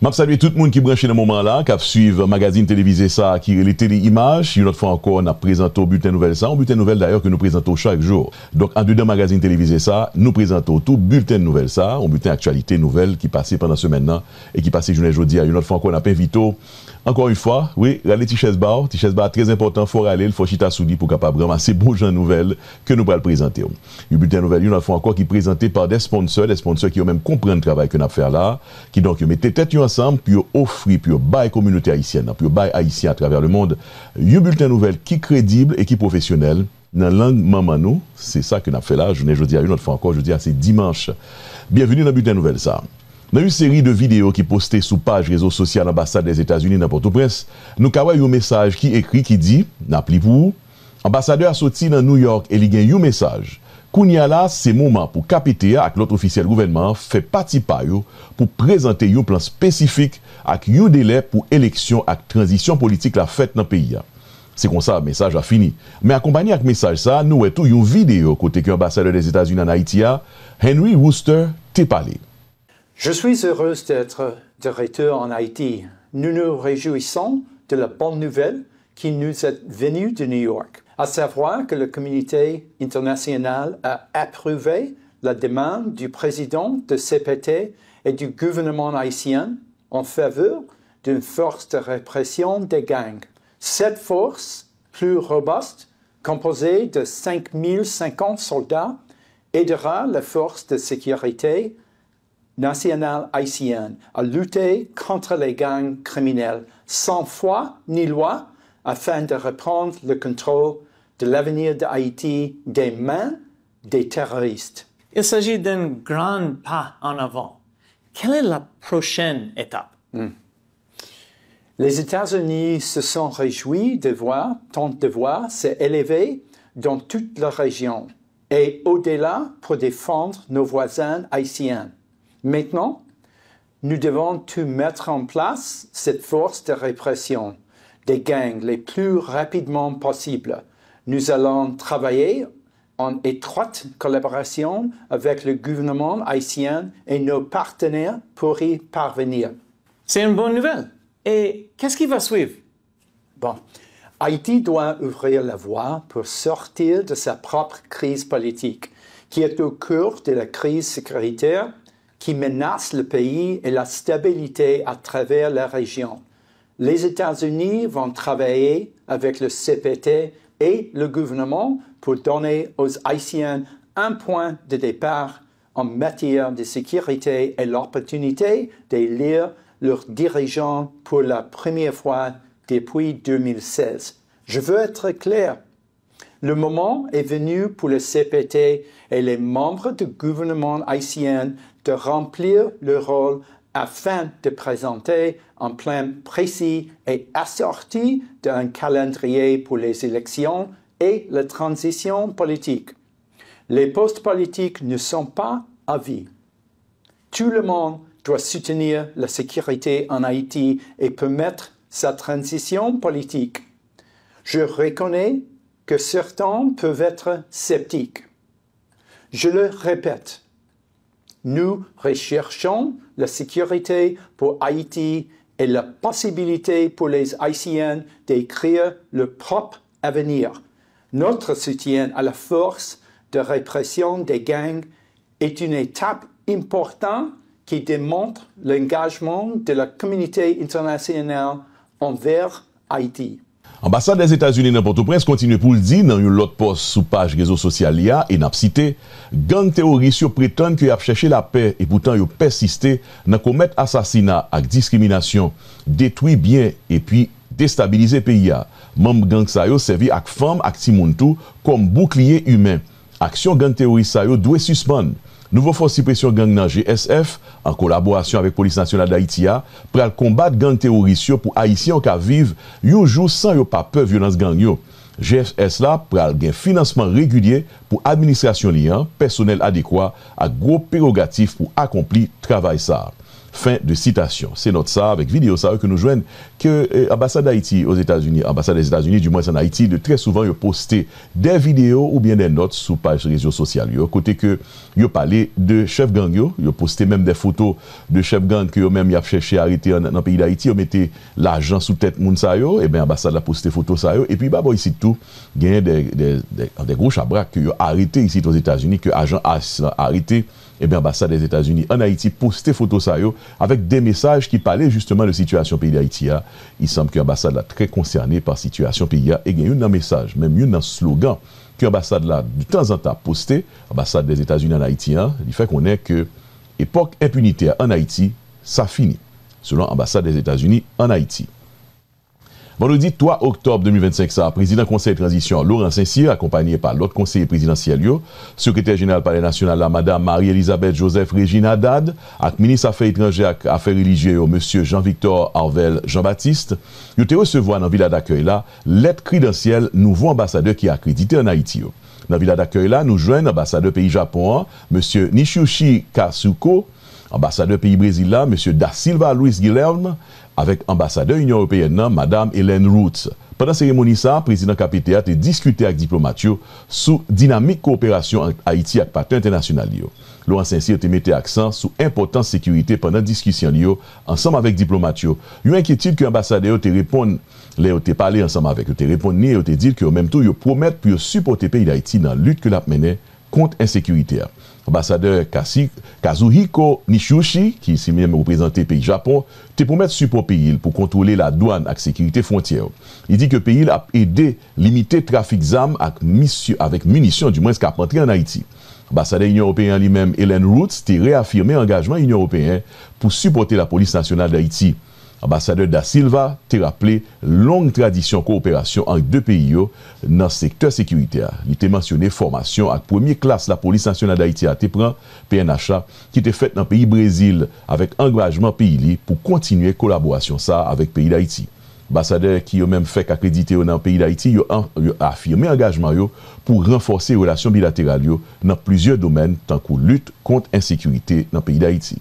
Je salue tout le monde qui branché dans ce moment-là, qui suit le magazine télévisé ça, qui est les télé-images. Une autre fois encore, on a présenté au bulletin nouvelle ça. Un bulletin nouvelle d'ailleurs que nous présentons chaque jour. Donc, en dedans magazine télévisé ça, nous présentons tout bulletin nouvelle ça, un bulletin actualité nouvelle qui passait pendant ce maintenant et qui passait journée jeudi. Une autre fois encore, on a pas invité. Encore une fois, oui, regardez Tichès Bar très important, il faut aller, il faut chita soudi pour capable ramasser bon genre nouvelles que nous allons présenter. Le bulletin nouvelle, une autre fois encore, qui est présenté par des sponsors qui ont même compris le travail que nous avons fait là, qui donc mettent tête ensemble, puis offrir, puis bailler la communauté haïtienne, puis bailler haïtien à travers le monde, un bulletin nouvelle qui est crédible et qui est professionnel, dans la langue maman nous, c'est ça que nous avons fait là, je dis à une autre fois encore, je dis à c'est dimanche. Bienvenue dans le bulletin nouvelle ça. Dans une série de vidéos qui postées sous page réseau social ambassade des États-Unis dans Port-au-Prince, nous avons un message qui écrit qui dit, n'appli pour, ambassadeur a sorti dans New York et il y a un message. Kounia là, c'est moment pour KPTA avec l'autre officiel gouvernement fait partie par eux pour présenter un plan spécifique avec un délai pour élection et transition politique la fête dans le pays. C'est comme ça, le message a fini. Mais accompagné avec le message ça, nous avons une vidéo côté que l'ambassadeur des États-Unis en Haïti, Henry Wooster, t'a parlé. Je suis heureuse d'être de retour en Haïti. Nous nous réjouissons de la bonne nouvelle qui nous est venue de New York, à savoir que la communauté internationale a approuvé la demande du président de CPT et du gouvernement haïtien en faveur d'une force de répression des gangs. Cette force, plus robuste, composée de 5050 soldats, aidera la force de sécurité nationale haïtienne à lutter contre les gangs criminels sans foi ni loi afin de reprendre le contrôle de l'avenir d'Haïti des mains des terroristes. Il s'agit d'un grand pas en avant. Quelle est la prochaine étape? Les États-Unis se sont réjouis de voir tant de voix s'élever dans toute la région et au-delà pour défendre nos voisins haïtiens. Maintenant, nous devons tout mettre en place cette force de répression des gangs les plus rapidement possible. Nous allons travailler en étroite collaboration avec le gouvernement haïtien et nos partenaires pour y parvenir. C'est une bonne nouvelle. Et qu'est-ce qui va suivre? Bon, Haïti doit ouvrir la voie pour sortir de sa propre crise politique, qui est au cœur de la crise sécuritaire qui menace le pays et la stabilité à travers la région. Les États-Unis vont travailler avec le CPT et le gouvernement pour donner aux Haïtiens un point de départ en matière de sécurité et l'opportunité d'élire leurs dirigeants pour la première fois depuis 2016. Je veux être clair. Le moment est venu pour le CPT et les membres du gouvernement haïtien de remplir leur rôle afin de présenter un plan précis et assorti d'un calendrier pour les élections et la transition politique. Les postes politiques ne sont pas à vie. Tout le monde doit soutenir la sécurité en Haïti et permettre sa transition politique. Je reconnais que certains peuvent être sceptiques. Je le répète, nous recherchons la sécurité pour Haïti et la possibilité pour les Haïtiens d'écrire leur propre avenir. Notre soutien à la force de répression des gangs est une étape importante qui démontre l'engagement de la communauté internationale envers Haïti. Ambassade des États-Unis dans Port-au-Prince continue pour le dire dans une autre post sous page réseau social IA et n'a cité gang terroriste prétendent qu'ils ont cherché la paix et pourtant ils ont persisté dans commettre assassinat et discrimination, détruit bien et puis déstabiliser pays. Membre gang ça yo servi ak femme ak ti moun tou comme bouclier humain. Action gang terroriste ça yo doit suspendre. Nouveau force suppression gang nan GSF, en collaboration avec Police nationale d'Haïti, pour combattre gang terroriste pour Haïtiens qui vivent un jour sans yo pas peur violence gang yo. GSF là pour un financement régulier pour administration liant, personnel adéquat, à gros prérogatives pour accomplir travail ça. Fin de citation. C'est notre ça, avec vidéo ça, que nous joignons que l'ambassade d'Haïti aux États-Unis, l'ambassade des États-Unis, du moins en Haïti, de très souvent, ils postent des vidéos ou bien des notes sur page réseaux sociaux. Côté que ils parlé de chef gang, ils posté même des photos de chef gang que eux-mêmes ils ont cherché à arrêter dans le pays d'Haïti, ils mettaient l'argent sous tête moun sa yo, et bien l'ambassade a posté photos ça yo, et puis bah bon ici tout, il y a des gros chabracs qui ont arrêté ici aux États-Unis, que agent a arrêté. Et bien, l'ambassade des États-Unis en Haïti posté photo ça yo, avec des messages qui parlaient justement de la situation pays d'Haïti. Il semble que l'ambassade est très concernée par la situation pays et il y a un message, même un slogan que l'ambassade là de temps en temps posté, l'ambassade des États-Unis en Haïti, il fait qu'on est que époque impunitaire en Haïti, ça finit, selon l'ambassade des États-Unis en Haïti. Vendredi 3 octobre 2025, ça, président conseil de transition Laurent Saint-Cyr, accompagné par l'autre conseiller présidentiel, secrétaire général palais national, la madame Marie-Elisabeth Joseph Régine Haddad, avec ministre Affaires étrangères et Affaires religieuses, monsieur Jean-Victor Arvel Jean-Baptiste, ils ont recevoir dans la villa d'accueil là, lettre crédentielle nouveau ambassadeur qui est accrédité en Haïti. Dans la villa d'accueil là, nous joignons l'ambassadeur pays Japon, monsieur Nishushi Kasuko, ambassadeur pays Brésil là, monsieur Da Silva Luis Guilherme, avec ambassadeur Union européenne, Madame Hélène Roots. Pendant la cérémonie, le président KPTA a discuté avec diplomates sur dynamique coopération entre Haïti et partenaires internationaux. Laurent Saint-Cyr a mis l'accent sur l'importance de sécurité pendant la discussion ensemble avec diplomates. Il y a une inquiétude que l'ambassadeur a répondu, il a parlé ensemble avec eux, il a répondu, il a dit qu'en même temps, il promet pour supporter le pays d'Haïti dans la lutte que l'a menée contre l'insécurité. Ambassadeur Kazuhiko Nishushi, qui s'est même représenté le pays Japon, te promet de support pays pour contrôler la douane et la sécurité frontière. Il dit que le pays a aidé à limiter le trafic d'armes avec munitions, du moins, qui a entré en Haïti. L'ambassadeur de l'Union européenne lui-même, Hélène Roots, a réaffirmé l'engagement de l'Union européenne pour supporter la police nationale d'Haïti. L'ambassadeur Da Silva a rappelé longue tradition de coopération entre deux pays dans le secteur sécuritaire. Il a mentionné formation à première classe la police nationale d'Haïti à Tepran, PNHA, qui était faite dans le pays Brésil avec engagement pays pour continuer la collaboration ça avec le pays d'Haïti. L'ambassadeur qui a même fait qu'accréditer dans le pays d'Haïti a affirmé l'engagement pour renforcer les relations bilatérales dans plusieurs domaines, tant que lutte contre l'insécurité dans le pays d'Haïti.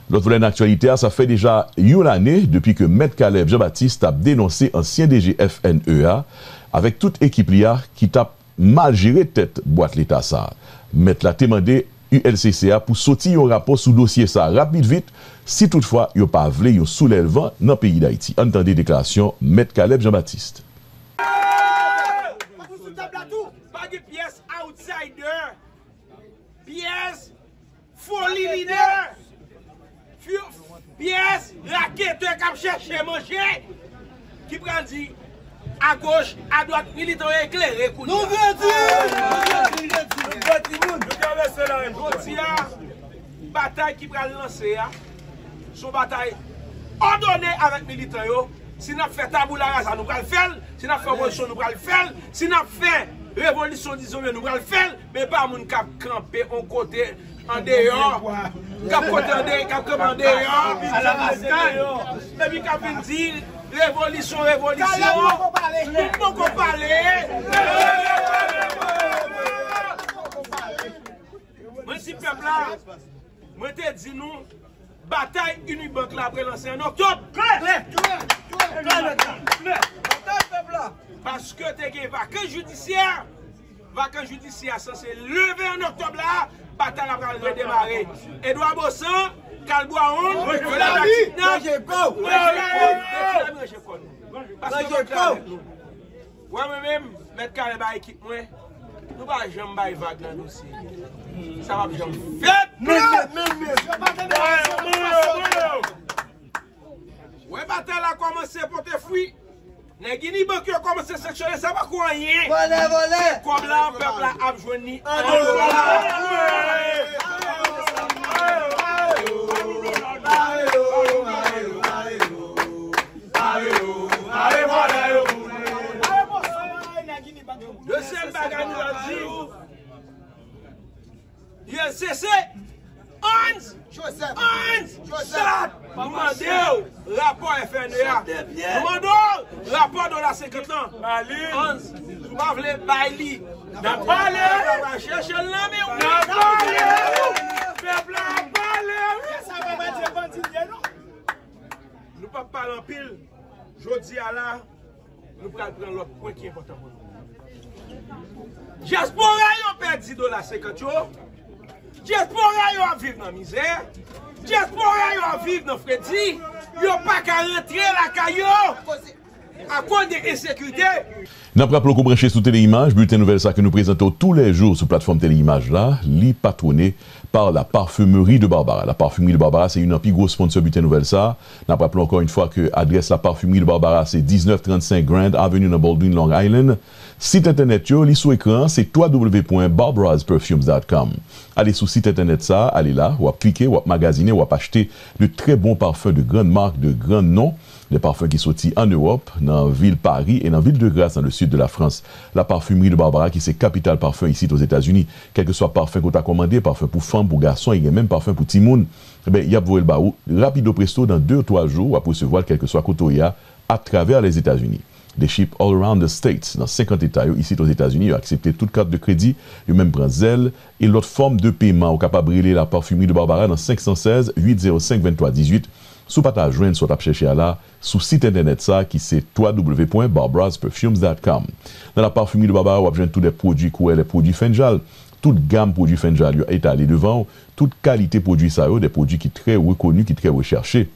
L'autre volet d'actualité, ça fait déjà une année depuis que M. Caleb Jean-Baptiste a dénoncé ancien DG FNEA avec toute équipe qui t'a mal géré tête boîte l'État ça. M. l'a demandé ULCCA pour sortir un rapport sous dossier ça rapide vite si toutefois il n'y a pas voulu un soulèvement dans le pays d'Haïti. Entendez déclaration M. Caleb Jean-Baptiste. Pièce outsider, pièce folie leader. Pièce, raquetteur qui cherche manger, qui prend dit à gauche, à droite, militant éclairé. Nous bataille qui prend lancer, son bataille ordonnée avec militants. Si nous faisons tabou la rasa, nous allons le faire. Si nous faisons révolution, nous allons le faire. Si nous faisons révolution, disons, nous allons le faire. Mais pas mon cap camper en côté. En dehors, cap côté en dehors, cap comme en dehors, à la bastane. Et puis cap dire révolution, nous pouvons parler. Moi si peuple là, moi te dis nous bataille Unibank là après lancer en octobre. Parce que tu as vacances judiciaires. Vacances judiciaires censé lever en octobre là. Bataille après redémarrer. Edouard Bossan, Calbois on, moi-même, mettre carré par équipe, moi, nous ne pouvons jamais vague dans le dossier. Ça va bien fait. Ouais, bataille a commencé pour te fuir. Les Guinéens qui ont commencé à sectionner, ça va quoi rien. Comme là, le peuple a besoin deuxième bagage nous a dit, il a cessé. Nous rapport FNEA. Nous rapport de la 50 ans. Nous voulons bailler. Nous allons chercher l'homme. Nous allons Nous pas parler en pile. Jodi à là, nous prenons l'autre point qui est important pour nous. Diaspora yo perdu $50 yo. Diaspora yo a vivre dans misère. Diaspora yo a vivre dans Freddy. Yo pas qu'à rentrer la caillou. À cause de l'insécurité. N'a pas rappelé qu'on branche sous Téléimage, bulletin nouvelle ça que nous présentons tous les jours sur plateforme Téléimage là, li patronné par la parfumerie de Barbara. La parfumerie de Barbara, c'est une des plus gros sponsors bulletin nouvelle ça. N'a pas rappelé encore une fois que adresse la parfumerie de Barbara, c'est 1935 Grand Avenue dans Baldwin, Long Island. Site internet yo, li sous écran, c'est www.barbarasperfumes.com. Allez sur site internet ça, allez là, ou à cliquer, ou à magasiner, ou à acheter de très bons parfums de grandes marques, de grands noms. Des parfums qui sont en Europe, dans la ville Paris et dans la ville de Grasse, dans le sud de la France. La parfumerie de Barbara, qui c'est capitale parfum ici aux États-Unis. Quel que soit parfum qu'on t'a commandé, parfum pour femmes, pour garçons, il y a même parfum pour Timoun. Eh bien, il y a le baou, rapido presto, dans 2 ou 3 jours, à recevoir quel que soit Kotoya à travers les États-Unis. Des ships all around the States, dans 50 États, ici aux États-Unis, ils ont accepté toute carte de crédit, ils ont même pris Zelle, et l'autre forme de paiement, au capable de brûler la parfumerie de Barbara dans 516 805 23 18. Sous pas ta joindre, soit chercher là, sous site internet ça, qui c'est www.barbarasperfumes.com. Dans la parfumerie de Barbara, on a tous les produits les produits Fenjal. Toute gamme produits Fenjal est allée devant. Toute qualité produits ça, des produits qui sont très reconnus, qui sont très recherchés.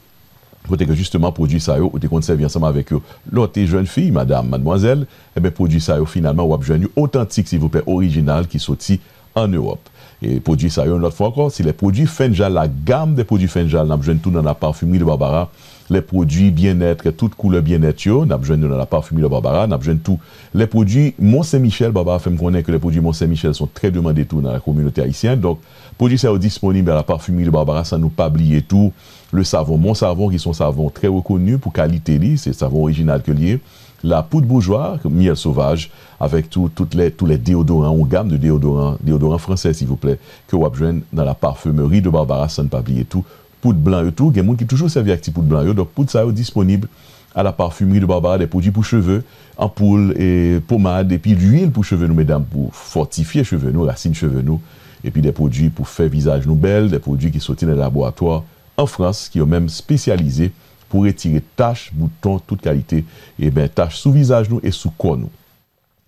Côté que justement, produits ça, on te conservé ensemble avec eux. L'autre jeune fille, madame, mademoiselle, eh bien, produits ça, finalement, on a besoin authentique, s'il vous plaît, original, qui sorti en Europe. Et produits ça, une autre fois encore, c'est les produits Fenjal, la gamme des produits Fenjal, nous avons tout dans la parfumerie de Barbara, les produits bien-être, toutes couleurs bien-être, nous avons dans la parfumerie de Barbara, nous avons tout. Les produits Mont-Saint-Michel, Barbara fait me connaître que les produits Mont-Saint-Michel sont très demandés tout dans la communauté haïtienne. Donc, produits ça disponibles à la parfumerie de Barbara, ça nous pas oublier tout. Le savon, mon savon, qui sont savons très reconnus pour qualité, c'est savon original que lié. La poudre bourgeois, miel sauvage, avec tous les déodorants, ou gamme de déodorants français, s'il vous plaît, que vous avez dans la parfumerie de Barbara, sans ne pas oublier tout. Poudre blanc et tout, il y a des gens qui toujours servi avec poudre blanc. Donc, poudre ça est disponible à la parfumerie de Barbara, des produits pour cheveux, ampoules et pommades, et puis l'huile pour cheveux, nous, mesdames, pour fortifier cheveux, nous, racines cheveux, nous, et puis des produits pour faire visage nous belle, des produits qui sont dans les laboratoires en France, qui ont même spécialisé pour retirer taches, boutons, toute qualité, et bien taches sous visage nous et sous corps nous.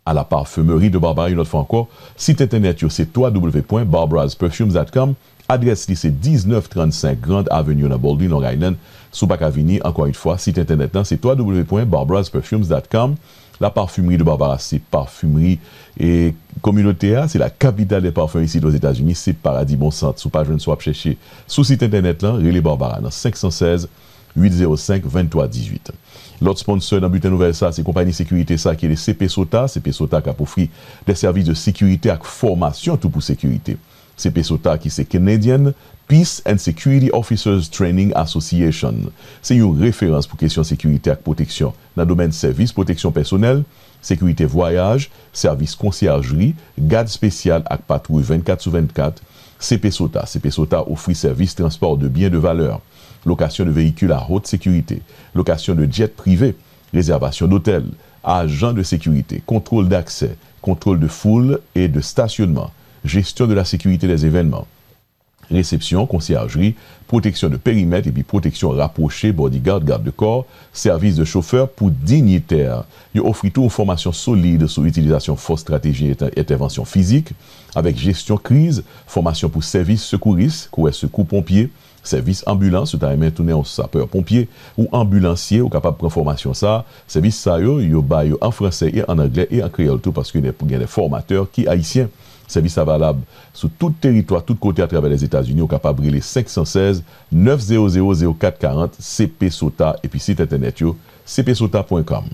À la parfumerie de Barbara, une autre fois encore, site internet c'est www.barbarasperfumes.com, adresse c'est 1935 Grand Avenue dans Baldwin, Long Island, sous Bacavini, encore une fois, site internet c'est www.barbarasperfumes.com. La parfumerie de Barbara, c'est parfumerie et communautaire, c'est la capitale des parfums ici aux États-Unis, c'est Paradis Bon Centre, sous page soit chercher sous site internet là, Relais Barbara dans 516 805 23 18. L'autre sponsor dans Bulletin Nouvelle ça, c'est compagnie sécurité ça qui est le CP Sota qui a offert des services de sécurité et formation tout pour sécurité. CP Sota qui c'est Canadian Peace and Security Officers Training Association. C'est une référence pour question sécurité et protection dans le domaine service protection personnelle, sécurité voyage, service conciergerie, garde spéciale et patrouille 24/24. CP Sota offre service transport de biens de valeur, location de véhicules à haute sécurité, location de jets privés, réservation d'hôtels, agents de sécurité, contrôle d'accès, contrôle de foule et de stationnement, gestion de la sécurité des événements, réception, conciergerie, protection de périmètre et puis protection rapprochée, bodyguard, garde de corps, service de chauffeur pour dignitaires. Il offre tout une formation solide sur l'utilisation force, stratégie et intervention physique, avec gestion crise, formation pour service secouriste, secours pompier, service ambulance, tu as tourné en sapeur-pompier ou ambulancier, ou capable de prendre formation ça. Service ça, yo en français et en anglais et en créole tout parce qu'il y a des formateurs qui haïtiens. Service valable sur tout territoire, tout côté à travers les États-Unis, au capable de 516 900 0440 CP Sota et puis site internet cpsota.com.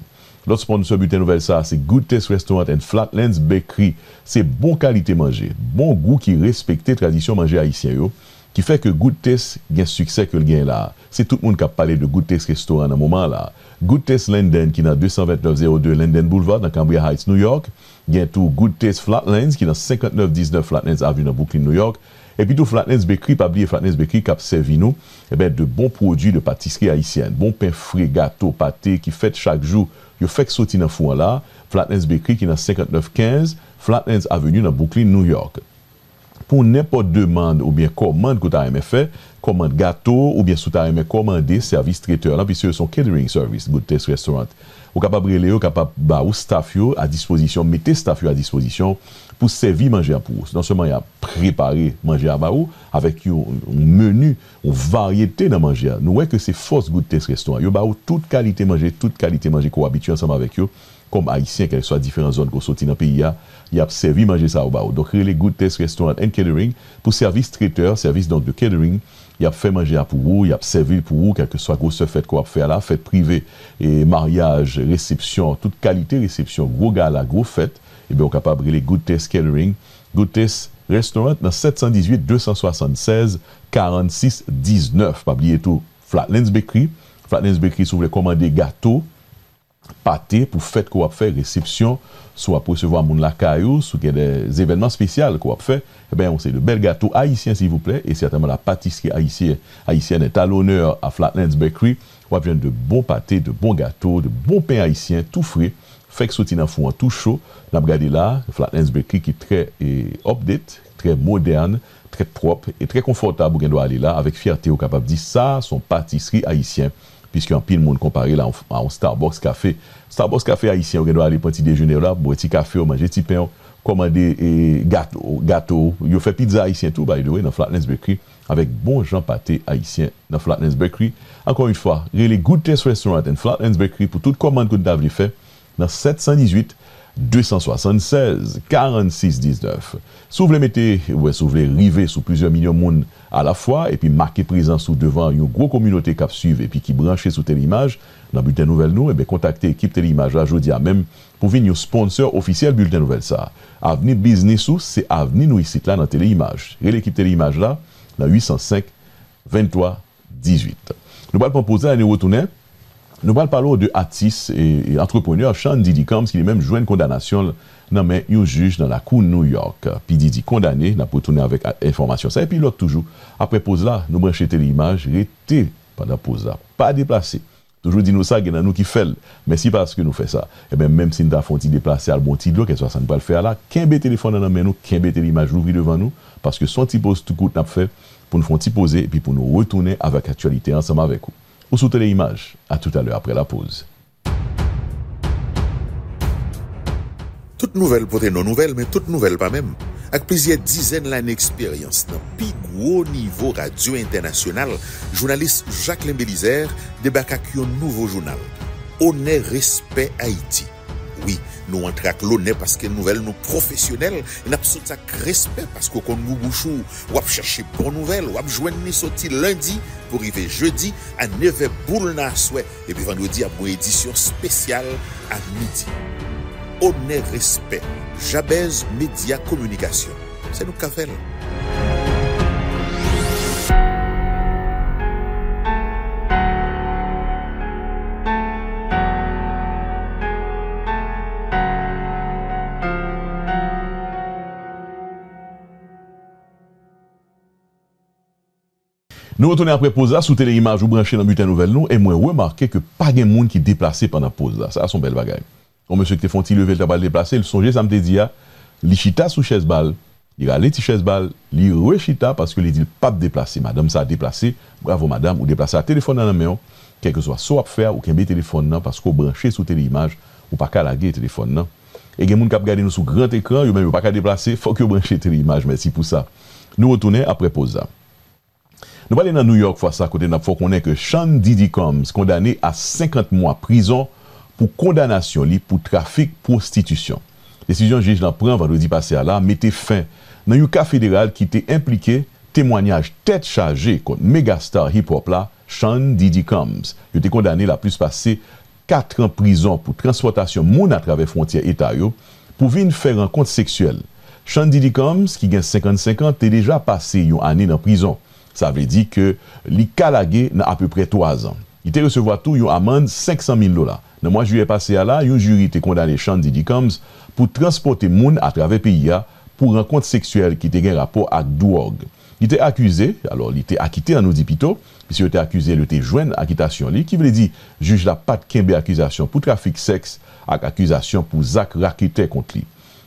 L'autre sponsor bulletin nouvelle ça, c'est Good Taste Restaurant and Flatlands Bakery. C'est bon qualité manger, bon goût qui respecte tradition manger haïtien yo, qui fait que Good Taste gagne succès que le gain là. C'est tout le monde qui a parlé de Good Taste Restaurant dans ce moment là. Good Taste London qui est dans 22902 London Boulevard dans Cambria Heights, New York. Gagne tout Good Taste Flatlands qui est dans 5919 Flatlands Avenue dans Brooklyn, New York. Et puis tout Flatlands Bakery, pas oublier Flatlands Bakery qui a servi nous de bons produits de pâtisserie haïtienne, bon pain frais, gâteau, pâté qui fait chaque jour. Yo fait que sorti dans four là, Flatlands Bakery qui est dans 5915 Flatlands Avenue dans Brooklyn, New York. Pour n'importe demande ou bien commande que tu as aimé faire, commande gâteau ou bien sous ta aimé commander service traiteur là puisque son catering service Good Taste Restaurant. Ou capable relé capable ba ou staff yo à disposition, mettez staff yo à disposition pour servir manger pour vous. Non seulement il a préparé manger à ba ou avec un menu, une variété de manger. Nous voyons que c'est force Good Taste Restaurant. Yo ba ou toute qualité manger qu'on habitué ensemble avec eux comme haïtiens quelles soient différentes zones qu'on sorti dans le pays il y a servi manger ça au ba ou. Donc les Good Taste Restaurant and Catering pour service traiteur, service donc de catering. Il a fait manger pour vous, il a servi pour vous, quelle que soit grosse fête qu'on va faire là, fête privée, et mariage, réception, toute qualité réception, gros gala, gros fête, et bien on est capable de les Good Taste Catering, Good Taste Restaurant dans 718 276 46 19. Pas oublier tout, Flatlands Bakery, si vous voulez commander gâteau, pâté pour fête qu'on va faire, réception, soit pour recevoir mon la caillou, soit des événements spéciaux qu'on va faire, eh bien, on sait de bel gâteau haïtien, s'il vous plaît, et certainement la pâtisserie haïtienne est à l'honneur à Flatlands Bakery. On va de bons pâtés, de bons gâteaux, de bons pains haïtiens, tout frais, fait que sorti dans four tout chaud. On a regardé là, Flatlands Bakery qui est très update, très moderne, très propre et très confortable pour qu'on doit aller là, avec fierté, on est capable de dire ça, son pâtisserie haïtienne. Puisqu'il y a un pile de monde comparé là à un Starbucks café. Starbucks café haïtien, on doit aller pour un petit déjeuner là, boire un petit café, manger un petit pain, commander gâteau. Il fait pizza haïtien tout, by the way, dans Flatlands Bakery, avec bon Jean pâté haïtien dans Flatlands Bakery. Encore une fois, les Good Taste Restaurant and Flatlands Bakery pour toute commande que vous avez fait dans 718 276 46 19. Si vous voulez mettre, si vous voulez river sous plusieurs millions de monde à la fois et puis marquer présence sous devant une grosse communauté qui suit et puis qui branche sous Téléimage, dans Bulletin Nouvelle nous, et bien contactez l'équipe Téléimage là, je dis même pour venir sponsor officiel Bulletin Nouvelle ça. Avenir Business c'est avenir nous ici là dans Téléimage. Et l'équipe Téléimage là, dans 805 23 18. Nous allons proposer à nous retourner. Nous allons parler de artiste et entrepreneur Sean Diddy Combs qui lui-même joue une condamnation dans un juge dans la cour de New York. Puis Diddy condamné, n'a pas retourné avec information. Ça et puis l'autre toujours. Après pause là, nous brancher l'image, rester pendant pause là, pas déplacé. Toujours dit nous ça, il y a nous qui fait. Mais si parce que nous fait ça, et bien même si nous avons fait déplacer à bon petit qu'est-ce que ça ne peut le faire là, qu'un téléphone dans nous, qu'un l'image l'ouvrir devant nous, parce que son petit pose tout coup n'a fait pour nous faire un petit poser et puis pour nous retourner avec l'actualité ensemble avec vous. Ou sous Téléimage, à tout à l'heure après la pause. Toute nouvelle pour nos nouvelles, mais toute nouvelle pas même. Avec plusieurs dizaines d'années d'expérience dans le plus gros niveau radio international, journaliste Jacqueline Bélizer débarque avec un nouveau journal. Honneur, respect Haïti. Oui, nous entrons avec l'honneur parce que nouvelle nous professionnels, et nous avons avec respect parce qu'on nous bouchou, ou à chercher bonne nouvelle, ou à joindre nous sorti lundi pour arriver jeudi à 9h boule na souhait et puis vendredi à une édition spéciale à midi. Honneur, respect, Jabez Média Communication. C'est nous qu'a fait. Nous retournons après pause là, sous Téléimage ou branché dans Bulletin Nouvelle nous, et moi remarqué que pas de monde qui déplacé pendant pause là. Ça a son bel bagage. On monsieur qui te font lever le tabal déplacé, le songe ça me dit li chita sous chaise balle, il a les chaise balle, li rechita parce que il dit pas déplacer. Madame ça a déplacé, bravo madame, ou déplacer à téléphone dans la main, quel que soit soit faire ou qu'un téléphone là parce qu'on branché sous Téléimage ou pas qu'à laguer téléphone là. Et gen moun qui regarder nous sous grand écran, yo même pas qu'à déplacer, faut que brancher Téléimage, merci pour ça. Nous retourner après pause là. Nous allons dans New York, fois ça, côté n'a faut qu'on ait que Sean Diddy Combs, condamné à 50 mois prison pour condamnation pour trafic prostitution. Décision juge l'en prend vendredi passé à là, mettait fin dans un cas fédéral qui était impliqué témoignage tête chargée contre mégastar hip-hop là, Sean Diddy Combs. Il était condamné la plus passé 4 ans prison pour transportation moun à travers frontières État pour venir faire rencontre sexuelle. Sean Diddy Combs, qui gagne 55 ans, était déjà passé une année dans prison. Ça veut dire que li calagé dans à peu près 3 ans. Il te recevoir tout une amende $500 000. Dans le mois de juillet passé à là, un jury était condamné Sean Diddy Combs pour transporter moun à travers le pays pour rencontre sexuelle qui était un rapport avec drogue. Il était accusé, alors il était acquitté en audipito, puisqu'il était accusé, il était joint acquittation qui veut dire juge la pas de kembe accusation pour trafic sexe avec accusation pour Zach Rakete contre lui.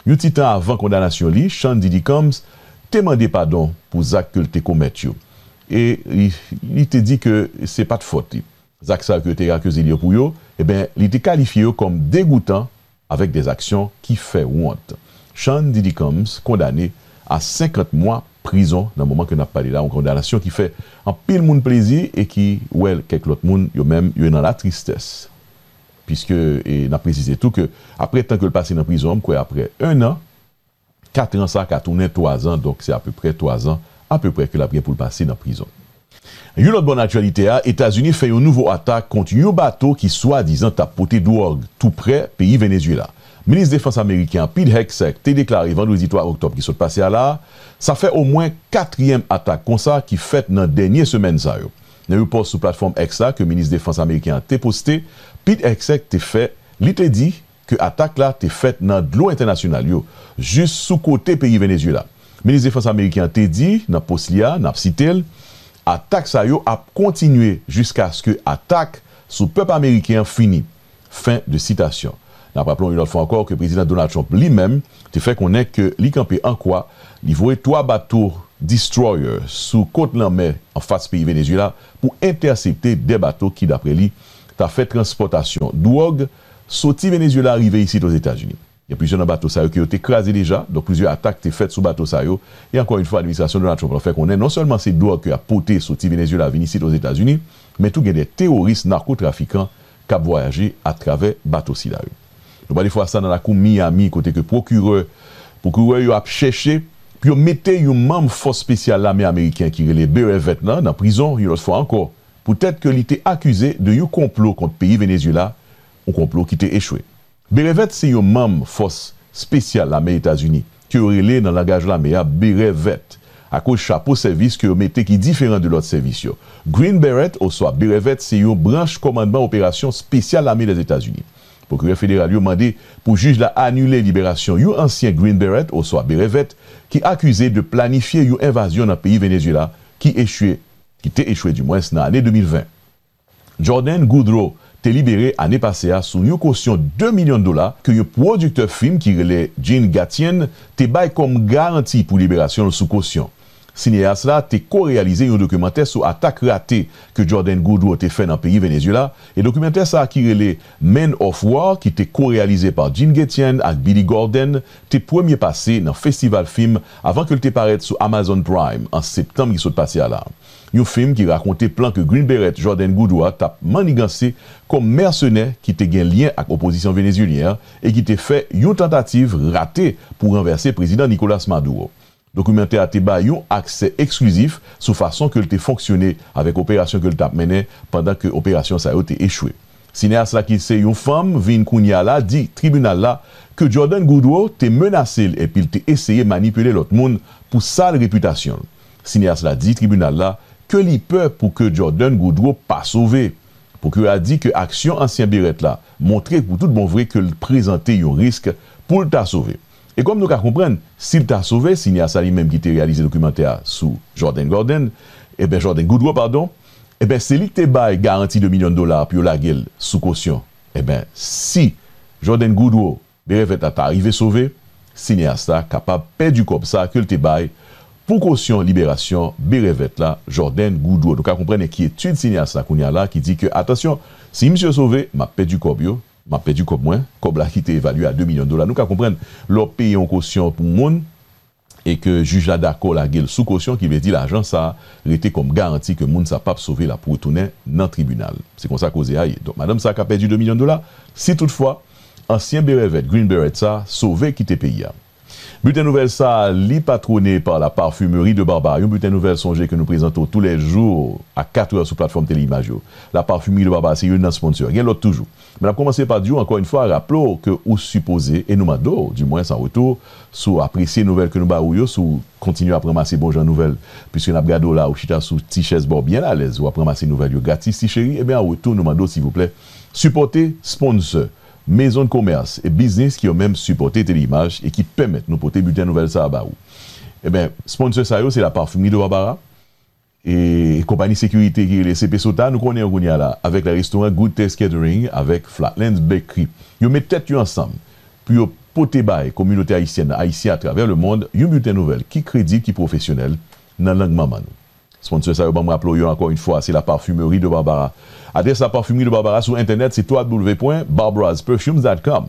Un petit temps avant condamnation Sean Diddy Combs demandé pardon pour Zach que te commettre. et il te dit que c'est pas de faute. Zach ça que tu as accusé pour eux, eh bien, il était qualifié comme dégoûtant avec des actions qui fait honte. Sean Diddy Combs, condamné à 50 mois prison, dans le moment que nous avons parlé là, une condamnation qui fait un pile monde plaisir et qui, ouais, quelques autres monde, yo même, yo dans la tristesse. Puisque, et n'a précisé tout que, après tant que le passé dans prison, quoi, après 1 an, 4 ans, ça, a tourné 3 ans, donc c'est à peu près 3 ans, à peu près que la bien pour le passer dans prison. Une autre bonne actualité, les États-Unis fait une nouvelle attaque contre un bateau qui soi-disant a porté drogue tout près pays Venezuela. Le ministre de la Défense américain Pete Hegseth a déclaré vendredi 3 octobre qui s'est passé à là, ça fait au moins 4e attaque comme ça qui fait dans la dernière semaine. Dans le report sur la plateforme X que le ministre de la Défense américain a posté, Pete Hegseth a fait, il a dit que l'attaque là a faite dans de l'eau internationale, juste sous côté pays Venezuela. Le ministre de la Défense américain a dit, dans le post là, dans le attaque ça a continué jusqu'à ce que l'attaque sur le peuple américain finisse. Fin de citation. Nous rappelons une autre fois encore que le président Donald Trump lui-même a fait connaître que l'il campé en quoi, il voyait 3 bateaux destroyers sous côte la mer en face pays Venezuela pour intercepter des bateaux qui, d'après lui, ont fait transportation drogue sorti Venezuela arrivé ici aux États-Unis. Il y a plusieurs bateaux qui ont été écrasés déjà, donc plusieurs attaques ont été faites sur bateaux. Et encore une fois, l'administration de Donald Trump a fait qu'on est non seulement ces drogues qui ont porté sorti Venezuela venir ici aux États-Unis, mais tout il y a des terroristes narcotrafiquants qui ont voyagé à travers bateaux. Nous allons voir ça dans la cour Miami, côté que procureur a cherché, puis on mettait un membre force spéciale de l'armée américaine qui est les Berevet dans la prison, une autre fois encore. Peut-être qu'il était accusé de un complot contre le pays Venezuela, un complot qui était échoué. Berevet, c'est un membre force spéciale de l'armée États-Unis qui aurait dans le langage de l'armée à Berevet, à cause chapeau service que mettait qui est différent de l'autre service. Green Beret, ou soit Berevet, c'est une branche commandement opération spéciale de l'armée des États-Unis. Le procureur fédéral a demandé pour juge la annuler libération d'un ancien Green Beret, ou soit Berevet, qui est accusé de planifier une invasion dans le pays Venezuela qui était échoué du moins dans l'année 2020. Jordan Goodrow était libéré l'année passée sous une caution de $2 millions que le producteur film qui est Gene Gatien te bail comme garantie pour libération sous caution. Cinéaste là a co-réalisé un documentaire sur l'attaque ratée que Jordan Goodrow a fait dans le pays Venezuela. Et le documentaire ça qui est Men of War qui était co-réalisé par Gene Gatien et Billy Gordon te premier passé dans le festival film avant que le te paraître sur Amazon Prime en septembre qui s'est passé à là. Un film qui racontait plan que Green Beret Jordan Goodrow a manigancé comme mercenaire qui était un lien avec l'opposition vénézuélienne et qui était fait une tentative ratée pour renverser le président Nicolas Maduro. Documentaire a été un accès exclusif sous façon que le fonctionné avec l'opération que le t'a mené pendant que l'opération ça a été échouée. Cinéaste là qui c'est une femme, Vin Kounia là, dit tribunal là que Jordan Goodrow t'est menacé et puis il t'a essayé de manipuler l'autre monde pour sale réputation. Cinéaste là dit tribunal là que l'y peut pour que Jordan Goodrow pas sauvé. Pour que a dit que action ancien Beret là montrait pour tout bon vrai que le présentait un risque pour le t'a sauvé. Et comme nous comprenons, s'il t'a sauvé, cinéaste lui-même qui t'a réalisé le documentaire sous Jordan Goodrow, pardon, eh bien, c'est lui qui t'a garantie de $2 millions pour la gueule sous caution. Eh bien, si Jordan Goodrow, Berevet a arrivé sauvé, cinéaste capable de perdre du comme ça, que le t'a pour caution, libération, Berevet là, Jordan Goodrow. Donc, vous comprenez qui étude cinéaste là, qui dit que, attention, si monsieur sauvé, m'a perdu du cobio, m'a perdu comme moins, comme là qui était évalué à $2 millions. Nous comprenons leur payer en caution pour le monde et que juge là d'accord la gueule sous caution qui veut dire l'argent ça était comme garantie que le monde ça pas sauver là pour retourner dans le tribunal. C'est comme ça cause aille. Donc madame ça a perdu $2 millions si toutefois ancien Berevet Green Beret ça sauvé quitter pays. Bulletin nouvelle ça, li patronné par la parfumerie de Barbara. Un bulletin nouvelle songé que nous présentons tous les jours à 4h sur plateforme Téléimage. La parfumerie de Barbara, c'est un sponsor. Il y a l'autre toujours. Mais on a commencé par dire encore une fois, rappelons que vous supposez, et nous m'adorons, du moins sans retour, sur apprécier les nouvelles que nous barouillons, sur continuer à ramasser bon genre nouvelles, puisque nous avons regardé là, ou chita sous t-shirt bord bien à l'aise, ou à ramasser nouvelles gratis, si chérie, et bien en retour, nous m'adorons, s'il vous plaît, supporter sponsor. Maison de commerce et business qui ont même supporté Téléimage et qui permettent de nous porter bulletin nouvelle ça à Barou. Eh bien, sponsor ça c'est la parfumerie de Barbara et compagnie sécurité qui est les CP Sota, nous connaissons là avec le restaurant Good Taste Catering avec Flatlands Bakery. Ils mettent tête ensemble pour porter bail communauté haïtienne à travers le monde, une bulletin nouvelle qui crédit qui professionnel dans la langue maman. Sponsor ça, je vais me rappeler encore une fois, c'est la parfumerie de Barbara. Adresse la parfumerie de Barbara sur Internet, c'est www.barbarasperfumes.com.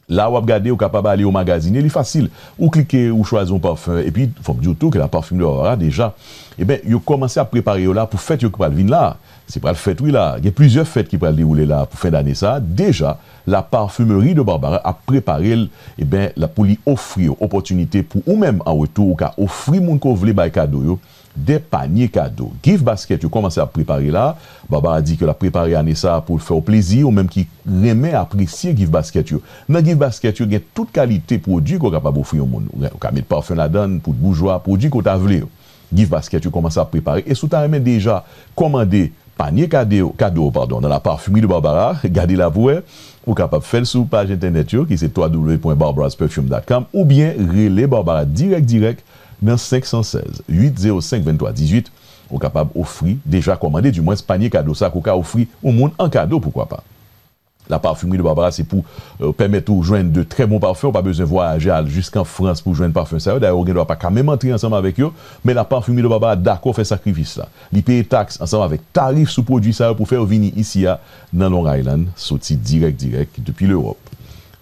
Là, vous regardez, vous capable d'aller au magazine, il est facile. Ou cliquez, ou choisir un parfum. Et puis, il faut dire tout que la parfumerie de Barbara, déjà, eh bien, vous commencez à préparer là pour fête, vous pouvez venir là. C'est pas le fête, oui, là. Il y a plusieurs fêtes qui peuvent dérouler là pour fin d'année ça. Déjà, la parfumerie de Barbara a préparé, eh bien, pour lui offrir opportunité pour ou même en retour, ou offrir mon qu'on voulait bail cadeau, des paniers cadeaux. Gift Basket, vous commencez à préparer là. Barbara dit que la préparé année ça pour le faire plaisir, ou même qui remet apprécier Gift Basket. Dans Gift Basket, il y a toute qualité de produits qu'on est capable d'offrir au monde. Vous pouvez mettre parfum là-dedans pour bourgeois, produits qu'on a voulu. Gift Basket, vous commencez à préparer. Et sous ta déjà commandé panier cadeau, dans la parfumerie de Barbara, gardez la voix, ou capable de faire sur page internet qui c'est www.barbarasperfume.com ou bien relais Barbara direct dans 516 805 23 18 ou capable d'offrir déjà commandé du moins ce panier cadeau ça qu'on a offrir au monde en cadeau pourquoi pas. La parfumerie de Barbara, c'est pour permettre de joindre de très bons parfums. On n'a pas besoin de voyager jusqu'en France pour joindre parfum. D'ailleurs, on ne doit pas quand même entrer ensemble avec eux. Mais la parfumerie de Barbara, d'accord, fait sacrifice là. Il paye taxes ensemble avec tarifs sous produits ça pour faire venir ici dans Long Island, sorti direct depuis l'Europe.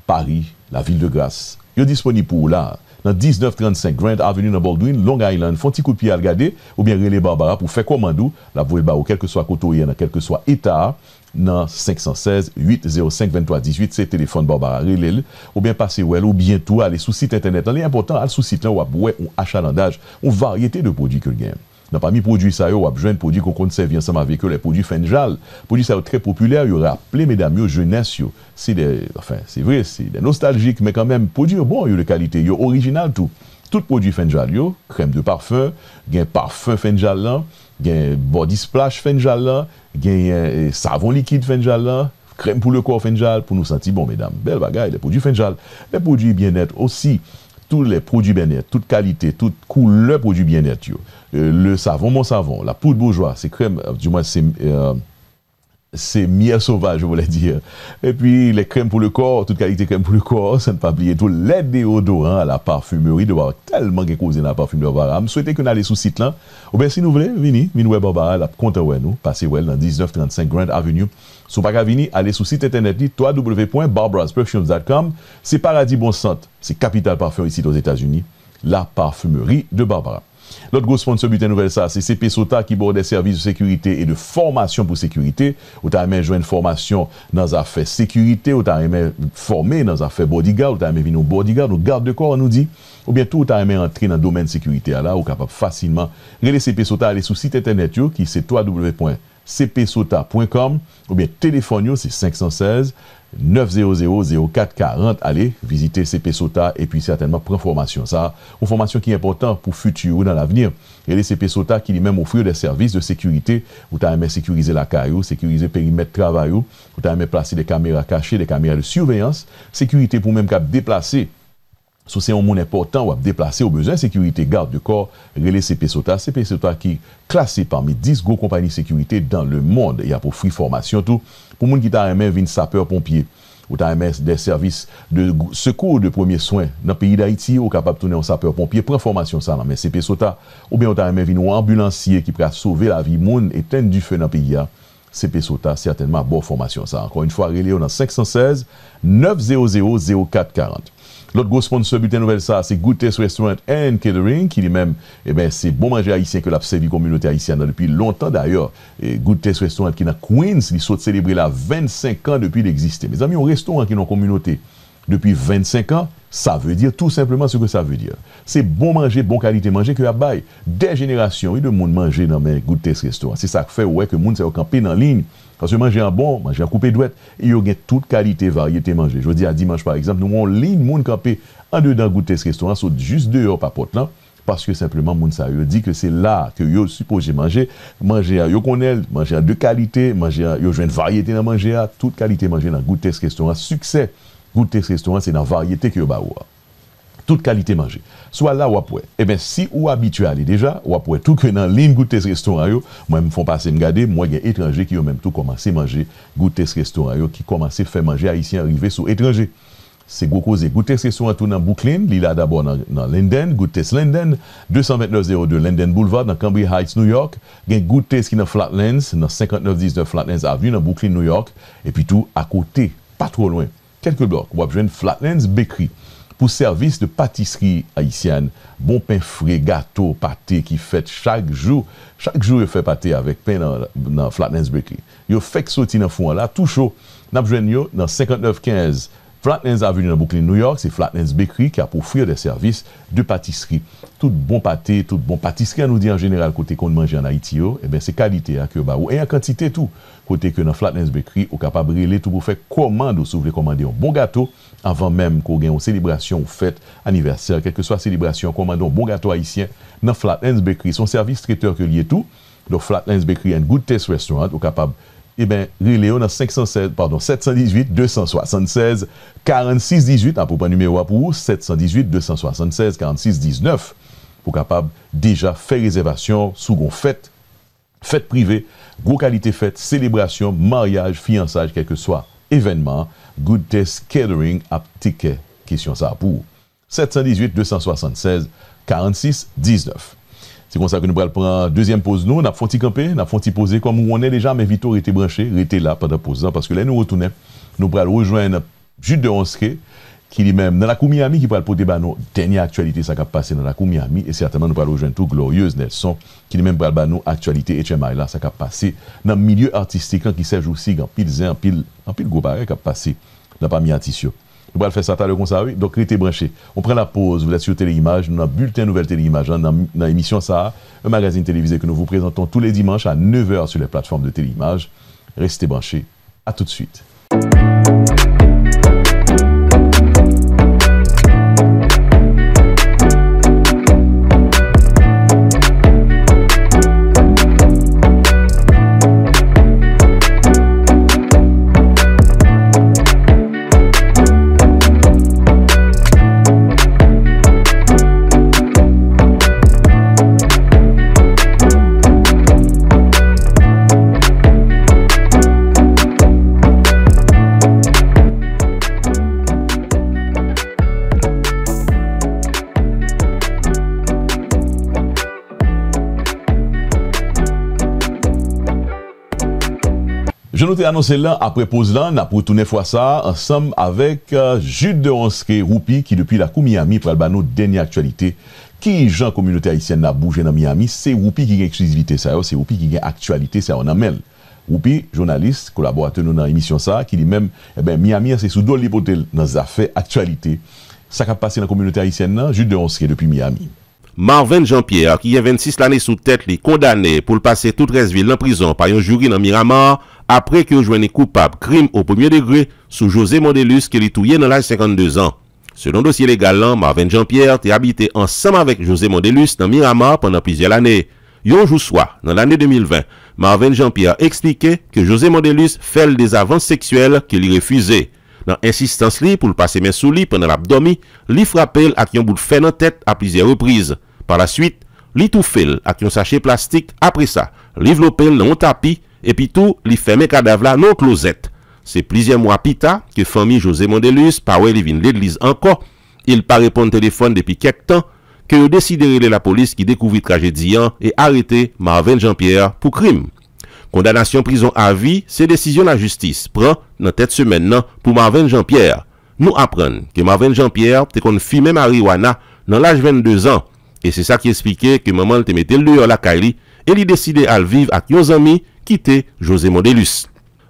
Paris, la ville de Grâce. Il est disponible pour là. Dans 1935 Grand Avenue dans Baldwin, Long Island, font un petit coup de pied à regarder, ou bien relais Barbara pour faire commando, la voie ou quel que soit côté, quel que soit état, dans 516 805 23 18, c'est téléphone Barbara relais, ou bien passer ou bien tout, aller sur site internet. L'important, aller sur site là, ou achalandage, une variété de produits que le gagne. Dans parmi les produits, ça y a un produit qu'on conserve ensemble avec eux, les produits Fenjal. Produits ça très populaires, il y aura appelé mesdames, jeunesse, c'est des, enfin, c'est vrai, c'est des nostalgiques, mais quand même, produits bon, il y a de qualité, il y a original tout. Tout produit Fenjal, crème de parfum, gain parfum Fenjal là, gain body splash Fenjal là, gain savon liquide Fenjal là, crème pour le corps Fenjal, pour nous sentir bon, mesdames. Belle bagaille, les produits Fenjal. Les produits bien-être aussi. Tous les produits bien-être, toute qualité, toute couleur produits bien-être. Le savon, mon savon, la poudre bourgeois, c'est crème, du moins c'est miel sauvage, je voulais dire. Et puis les crèmes pour le corps, toute qualité crème pour le corps, ça ne pas oublier tout les déodorants à la parfumerie de Barbara, tellement de causes dans la parfumerie de Barbara. Je souhaite que nous allions sur le site là. Ou bien si nous voulons, venez Barbara, la compte nous, passez dans 1935 Grand Avenue. Si vous n'avez pas venir, allez sur le site internet www.barbarasperfumes.com. C'est Paradis Bon Centre, c'est Capital Parfum ici aux États-Unis, la parfumerie de Barbara. L'autre gros sponsor Bulletin Nouvelle, ça, c'est CP Sota qui borde des services de sécurité et de formation pour sécurité. Ou t'as aimé jouer une formation dans les affaires sécurité, ou t'as aimé former dans les affaires bodyguard, ou t'as aimé venir au bodyguard, ou garde de corps, on nous dit. Ou bien tout, t'as aimé entrer dans le domaine de sécurité là, ou capable facilement. Relais CP Sota, allez sur le site internet, qui c'est www.cpsota.com, ou bien téléphone, c'est 516 900 0440. Allez visiter CP Sota et puis certainement prendre formation. Ça, une formation qui est importante pour le futur ou dans l'avenir. Et les CP Sota qui lui-même offrent des services de sécurité où tu as aimé sécuriser la caillou, sécuriser le périmètre de travail, où tu as aimé placer des caméras cachées, des caméras de surveillance, sécurité pour même qu'à déplacer. Si c'est un monde important ou à déplacer au besoin de sécurité, garde de corps, relais CP Sota qui est classé parmi 10 gros compagnies de sécurité dans le monde. Il y a pour free formation tout. Pour les gens qui t'a aimé venir sapeur-pompier, ou t'a aimé des services de secours de premiers soins dans le pays d'Haïti, ou capable de tourner en sapeur-pompier, prends formation ça dans CP Sota, ou bien t'a aimé venir un ambulancier qui peut sauver la vie monde et éteindre du feu dans le pays. CP Sota, certainement, bonne formation ça. Encore une fois, relais dans 516 900 0440. L'autre gros sponsor Bulletin Nouvelle, ça, c'est Good Taste Restaurant and Catering, qui lui-même, eh ben, c'est bon manger haïtien que l'a servi communauté haïtienne depuis longtemps d'ailleurs. Et Good Taste Restaurant qui est dans Queens, il saute célébrer là 25 ans depuis l'existence. Mes amis, un restaurant qui est dans la communauté depuis 25 ans, ça veut dire tout simplement ce que ça veut dire. C'est bon manger, bon qualité manger que y a bail. Des générations, il y a de monde manger dans mes Good Taste Restaurant. C'est ça qui fait ouais, que le monde s'est campé dans la ligne. Parce que manger un bon, manger un coupé d'ouette, il y a toute qualité, variété manger. Je dis à dimanche par exemple, nous on ligne monde campé en dedans Good Taste Restaurant, saute juste dehors par porte là, parce que simplement moun sa yo dit que c'est là que yo supposé manger yo connaît manger de qualité, manger yo joindre variété dans manger toute qualité manger dans Good Taste Restaurant. Succès Good Taste Restaurant, c'est dans variété que yo ba ou. Toute qualité manger. Soit là ou après. Eh bien, si ou habitué à aller déjà, ou après tout que dans ligne Good Taste Restaurant, moi, me font passer me garder, moi, il y a étrangers qui ont même tout commencé à manger Good Taste Restaurant, qui commencé à faire manger haïtien arrivé sur étranger. c'est gros cause. Good test restaurant tout dans Brooklyn, il a d'abord dans Linden, Good test Linden, 22902 Linden Boulevard dans Cambridge Heights, New York. Il y a Good test qui dans Flatlands, dans 5919 Flatlands Avenue dans Brooklyn, New York. Et puis tout à côté, pas trop loin, quelques blocs, on va joindre Flatlands Bakery pour service de pâtisserie haïtienne. Bon pain frais, gâteau, pâté qui fait chaque jour. Chaque jour, il fait pâté avec pain dans Flatlands Bakery. Il fait sortir dans le fond là, tout chaud. Nous avons dans 5915 Flatlands Avenue dans Brooklyn, New York, c'est Flatlands Bakery qui a pour offrir des services de pâtisserie. Tout bon pâté, tout bon pâtisserie, on nous dit en général, côté qu'on mange en Haïti, eh bien, c'est qualité, que bah, ou en quantité tout. Côté que dans Flatlands Bakery, on est capable de brûler tout pour faire commande, ou si vous voulez commander un bon gâteau, avant même qu'on ait une célébration ou fête, anniversaire, quelle que soit célébration, commander un bon gâteau haïtien dans Flatlands Bakery. Son service traiteur que lié tout. Donc, Flatlands Bakery and Good Taste Restaurant, on est capable eh bien, relais dans 718 276 46 18, à propos numéro pour vous, 718 276 46 19, pour capable déjà faire réservation sous une fête privée, gros qualité fête, célébration, mariage, fiançage, quel que soit événement, Good Taste Catering à ticket, question ça pour vous. 718 276 46 19. C'est comme ça que nous allons prendre deuxième pause. Nous avons fait camper, nous avons fait poser comme on est déjà, mais Vito était branché, était là pendant la pause. Parce que là, nous retournons, nous allons rejoindre Jude de Onské, qui lui-même, dans la Cour Miami, qui va porter nos dernières actualités, ça qui a passé dans la Cour Miami. Et certainement, nous allons rejoindre tout Glorieuse Nelson, qui lui-même va nos actualités HMI là, ça qui a passé dans le milieu artistique, qui s'est aussi en pile zin, en pile gros pareil, qui a passé dans la Miatisio. Nous allons faire ça tout à l'heure comme ça, oui. Donc, restez branchés. On prend la pause, vous êtes sur Téléimage, nous avons un bulletin nouvelle Téléimage dans l'émission Ça, un magazine télévisé que nous vous présentons tous les dimanches à 9h sur les plateformes de Téléimage. Restez branchés. À tout de suite. Je nous ai annoncé là, après pause là, on a retourné fois ça, ensemble avec Jude de Onské Roupi, qui depuis la Cour Miami, pour le dernière actualité, qui, gens communauté haïtienne, n'a bougé dans Miami, c'est Roupi qui a exclusivité, ça, c'est Roupi qui a actualité, ça, on a mêle. Roupi, journaliste, collaborateur dans l'émission ça, qui dit même, eh ben, Miami, c'est sous d'autres l'hypothèse dans les affaires actualité. Ça qui a passé dans la communauté haïtienne, Jude de Onské depuis Miami. Marvin Jean-Pierre, qui a 26 l'année sous tête, les condamné pour le passer toute Resville en prison par un jury dans Miramar, après que joigne coupable crime au premier degré sous José Mondelus qui est touillé dans l'âge 52 ans. Selon dossier légal, Marvin Jean-Pierre était habité ensemble avec José Mondelus dans Miramar pendant plusieurs années. Un jour soir, dans l'année 2020, Marvin Jean-Pierre expliquait que José Mondelus fait des avances sexuelles qu'il lui refusait. Dans insistance li pour le passer main sous lui pendant l'abdomen, li frappait avec un bout de fer dans tête à plusieurs reprises. Par la suite, li tout fait avec un sachet plastique. Après ça, li vlopé dans un tapis et puis tout, li fermé cadavre là dans closette. C'est plusieurs mois plus tard que famille José Mondelus, par où il vient l'église encore, il pas répondre téléphone depuis quelque temps, que il décidé de la police qui découvrit tragédie et arrêté Marvin Jean-Pierre pour crime. Condamnation prison à vie, c'est décision de la justice prend dans tête semaine pour Marvin Jean-Pierre. Nous apprenons que Marvin Jean-Pierre te kon fumé marijuana dans l'âge 22 ans et c'est ça qui expliquait que maman te mettait le dehors la Kaili et il décidé à vivre avec nos amis quitter José Mondelus.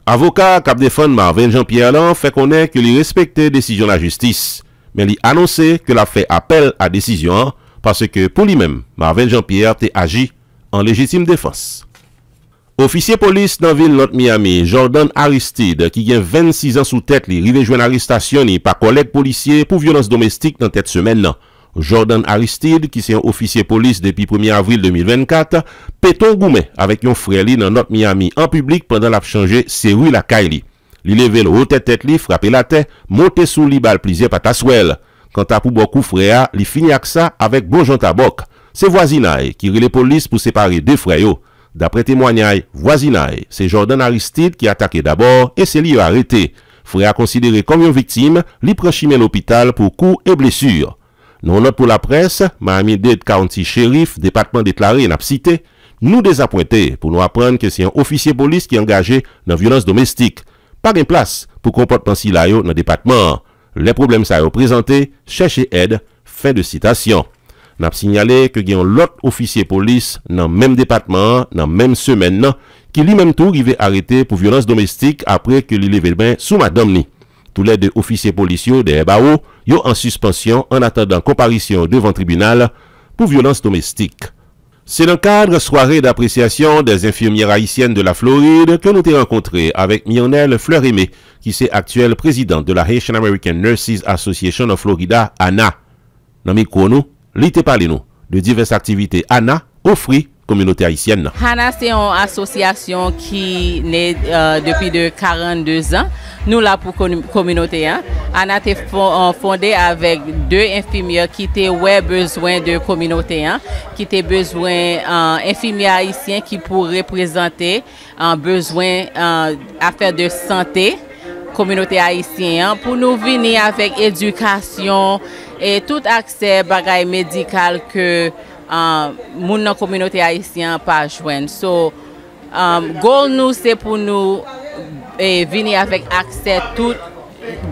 Avocat qui défend Marvin Jean-Pierre là fait connaître que il respectait décision de la justice, mais il annoncé que l'a fait appel à décision parce que pour lui-même Marvin Jean-Pierre te agi en légitime défense. Officier police dans ville North Miami, Jordan Aristide, qui a 26 ans sous tête, li rive joindre arrestation par collègue policier pour violence domestique dans tête semaine. Jordan Aristide, qui c'est un officier police depuis 1er avril 2024, péton goumet avec un frère li dans North Miami en public pendant la changé série la Kaili. Li levé le haut tête li, frappé la tête, monté sous li bal plaisir pataswell. Quant à pour beaucoup frère, li fini avec ça avec bon Jean Tabok. C'est voisinage qui relève police pour séparer deux frères. D'après témoignage voisinage, c'est Jordan Aristide qui a attaqué d'abord et c'est lui arrêté. Frère a considéré comme une victime, li prend chimé l'hôpital pour coups et blessures. Non note pour la presse, Miami-Dade County Sheriff, département déclaré n'a cité, nous désappointés pour nous apprendre que c'est un officier police qui est engagé dans violence domestique. Pas de place pour comportement si là dans le département. Les problèmes ça présenté, chercher aide. Fin de citation. N'a signalé que y a l'autre officier police dans même département, dans même semaine, qui lui-même tout arrivé arrêté pour violence domestique après que il levé le bain sous madame ni. Tous les deux officiers policiers de Bao yo en suspension en attendant comparution devant tribunal pour violence domestique. C'est dans le cadre soirée d'appréciation des infirmières haïtiennes de la Floride que nous avons rencontré avec Mionel Fleur-Aimé, qui est actuelle présidente de la Haitian American Nurses Association of Florida, ANA. Dans le micro, nous, l'été parlez nous de diverses activités ANA offrent communauté haïtienne. ANA, c'est une association qui naît depuis de 42 ans. Nous là pour communauté. ANA est fondée avec deux infirmières qui étaient besoin de communauté, qui étaient besoin infirmières haïtiens qui pourraient représenter besoin affaires de santé communauté haïtienne pour nous venir avec éducation et tout accès bagaille médical que moun nan communauté haïtienne pas joindre. So goal nous c'est pour nous venir avec accès tout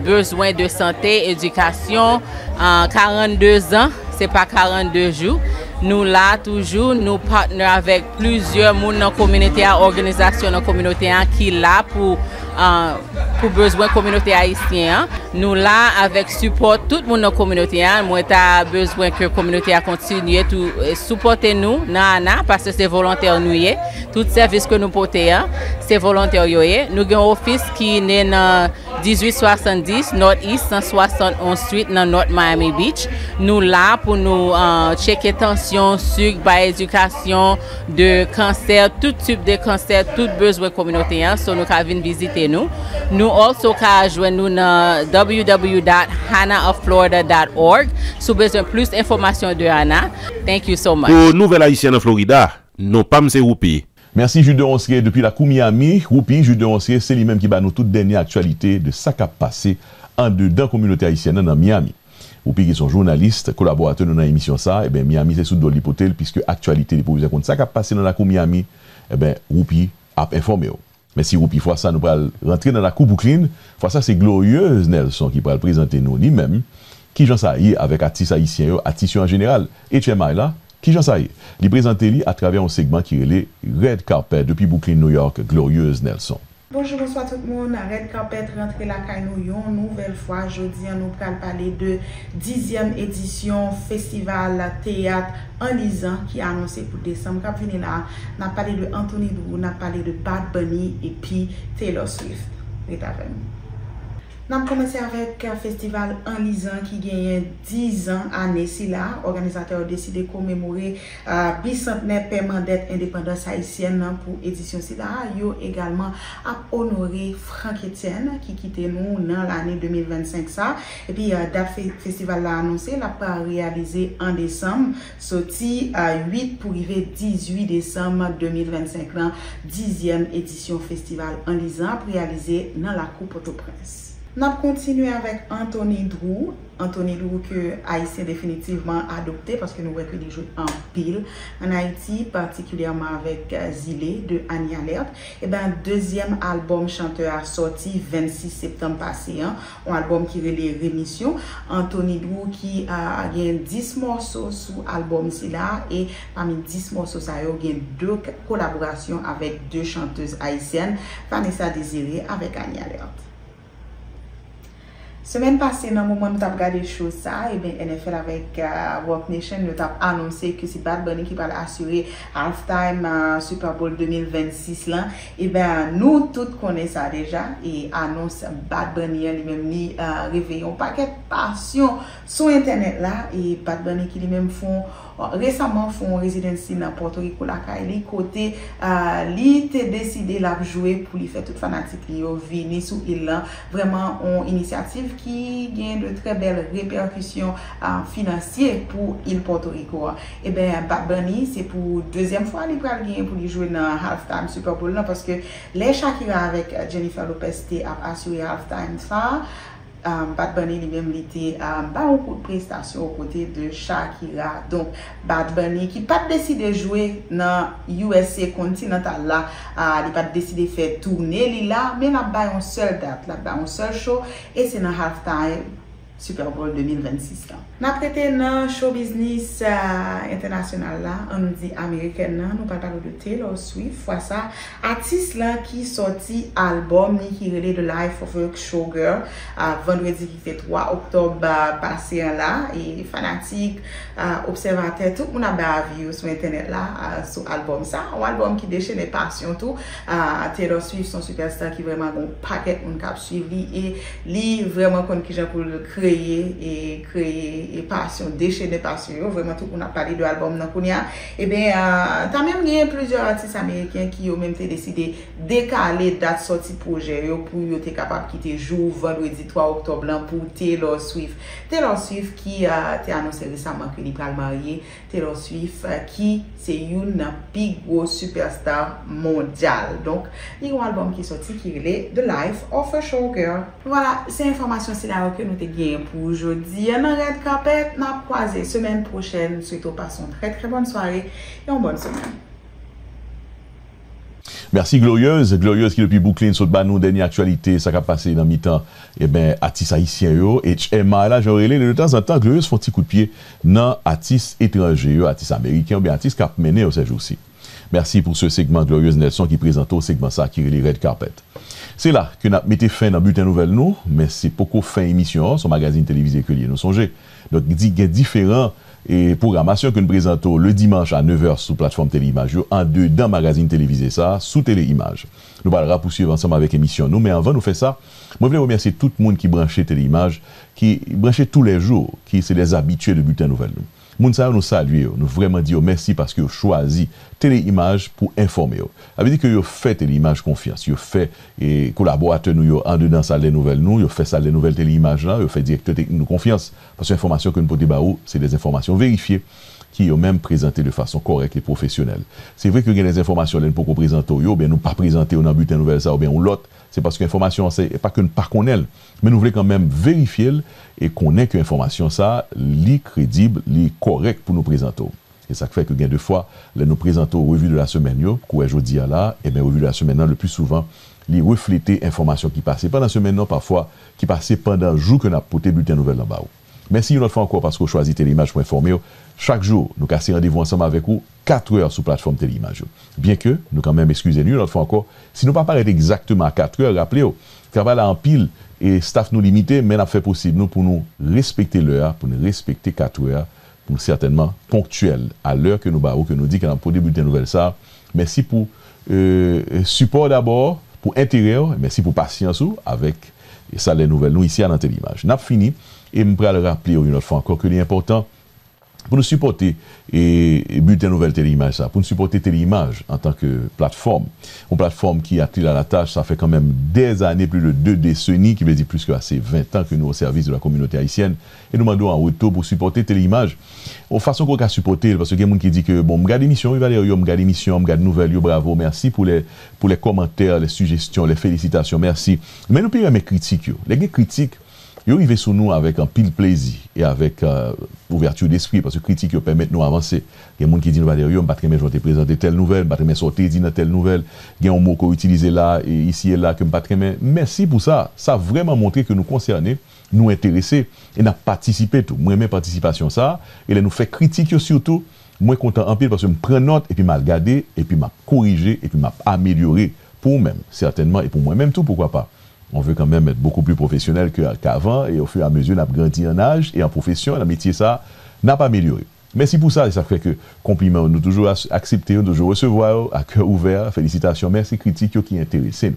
besoin de santé, éducation. 42 ans, c'est pas 42 jours. Nous là toujours, nous partenaires avec plusieurs moun dans communauté, organisations dans communauté qui là pour besoin communauté haïtienne. Nous là avec support tout le monde dans communauté. Moi t'as besoin que communauté a continue tout supporter nous nana parce que c'est volontaire nous y. Tout service que nous portons c'est volontaire yoye. Nous avons un office qui est dans 1870 Northeast 171 Street dans North Miami Beach. Nous là pour nous checker tension, sucre, éducation, de cancer, tout type de cancer, tout besoin communautaire. So nous venir visiter nous. Nous also ka joindre nous dans www.hanaofflorida.org. Si besoin plus d'informations de Hana. Thank you so much. Pour Nouvelle Haïtienne en Florida, non pas m'se Roupi. Merci Jules de Ronsier depuis la Kou Miami. Roupi, Jules de Ronsier, c'est lui-même qui bat nous toute dernière actualité de ça qui a passé en dedans communauté haïtienne dans Miami. Roupi qui sont journalistes, collaborateurs dans l'émission ça, et bien Miami c'est sous de l'hypothèse puisque actualité des provisions contre ça qui a passé dans la Kou Miami, et bien Roupi a informé. Mais si Roupi fois ça nous va rentrer dans la Kou Brooklyn, fois ça c'est Glorieuse Nelson qui va présenter nous lui-même qui j'en sais avec artistes haïtiens, artistes en général et HMI là. Qui j'en sais, il présente à travers un segment qui est le Red Carpet depuis Brooklyn, New York, Glorieuse Nelson. Bonjour, bonsoir tout le monde. Red Carpet rentre la caille nous une nouvelle fois. Jeudi, nous allons parler de 10e édition Festival Théâtre en lisant qui est annoncé pour décembre. Quand on là, on a parlé de Anthony Drew, on a parlé de Bad Bunny et puis Taylor Swift. On a commencé avec un festival en lisant qui gagne 10 ans année si là. Organisateur a décidé de commémorer bicentenaire permanente indépendance haïtienne pour édition si là. Yo également a honoré Frank Etienne qui quitte nous dans l'année 2025 ça. Et puis date festival l'a annoncé l'a pas réalisé en décembre, sorti 8 pour arriver 18 décembre 2025 là, 10e édition festival en lisant réalisé dans la Coupe Port-au-Prince. On a continué avec Anthony Drew. Anthony Drew que Haïtien définitivement adopté parce que nous voyons que des jeux en pile en Haïti, particulièrement avec Zilé de Annie Alert. Et ben deuxième album chanteur a sorti 26 septembre passé, un album qui est les Rémissions. Anthony Drew qui a gagné 10 morceaux sous album si là et parmi 10 morceaux ça a gagné 2 collaborations avec 2 chanteuses haïtiennes, Vanessa Désiré avec Annie Alert. Semaine passée, dans le moment où nous avons regardé les choses, et bien NFL avec Roc Nation, nous avons annoncé que c'est Bad Bunny qui va assurer halftime Super Bowl 2026 là. Et bien nous tous connaissons ça déjà et annonce Bad Bunny lui-même ni réveillon paquet de passion sur internet là et Bad Bunny qui lui-même font récemment font residency dans Porto Rico la Kaili côté li te décidé la jouer pour lui faire toute fanatique li venir sous île là vraiment une initiative qui gagne de très belles répercussions financières pour l'île Porto Rico. Et bien, Bad Bunny, c'est pour deuxième fois qu'il va gagner pour jouer dans Halftime Super Bowl parce que les Shakira avec Jennifer Lopez a assuré Halftime ça. Bad Bunny lui-même était beaucoup de prestations aux côtés de Shakira. Donc, Bad Bunny qui n'a pas décidé de jouer dans USA Continental là, il n'a pas décidé de faire tourner là, mais il a une seule date, il a un seul show et c'est dans Halftime Super Bowl 2026 là. N'a prêté dans show business international là, on nous dit américaine là, nous parlons de Taylor Swift, fois ça, artiste là qui sorti album qui relève de Life of a Showgirl vendredi qui fait 3 octobre passé là et fanatique observateur tout le monde a vu sur internet là sur album ça, un album qui déchaîne les passions tout Taylor Swift son superstar qui vraiment un paquet on cap suivre et lui vraiment comme qui j'ai pour créer et passion, déchaîner passion, vraiment tout on a parlé de l'album dans Kounia. Et bien, t'as même gagné plusieurs artistes américains qui ont même décidé de décaler date sortie projet pour être capable de quitter jour vendredi 3 octobre pour Taylor Swift. Taylor Swift qui a annoncé récemment qu'il va le marier. Taylor Swift qui c'est une plus grosse superstar mondiale. Donc, il y a un album qui est sorti qui est The Life of a Showgirl. Voilà, c'est l'information c'est là que nous te gagnons pour aujourd'hui. On a Red Carpet, on a croisé semaine prochaine. Souhaitons passer une très très bonne soirée et une bonne semaine. Merci Glorieuse qui depuis Brooklyn saute bas nous dernière actualité ça qui a passé dans mi-temps et ben artistes haïtiens yo et HMA là j'aurais les de temps en temps Glorieuse font petit coup de pied dans artistes étrangers yo artistes américains ou bien artistes qui a mené ces jours-ci. Merci pour ce segment Glorieuse Nelson qui présente au segment ça qui est les Red Carpet. C'est là que nous mettons fin dans Bulletin Nouvelle nous, mais c'est beaucoup fin émission, son magazine télévisé que nous songez. Donc il y a différents programmations que nous présentons le dimanche à 9h sur plateforme Téléimage, en dedans magazine télévisé ça, sous Téléimage. Nous allons poursuivre ensemble avec l'émission nous, mais avant de faire ça, moi je voulais remercier tout le monde qui branchait Téléimage, qui branchait tous les jours, qui c'est des habitués de Bulletin Nouvelle nous. Moun sa nous saluer, nous vraiment dire merci parce que vous choisi Téléimage pour informer. Ça veut dire que vous fait Téléimage confiance, vous fait collaborateur nous en dedans salle des nouvelles nous, vous fait salle des nouvelles Téléimage là, vous fait directeur technique nous confiance parce que l'information que nous pouvons baou, c'est des informations vérifiées qui ont même présenté de façon correcte et professionnelle. C'est vrai que il y a des informations là pour qu'on présente ou bien nous pas présenter dans Bulletin Nouvelle ça ou bien ou l'autre, c'est parce que l'information c'est pas que nous pas connaître, mais nous voulons quand même vérifier et connaître que l'information ça li crédible, li correct pour nous présenter. Et ça fait que bien deux fois nous présentons revue de la semaine yo, qu'on jeudi là et bien revue de la semaine le plus souvent li refléter information qui passait pendant la semaine non parfois qui passait pendant le jour que n'a porté Bulletin Nouvelle en bas. Merci une autre fois encore parce que vous choisissez Téléimage pour informer. Chaque jour, nous cassons rendez-vous ensemble avec vous, 4 heures sur plateforme Téléimage. Bien que, nous quand même, excusez-nous une autre fois encore, si nous ne pas paraître exactement à 4 heures, rappelez-vous, travail en pile et staff nous limité, mais nous fait possible nous, pour nous respecter l'heure, pour nous respecter 4 heures, pour certainement ponctuel à l'heure que nous barrons, que nous dit qu'on a pour débuter une nouvelle ça. Merci pour support d'abord, pour intérêt, merci pour patience avec ça les nouvelles, nous ici à Téléimage. Nous avons fini. Et je vais le rappeler une autre fois encore que l'important pour nous supporter et Bulletin Nouvelle Téléimage, ça, pour nous supporter Téléimage en tant que plateforme. Une plateforme qui a pris à la tâche, ça fait quand même des années, plus de 2 décennies, qui veut dire plus que assez 20 ans que nous au service de la communauté haïtienne. Et nous demandons en retour pour supporter Téléimage. De façon qu'on a supporter, parce qu'il y a des gens qui disent que bon, je regarde l'émission, je regarde l'émission, je regarde nouvelles, bravo, merci pour les commentaires, les suggestions, les félicitations, merci. Mais nous pouvons mes critiques. Les critiques, ils arrivent sur nous avec un pile plaisir et avec ouverture d'esprit parce que critiques permettent nous avancer. Il y a des gens qui disent nous va dire yo pas très bien te présenter telle nouvelle, pas très bien sortir dit telle nouvelle, il y a un mot qu'on utilise là et ici et là que pas très bien. Merci pour ça. Ça a vraiment montré que nous concernés, nous intéressés et n'a participé tout. Moi même participation ça et nous fait critique surtout. Moi content en pile parce que me prends note et puis m'a regardé et puis m'a corrigé et puis m'a amélioré pour moi-même certainement et pour moi-même tout pourquoi pas. On veut quand même être beaucoup plus professionnel qu'avant et au fur et à mesure, on a grandi en âge et en profession, le métier, ça n'a pas amélioré. Merci pour ça et ça fait que compliments, nous toujours accepter, nous toujours recevoir à cœur ouvert, félicitations, merci, critiques qui intéressent.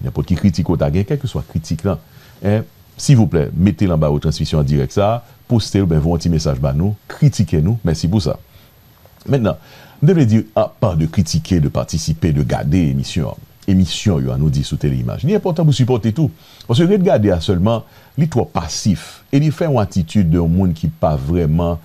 N'importe qui critique au tag, quel que soit critique là, s'il vous plaît, mettez-le en bas aux transmissions en direct ça, postez-le, vous un petit message bas nous, critiquez-nous, merci pour ça. Maintenant, vous devez dire, pas de critiquer, de participer, de garder l'émission. émission, yo, nous dit sous téléimage. Il est important pour supporter tout. Parce que regarder seulement, il est trop passif. Et il fait une attitude d'un monde qui n'est pas vraiment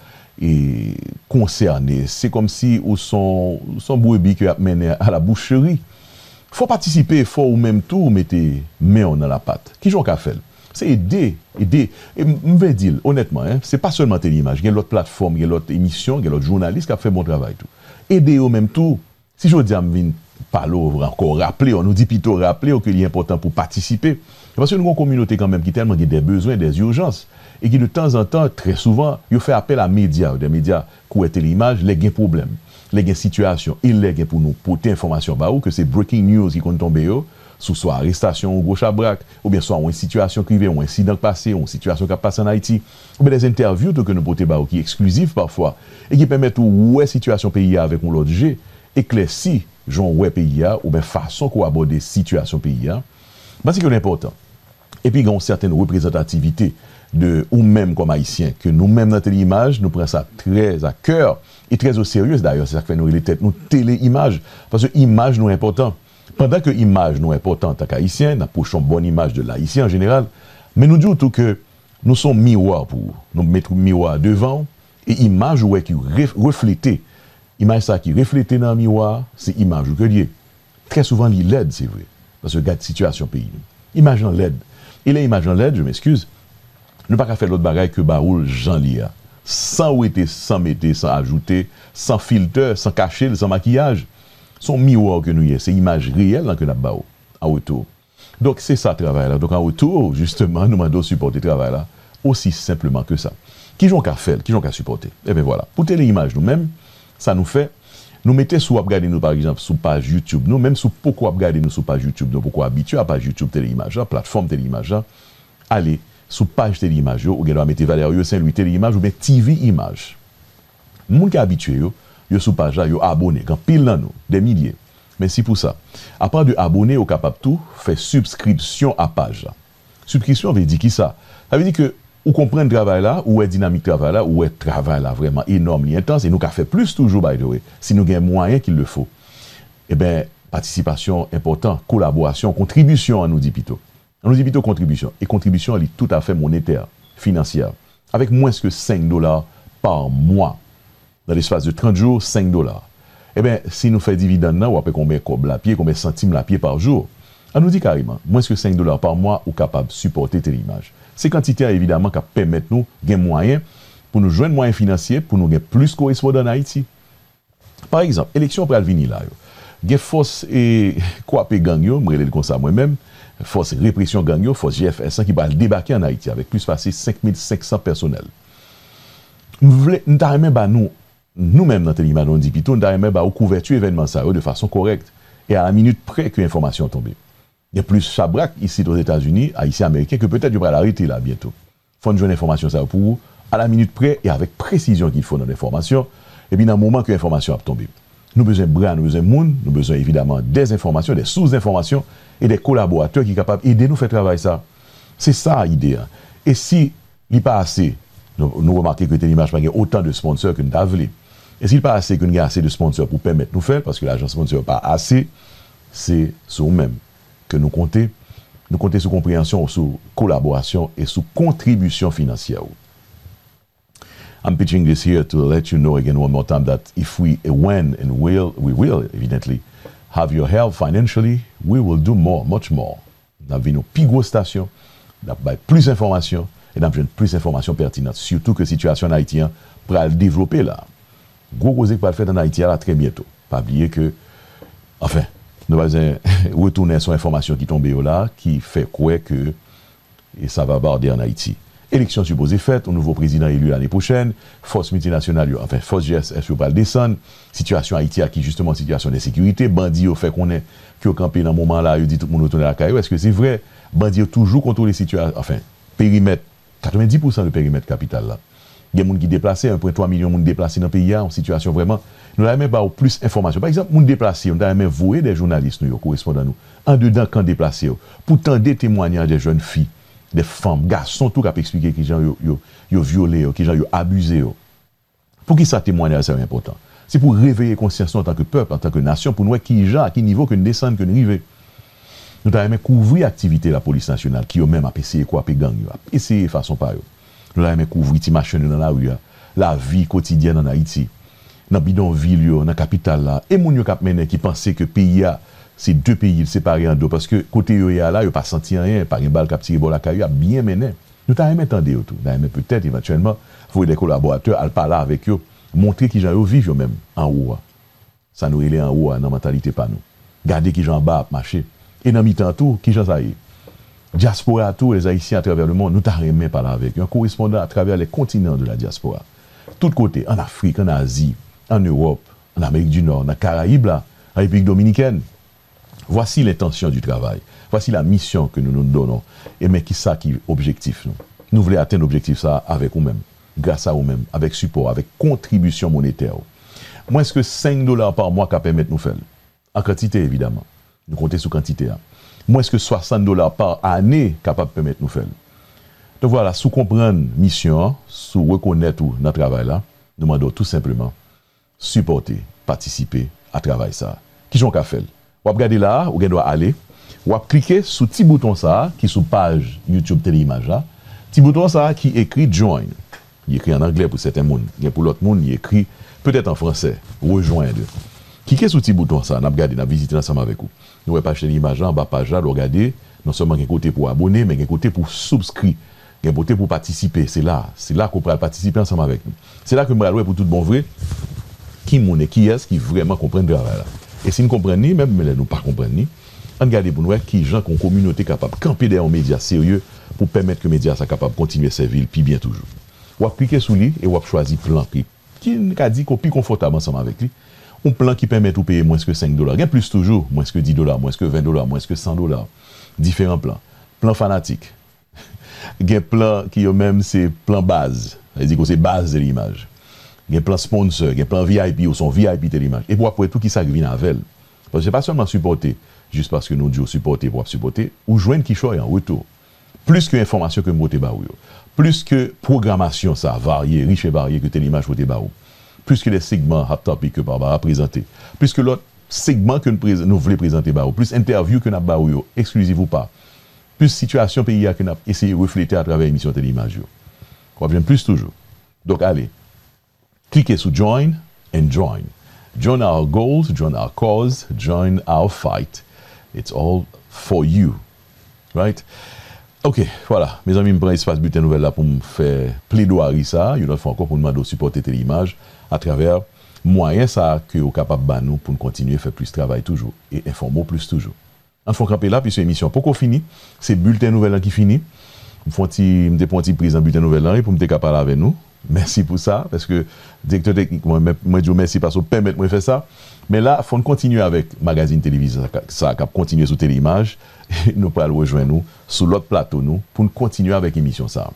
concerné. C'est comme si son brebis qui a mené à la boucherie. Il faut participer, il faut ou même tout mettre main dans la pâte. Qui j'en qu'a fait? C'est aider. Et je vais dire, honnêtement, hein, c'est pas seulement téléimage. Il y a l'autre plateforme, il y a l'autre émission, il y a l'autre journaliste qui a fait bon travail. Tout. Aider au même tout. Si je dis à me parler, encore rappeler, on nous dit plutôt rappeler qu'il est important pour participer. Parce que nous avons une communauté quand même qui tellement des besoins, des urgences. Et qui de temps en temps, très souvent, il fait appel à médias, des médias qui ont l'image, les gains problèmes, les gains situations, ils les gains pour nous porter information, que c'est breaking news qui compte tomber, soit arrestation ou gauche à braque, ou bien soit une situation privée, ou un incident passé, ou une situation qui a passé en Haïti, ou bien des interviews que nous portons qui sont exclusives parfois, et qui permettent de situation pays avec un autre G, éclairci, genre pays, ou bien façon qu'on aborde des situations pays, c'est que l'important. Et puis, il y a une certaine représentativité de ou même comme haïtiens, que nous-mêmes dans téléimage, nous prenons ça très à cœur et très au sérieux d'ailleurs. C'est ça qui fait nous les têtes, nous téléimage. Parce que l'image nous est important. Pendant que l'image nous est importante en tant qu'haïtiens, nous approchons une bonne image de l'haïtien en général, mais nous disons tout que nous sommes miroirs pour nous mettre miroir devant et image où est qui reflétée. Image ça qui reflétée dans le miroir, c'est image que Dieu. Très souvent, il l'aide, c'est vrai. Parce que regarde la situation pays. Image en l'aide. Et les images en l'aide, je m'excuse, ne pas faire l'autre bagaille que Baoul Jean Lia. Sans ouéter, sans mettre, sans ajouter, sans filtre, sans cacher, sans maquillage. Son miroir que nous y est, c'est l'image réelle que nous avons en retour. Donc c'est ça le travail là. Donc en retour, justement, nous devons supporter le travail là aussi simplement que ça. Qui j'en qu'à faire, qui j'en qu'à supporter. Et bien voilà. Pour téléimage nous-mêmes, ça nous fait, nous mettons sous regarder nous par exemple sur page YouTube, nous même sous pourquoi regarder nous sur page YouTube, nous pourquoi habitué à page YouTube téléimage, plateforme téléimage, allez sous page téléimage, ou bien mettre Valérie Saint-Louis téléimage ou bien TV image. Moun qui habitué yo sous page là, yo abonné, quand pile dans nous, des milliers. Mais si pour ça, à part de abonner au capable tout, fait subscription à page là. Subscription veut dire qui ça? Ça veut dire que ou comprendre le travail là, ou est dynamique travail là, ou est travail là vraiment énorme, intense, et nous qu'a fait plus toujours by the way, si nous avons moyen qu'il le faut. Eh bien, participation importante, collaboration, contribution, on nous dit plutôt. On nous dit plutôt contribution. Et contribution, elle est tout à fait monétaire, financière. Avec moins que $5 par mois. Dans l'espace de 30 jours, $5. Eh bien, si nous faisons dividende, ou après combien de pied, combien de centimes la pied par jour, on nous dit carrément, moins que $5 par mois, ou capable de supporter téléimage. Ces quantités, évidemment, qui permettent nous de gagner moyens pour nous joindre moyens financiers, pour nous gagner plus correspondants en Haïti. Par exemple, élection pour venir là. Il y a force et quoi gang yo, je me comme ça moi-même, force répression gang yo, force GFS qui va débarquer en Haïti avec plus de 5500 personnels. Nous avons nous-mêmes dans téléimage, on dit plutôt, nous avons couverture événement ça de façon correcte et à la minute près que l'information tombe. Il y a plus Chabrak ici aux États-Unis, ici américain, que peut-être il va l'arrêter là bientôt. Il faut une journée d'information ça pour vous, à la minute près et avec précision qu'il faut dans l'information, et bien dans le moment que l'information a tombé. Nous avons besoin de bras, nous avons besoin de monde, nous avons besoin évidemment des informations, des sous-informations et des collaborateurs qui sont capables d'aider nous à faire travailler ça. C'est ça l'idée. Et si il n'est pas assez, nous remarquons que téléimage n'a pas autant de sponsors que nous avons. Et s'il n'est pas assez, que nous avons assez de sponsors pour permettre de nous faire, parce que l'agence sponsor n'est pas assez, c'est sur nous-mêmes que nous comptons. Nous comptons sur compréhension, sur collaboration et sur contribution financière. I'm pitching this here to let you know again one more time that if we, when and we will evidently have your help financially, we will do more, much more. Nous avons une plus grosse station, nous avons plus d'informations et nous avons plus d'informations pertinentes, surtout que la situation haïtienne pourra le développer là. Gros cause que va le faire dans Haïti là très bientôt. Pas oublier que, enfin, nous allons retourner sur l'information qui tombe là, qui fait quoi que et ça va barder en Haïti. Élection supposée faite, un nouveau président élu l'année prochaine, force multinationale, enfin force GSF va le descendre, situation Haïti qui justement situation d'insécurité, bandits au fait qu'on est qui au campé dans le moment là, il dit tout le monde retourner à la caillou, est-ce que c'est vrai? Bandits toujours contrôler les situations, enfin périmètre 90% de périmètre capital là. Il y a des gens qui déplacent, 1,3 million de gens déplacés dans le pays en situation vraiment. Nous n'avons même pas plus d'informations. Par exemple, les gens déplacés, nous avons même voué des journalistes, nous, correspondants nous, en dedans quand déplacés, pour tendre des témoignages des jeunes filles, des femmes, garçons, tout qui ont expliqué qu'ils ont violé, qu'ils ont abusé. Pour qui ça témoignage, c'est important? C'est pour réveiller conscience en tant que peuple, en tant que nation, pour nous voir qui à quel niveau que nous descendons, que nous arrivons. Nous avons couvrir l'activité de la police nationale qui a même essayé quoi, gang, essayé façon par eux. Nous avons couvrir les machines dans la rue, la vie quotidienne en Haïti, dans bidonville, dans la capitale là, et moun yo k'ap mené qui pensait que pays c'est deux pays séparés en deux parce que côté yo là, yo pas senti rien, par une balle qui a tiré la caillou a bien mené. Nous avons entendu tout, nous peut-être éventuellement faut des collaborateurs à parler avec eux, montrer qui gens vivent eux même en haut. Ça nous relève en haut dans la mentalité pas nous. Garder qui gens en bas marcher. Et dans mi-temps tout, qui j'en sais. Diaspora tout, les Haïtiens à travers le monde, nous t'arrêtons parler avec un correspondant à travers les continents de la diaspora. Tout côté, en Afrique, en Asie, en Europe, en Amérique du Nord, en Caraïbes, en République dominicaine. Voici l'intention du travail. Voici la mission que nous nous donnons. Et mais qui ça qui est objectif nous? Nous voulons atteindre l'objectif ça avec nous-mêmes, grâce à nous-mêmes, avec support, avec contribution monétaire. Moins que $5 par mois qui permettent de nous faire. En quantité, évidemment. Nous comptons sur quantité. Moins que $60 par année capable de permettre de nous faire. Donc voilà, sous comprendre mission, sous reconnaître notre travail là, nous demandons tout simplement supporter, participer à travail ça. Qui j'en fait? Ou regarder là, ou doit aller, ou cliquer sur petit bouton ça qui sur page YouTube Téléimage là, petit bouton ça qui écrit join. Il écrit en anglais pour certains monde, et pour l'autre monde il écrit peut-être en français, rejoindre. Cliquez sur ce petit bouton ça, n'a regarder, n'a visiter ensemble avec vous. Nous pas acheter l'image en bas page là, regarder non seulement un côté pour abonner mais un côté pour souscrire, un côté pour participer. C'est là qu'on peut participer ensemble avec nous. C'est là que nous allons pour tout bon vrai qui est-ce qui vraiment comprend le travail là. Et si nous comprenons même mais nous pas comprenons, on regarde pour nous qui gens qu'on communauté capable camper derrière un média sérieux pour permettre que les médias soient capables de continuer à servir puis bien toujours. Ou cliquer sur lui et ou choisir plan qui a dit qu'on plus confortable ensemble avec lui. Un plan qui permet de payer moins que $5. Bien plus toujours, moins que $10, moins que $20, moins que $100. Différents plans. Plan fanatique. Il y a un plan qui même c'est plan base. C'est-à-dire que c'est base de l'image. Il y a un plan sponsor, il y a un plan VIP ou son VIP de l'image. Et pour après tout qui s'agrive avec. Parce que c'est pas seulement supporter, juste parce que nous disons supporter pour supporter, ou joindre qui choisit en retour. Plus que information que nous avons, plus que programmation ça, variée, riche et variée que Téléimage avons. Plus que les segments hot topic que Barbara a présenté, plus que l'autre segment que nous voulons présenter, plus interview que nous avons exclusif ou pas, plus situation pays que nous avons essayé de refléter à travers l'émission Téléimage. On va plus toujours. Donc allez, cliquez sur Join and Join. Join our goals, join our cause, join our fight. It's all for you. Right? Ok, voilà. Mes amis, je prends l'espace bulletin nouvelle là pour me faire plaidoyer ça. Une autre fois encore pour nous demander de supporter Téléimage à travers moyens ça que vous capable de nous pour nous continuer à faire plus de travail toujours et informer plus toujours. En fond camper là, puis c'est émission pour fini, c'est bulletin nouvelle qui finit. Me font un petit prise en bulletin nouvelle là pour me capable avec nous. Merci pour ça parce que directeur technique moi dis merci parce que permettre moi faire ça. Mais là, il faut continuer avec magazine télévisé ça cap continuer sur Téléimage et nous pour rejoindre nous sur l'autre plateau nous pour continuer avec émission ça.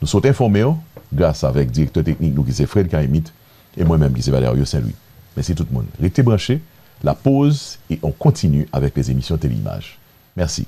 Nous sommes informés grâce avec directeur technique nous qui c'est Fred Kaimit et moi-même qui c'est Valérie Saint-Louis. Merci tout le monde. Restez branchés, la pause et on continue avec les émissions Téléimage. Merci.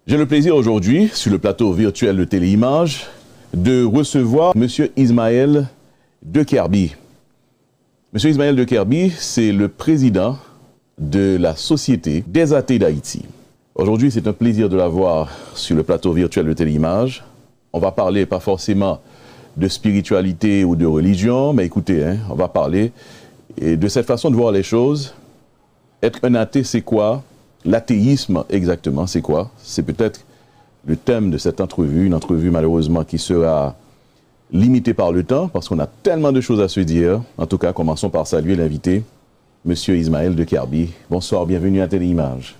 J'ai le plaisir aujourd'hui, sur le plateau virtuel de Téléimage, de recevoir M. Ismaël De Kerby. M. Ismaël De Kerby, c'est le président de la Société des athées d'Haïti. Aujourd'hui, c'est un plaisir de l'avoir sur le plateau virtuel de Téléimage. On va parler pas forcément de spiritualité ou de religion, mais écoutez, hein, on va parler et de cette façon de voir les choses. Être un athée, c'est quoi? L'athéisme, exactement, c'est quoi? C'est peut-être le thème de cette entrevue, une entrevue malheureusement qui sera limitée par le temps, parce qu'on a tellement de choses à se dire. En tout cas, commençons par saluer l'invité, Monsieur Ismaël de Kerby. Bonsoir, bienvenue à Téléimage.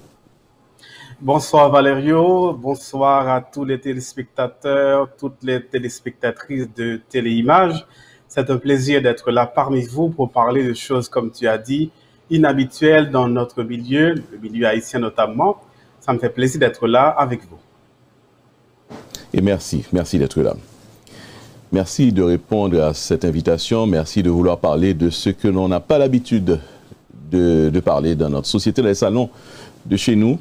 Bonsoir Valerio, bonsoir à tous les téléspectateurs, toutes les téléspectatrices de Téléimage. C'est un plaisir d'être là parmi vous pour parler de choses, comme tu as dit, inhabituelles dans notre milieu, le milieu haïtien notamment. Ça me fait plaisir d'être là avec vous. Et merci d'être là. Merci de répondre à cette invitation, merci de vouloir parler de ce que l'on n'a pas l'habitude de parler dans notre société, dans les salons de chez nous.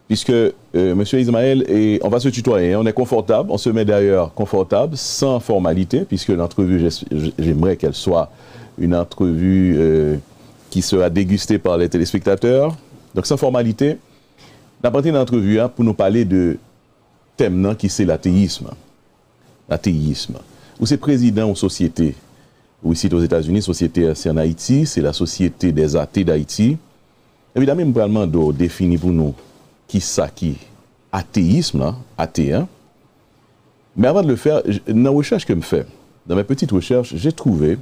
Puisque, Monsieur Ismaël, on va se tutoyer, on est confortable, on se met d'ailleurs confortable, sans formalité, puisque l'entrevue, j'aimerais qu'elle soit une entrevue qui sera dégustée par les téléspectateurs. Donc, sans formalité, on a parti dans l'entrevue pour nous parler de thème qui c'est l'athéisme. L'athéisme. Ou c'est président ou société. Ou ici aux États-Unis, société c'est en Haïti, c'est la Société des athées d'Haïti. Évidemment, nous allons définir pour nous qui ça qui athéisme, là, athéen. Mais avant de le faire, dans la recherche que je fais, dans mes petites recherches, j'ai trouvé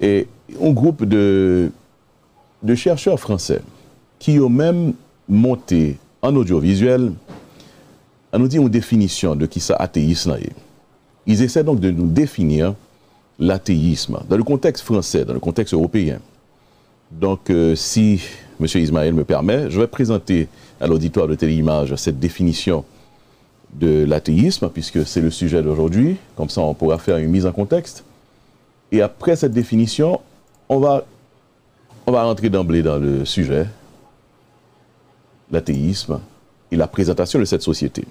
un groupe de chercheurs français qui ont même monté en audiovisuel à nous dire une définition de qui ça athéisme est. Ils essaient donc de nous définir l'athéisme dans le contexte français, dans le contexte européen. Donc, si M. Ismaël me permet, je vais présenter à l'auditoire de Téléimage cette définition de l'athéisme, puisque c'est le sujet d'aujourd'hui. Comme ça, on pourra faire une mise en contexte. Et après cette définition, on va rentrer d'emblée dans le sujet, l'athéisme et la présentation de cette société.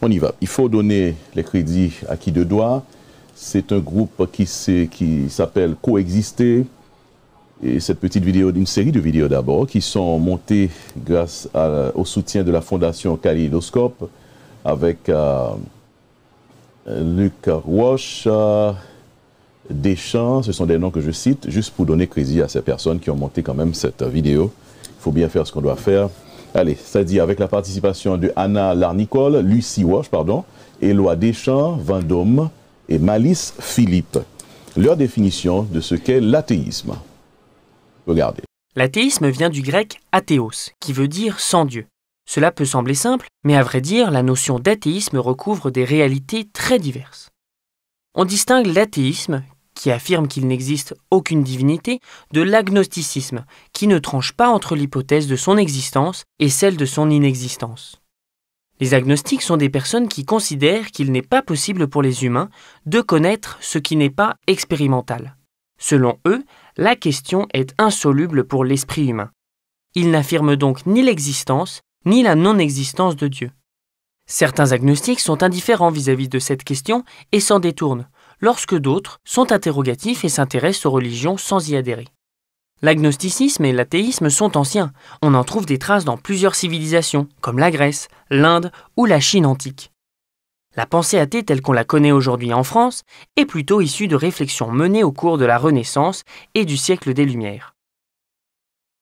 On y va. Il faut donner les crédits à qui de droit. C'est un groupe qui s'appelle Coexister. Et cette petite vidéo, une série de vidéos d'abord, qui sont montées grâce au soutien de la Fondation Kaléidoscope, avec Luc Roche, Deschamps, ce sont des noms que je cite, juste pour donner crédit à ces personnes qui ont monté quand même cette vidéo. Il faut bien faire ce qu'on doit faire. Allez, c'est-à-dire avec la participation de Anna Larnicole, Lucie Roche, Éloi Deschamps, Vendôme et Malice Philippe. Leur définition de ce qu'est l'athéisme. Regardez. L'athéisme vient du grec athéos, qui veut dire sans Dieu. Cela peut sembler simple, mais à vrai dire, la notion d'athéisme recouvre des réalités très diverses. On distingue l'athéisme, qui affirme qu'il n'existe aucune divinité, de l'agnosticisme, qui ne tranche pas entre l'hypothèse de son existence et celle de son inexistence. Les agnostiques sont des personnes qui considèrent qu'il n'est pas possible pour les humains de connaître ce qui n'est pas expérimental. Selon eux, la question est insoluble pour l'esprit humain. Ils n'affirment donc ni l'existence, ni la non-existence de Dieu. Certains agnostiques sont indifférents vis-à-vis de cette question et s'en détournent, lorsque d'autres sont interrogatifs et s'intéressent aux religions sans y adhérer. L'agnosticisme et l'athéisme sont anciens. On en trouve des traces dans plusieurs civilisations, comme la Grèce, l'Inde ou la Chine antique. La pensée athée telle qu'on la connaît aujourd'hui en France est plutôt issue de réflexions menées au cours de la Renaissance et du siècle des Lumières.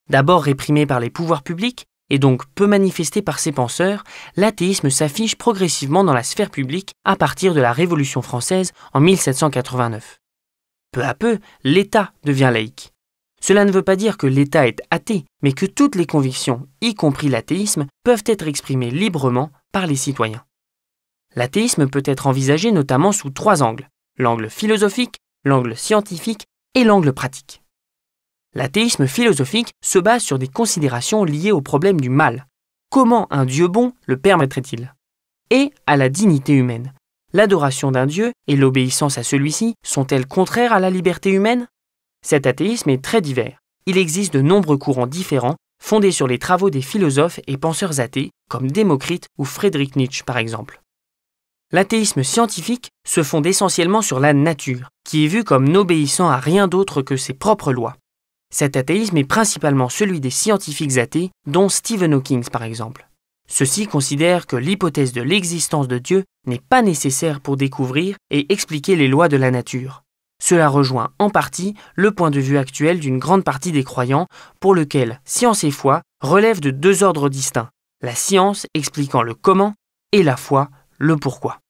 D'abord réprimée par les pouvoirs publics, et donc peu manifestée par ses penseurs, l'athéisme s'affiche progressivement dans la sphère publique à partir de la Révolution française en 1789. Peu à peu, l'État devient laïque. Cela ne veut pas dire que l'État est athée, mais que toutes les convictions, y compris l'athéisme, peuvent être exprimées librement par les citoyens. L'athéisme peut être envisagé notamment sous 3 angles, l'angle philosophique, l'angle scientifique et l'angle pratique. L'athéisme philosophique se base sur des considérations liées au problème du mal. Comment un Dieu bon le permettrait-il? Et à la dignité humaine. L'adoration d'un Dieu et l'obéissance à celui-ci sont-elles contraires à la liberté humaine? Cet athéisme est très divers. Il existe de nombreux courants différents, fondés sur les travaux des philosophes et penseurs athées, comme Démocrite ou Friedrich Nietzsche par exemple. L'athéisme scientifique se fonde essentiellement sur la nature, qui est vue comme n'obéissant à rien d'autre que ses propres lois. Cet athéisme est principalement celui des scientifiques athées, dont Stephen Hawking par exemple. Ceux-ci considèrent que l'hypothèse de l'existence de Dieu n'est pas nécessaire pour découvrir et expliquer les lois de la nature. Cela rejoint en partie le point de vue actuel d'une grande partie des croyants pour lequel science et foi relèvent de deux ordres distincts, la science expliquant le comment et la foi le pourquoi.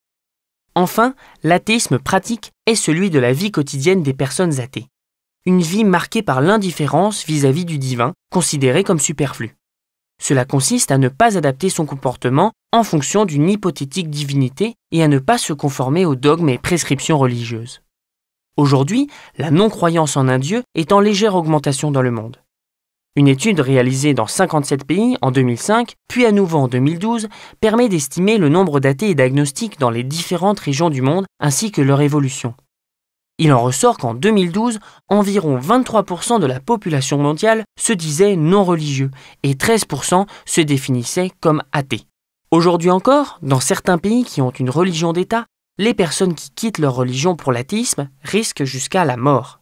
Enfin, l'athéisme pratique est celui de la vie quotidienne des personnes athées. Une vie marquée par l'indifférence vis-à-vis du divin, considérée comme superflue. Cela consiste à ne pas adapter son comportement en fonction d'une hypothétique divinité et à ne pas se conformer aux dogmes et prescriptions religieuses. Aujourd'hui, la non-croyance en un Dieu est en légère augmentation dans le monde. Une étude réalisée dans 57 pays en 2005, puis à nouveau en 2012, permet d'estimer le nombre d'athées et d'agnostiques dans les différentes régions du monde ainsi que leur évolution. Il en ressort qu'en 2012, environ 23% de la population mondiale se disait non religieux et 13% se définissaient comme athées. Aujourd'hui encore, dans certains pays qui ont une religion d'État, les personnes qui quittent leur religion pour l'athéisme risquent jusqu'à la mort.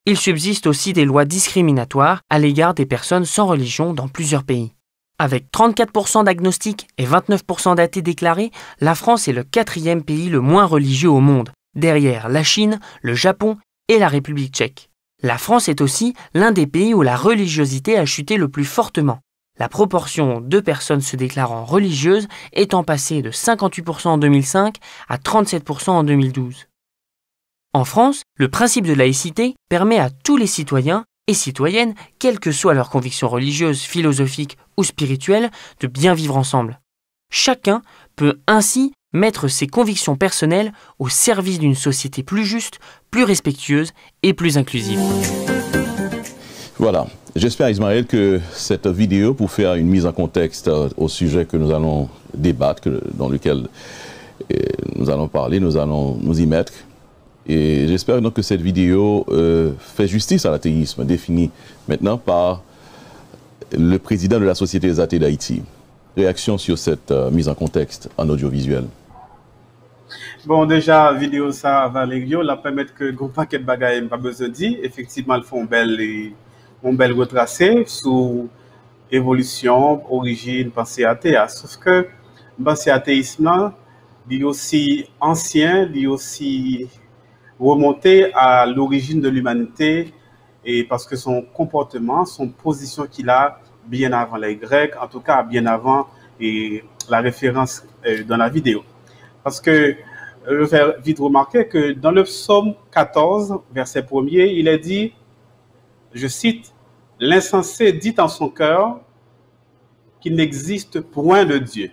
Il subsiste aussi des lois discriminatoires à l'égard des personnes sans religion dans plusieurs pays. Avec 34% d'agnostiques et 29% d'athées déclarés, la France est le 4e pays le moins religieux au monde, derrière la Chine, le Japon et la République tchèque. La France est aussi l'un des pays où la religiosité a chuté le plus fortement. La proportion de personnes se déclarant religieuses étant passée de 58% en 2005 à 37% en 2012. En France, le principe de laïcité permet à tous les citoyens et citoyennes, quelles que soient leurs convictions religieuses, philosophiques ou spirituelles, de bien vivre ensemble. Chacun peut ainsi mettre ses convictions personnelles au service d'une société plus juste, plus respectueuse et plus inclusive. Voilà. J'espère, Ismaël, que cette vidéo, pour faire une mise en contexte au sujet que nous allons débattre, dans lequel nous allons parler, nous allons nous y mettre. Et j'espère donc que cette vidéo fait justice à l'athéisme, défini maintenant par le président de la Société des athées d'Haïti. Réaction sur cette mise en contexte en audiovisuel. Bon, déjà, vidéo ça, Valério, la permettre que gros paquet de bagages, pas besoin de dire. Effectivement, ils font un bel retracé sur évolution, origine, pensée athée. Sauf que pensée athéisme là, il est aussi ancien, il est aussi remonté à l'origine de l'humanité, et parce que son comportement, son position qu'il a bien avant les Grecs, en tout cas bien avant et la référence dans la vidéo. Parce que je vais faire vite remarquer que dans le psaume 14, verset 1er, il est dit, je cite, « L'insensé dit en son cœur qu'il n'existe point de Dieu. »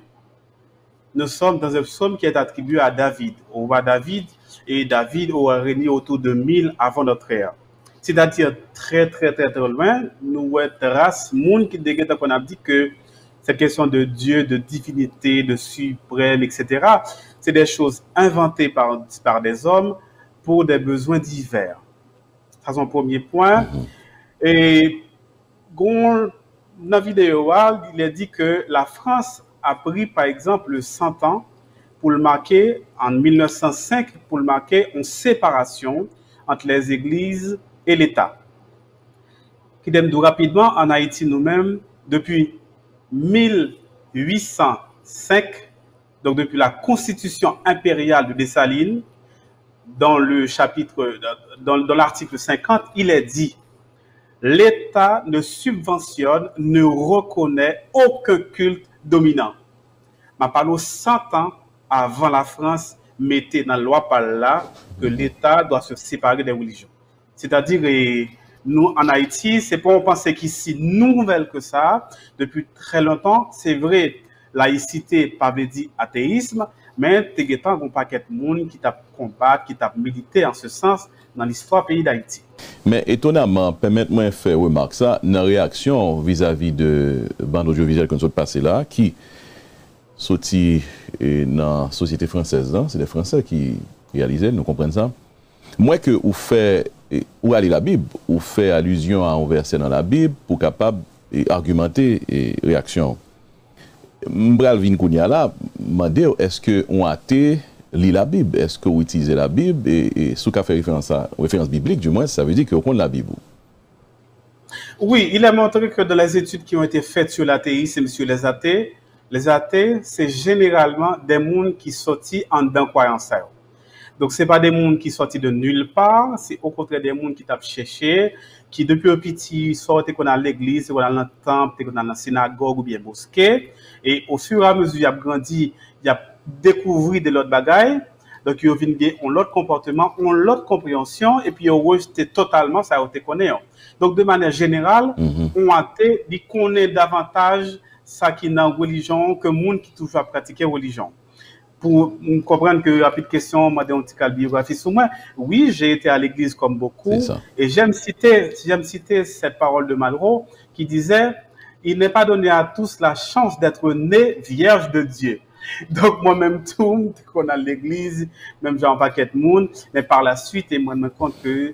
Nous sommes dans un psaume qui est attribué à David, au roi David, et David aurait régné autour de 1000 avant notre ère. C'est-à-dire très loin, nous sommes race, monde qui déguette qu'on a dit que cette question de Dieu, de divinité, de suprême, etc., c'est des choses inventées par des hommes pour des besoins divers. C'est son premier point. Et dans la vidéo, il est dit que la France a pris par exemple 100 ans pour le marquer, en 1905, pour le marquer une séparation entre les églises et l'État. Qui donne rapidement en Haïti nous-mêmes, depuis 1805, donc depuis la constitution impériale de Dessalines, dans le chapitre, dans l'article 50, il est dit l'État ne subventionne, ne reconnaît aucun culte dominant. Ma parole 100 ans avant la France mettait dans la loi par là que l'État doit se séparer des religions. C'est-à-dire, nous en Haïti, c'est pas on pense qu'il si nouvelle que ça. Depuis très longtemps, c'est vrai, laïcité pas veut dire athéisme, mais il y a un paquet de monde qui t'a combattu, qui t'a milité en ce sens dans l'histoire pays d'Haïti. Mais étonnamment, permettez-moi de faire remarque ça, une réaction vis-à-vis de bande audiovisuelle que nous sommes passés là, qui sorti dans la société française, c'est des Français qui réalisaient, nous comprenons ça. Moi que vous faites, ou aller la Bible, ou fait allusion à un verset dans la Bible pour capable argumenter et réaction. M'bral vin kounya là, m'dé est-ce que on athée lit la Bible, est-ce que vous utilisez la Bible et sous qu'a fait référence biblique du moins, ça veut dire que vous connaissez la Bible. Oui, il a montré que dans les études qui ont été faites sur l'athéisme et sur les athées, Les athées, c'est généralement des mondes qui sortent en dedans croyance. Donc, c'est pas des mondes qui sortent de nulle part, c'est au contraire des mondes qui tapent chercher, qui depuis un petit sortent qu'on a l'église, qu'on a le temple, qu'on a la synagogue ou bien mosquée. Et au fur et à mesure, il a grandi, il a découvert de l'autre bagaille. Donc, ils ont l'autre comportement, ont l'autre compréhension, et puis ils ont rejeté totalement ça, on te connaît. Donc, de manière générale, on a été, ils connaissent davantage ça qui est dans la religion que le monde qui toujours pratiquer la religion. Pour comprendre que, rapide question, moi, dans une biographie sur moi, oui, j'ai été à l'église comme beaucoup, et j'aime citer cette parole de Malraux qui disait, il n'est pas donné à tous la chance d'être né vierge de Dieu. Donc, moi-même, tout, qu'on a l'église, même j'ai un paquet de monde, mais par la suite, et moi, je me rends compte que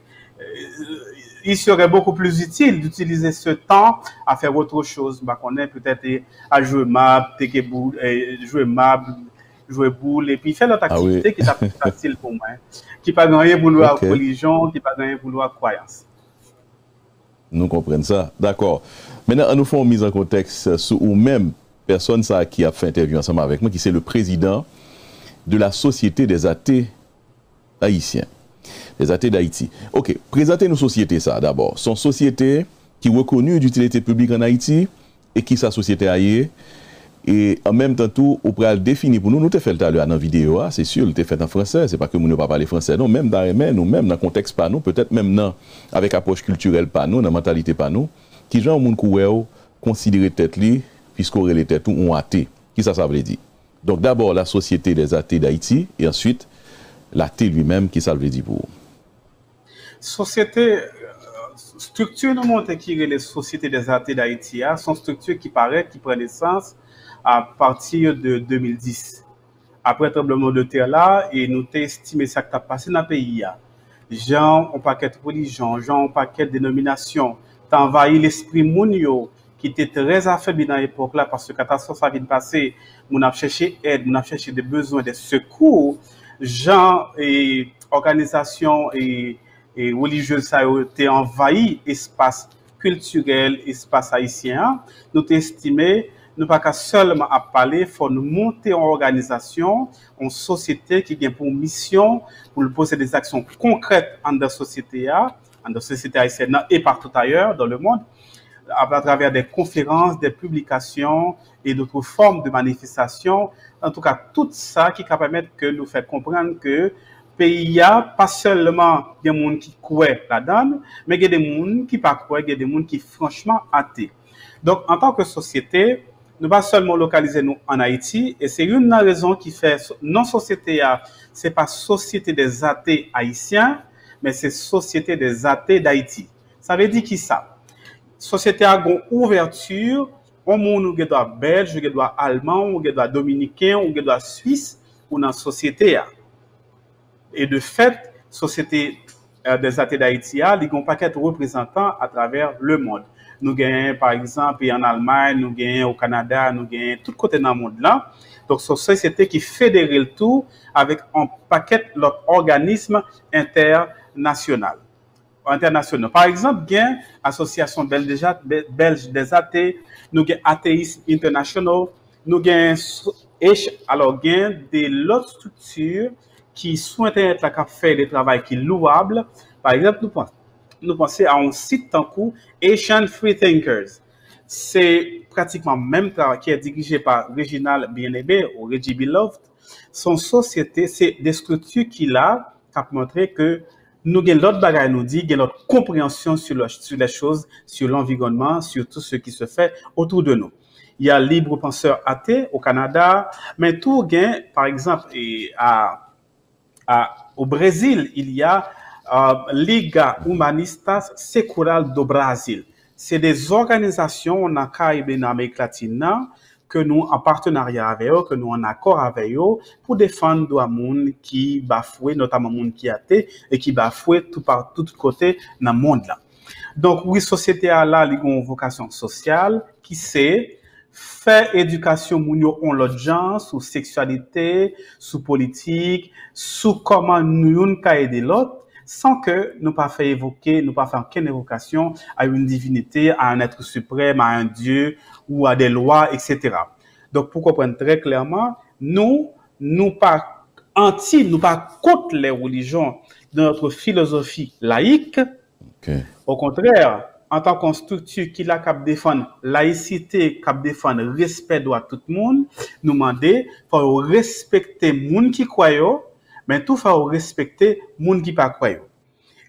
il serait beaucoup plus utile d'utiliser ce temps à faire autre chose. Bah, qu'on est peut-être à jouer map, jouer boule, et puis faire notre activité qui est plus facile pour moi, qui n'a pas gagné pour la religion, qui n'a pas gagné pour la croyance. Nous comprenons ça, d'accord. Maintenant, nous faisons une mise en contexte sur ou même personne ça qui a fait interview ensemble avec moi, qui c'est le président de la Société des athées haïtiens, les athées d'Haïti. Ok, présentez-nous société ça d'abord. Son société qui est reconnue d'utilité publique en Haïti et qui sa société ailleurs. Et en même temps, tout, on pourrait le définir pour nous. Nous, t'ai fait tout à l'heure dans la vidéo, c'est sûr, t'ai fait en français. C'est pas que nous ne pas parler français, non. Même dans nous, même dans le contexte pas nous, peut-être même dans, avec approche culturelle pas nous, dans la mentalité pas nous, qui genre moun kouèo considérer tête li, puisqu'on les têtes ou on athée. Qui ça veut dire? Donc d'abord la Société des athées d'Haïti et ensuite l'athée lui-même, qui ça veut dire pour vous? Société, structure nous montre qui est les Sociétés des athées d'Haïti, sont structures qui paraissent, qui prennent naissance à partir de 2010. Après le tremblement de terre là, et nous avons estimé ça qui a passé dans le pays. Gens, on paquet de religion, gens, on paquet de dénominations, t'as envahi l'esprit mounio, qui était très affaibli dans l'époque là, parce que la catastrophe a vient de passer, on a cherché aide, on a cherché des besoins, des secours, gens et organisations et religieuses, ça a été envahi l'espace culturel, l'espace haïtien. Nous avons estimé, nous pas qu'à seulement à parler, il faut nous monter en organisation, en société qui a pour mission, pour poser des actions concrètes dans la société haïtienne et partout ailleurs dans le monde, à travers des conférences, des publications et d'autres formes de manifestations. En tout cas, tout ça qui va permettre que nous faire comprendre que pays a pas seulement des gens qui croient là-dedans, mais il y a des gens qui pas croient, il y a des gens qui franchement athées. Donc, en tant que société, nous pas seulement localiser nous en Haïti, et c'est une raison qui fait non société c'est pas Société des athées haïtiens, mais c'est Société des athées d'Haïti. Ça veut dire qui ça? Société a une ouverture, au monde où il doit belge, il doit allemand, où il doit dominicain, où il doit suisse, ou dans société a. Et de fait, Société des athées d'Haïti a, il y a un paquet de représentants à travers le monde. Nous gagnons, par exemple, en Allemagne, nous gagnons au Canada, nous gagnons tout côté dans le monde là. Donc, c'est une société qui fédère le tout avec un paquet d'organismes internationaux. Par exemple, il y a l'Association belge des athées, nous avons Athéisme International, nous avons d'autres structures qui souhaitent être la fait des travail qui est louable. Par exemple, nous pensons à un site tant coup Asian Free Thinkers. C'est pratiquement même travail qui est dirigé par Reginald Bien-Aimé ou Reggie Beloved. Son société, c'est des structures qui a montré que nous avons l'autre bagage nous dit, nous avons notre compréhension sur les choses, sur l'environnement, sur tout ce qui se fait autour de nous. Il y a Libre Penseur Athée au Canada, mais tout gain, par exemple, au Brésil, il y a Liga Humanistas Secular do Brasil. C'est des organisations en Amérique latine que nous en partenariat avec eux, que nous en accord avec eux pour défendre les gens qui bafouent, notamment les gens qui athées et qui bafouent par tout côté dans le monde là. Donc oui, société a là une vocation sociale qui c'est faire éducation mounio on l'autre genre sur sexualité, sur politique, sur comment nous aider l'autre sans que nous pas faire évoquer, nous pas faire aucune évocation à une divinité, à un être suprême, à un Dieu ou à des lois, etc. Donc, pour comprendre très clairement, nous pas nous pas contre les religions de notre philosophie laïque. Okay. Au contraire, en tant qu'on structure qui la cap défendre laïcité, cap défendre respect droit tout le monde, nous demander faut respecter moun qui croyent, mais tout faut respecter moun qui pas croyent.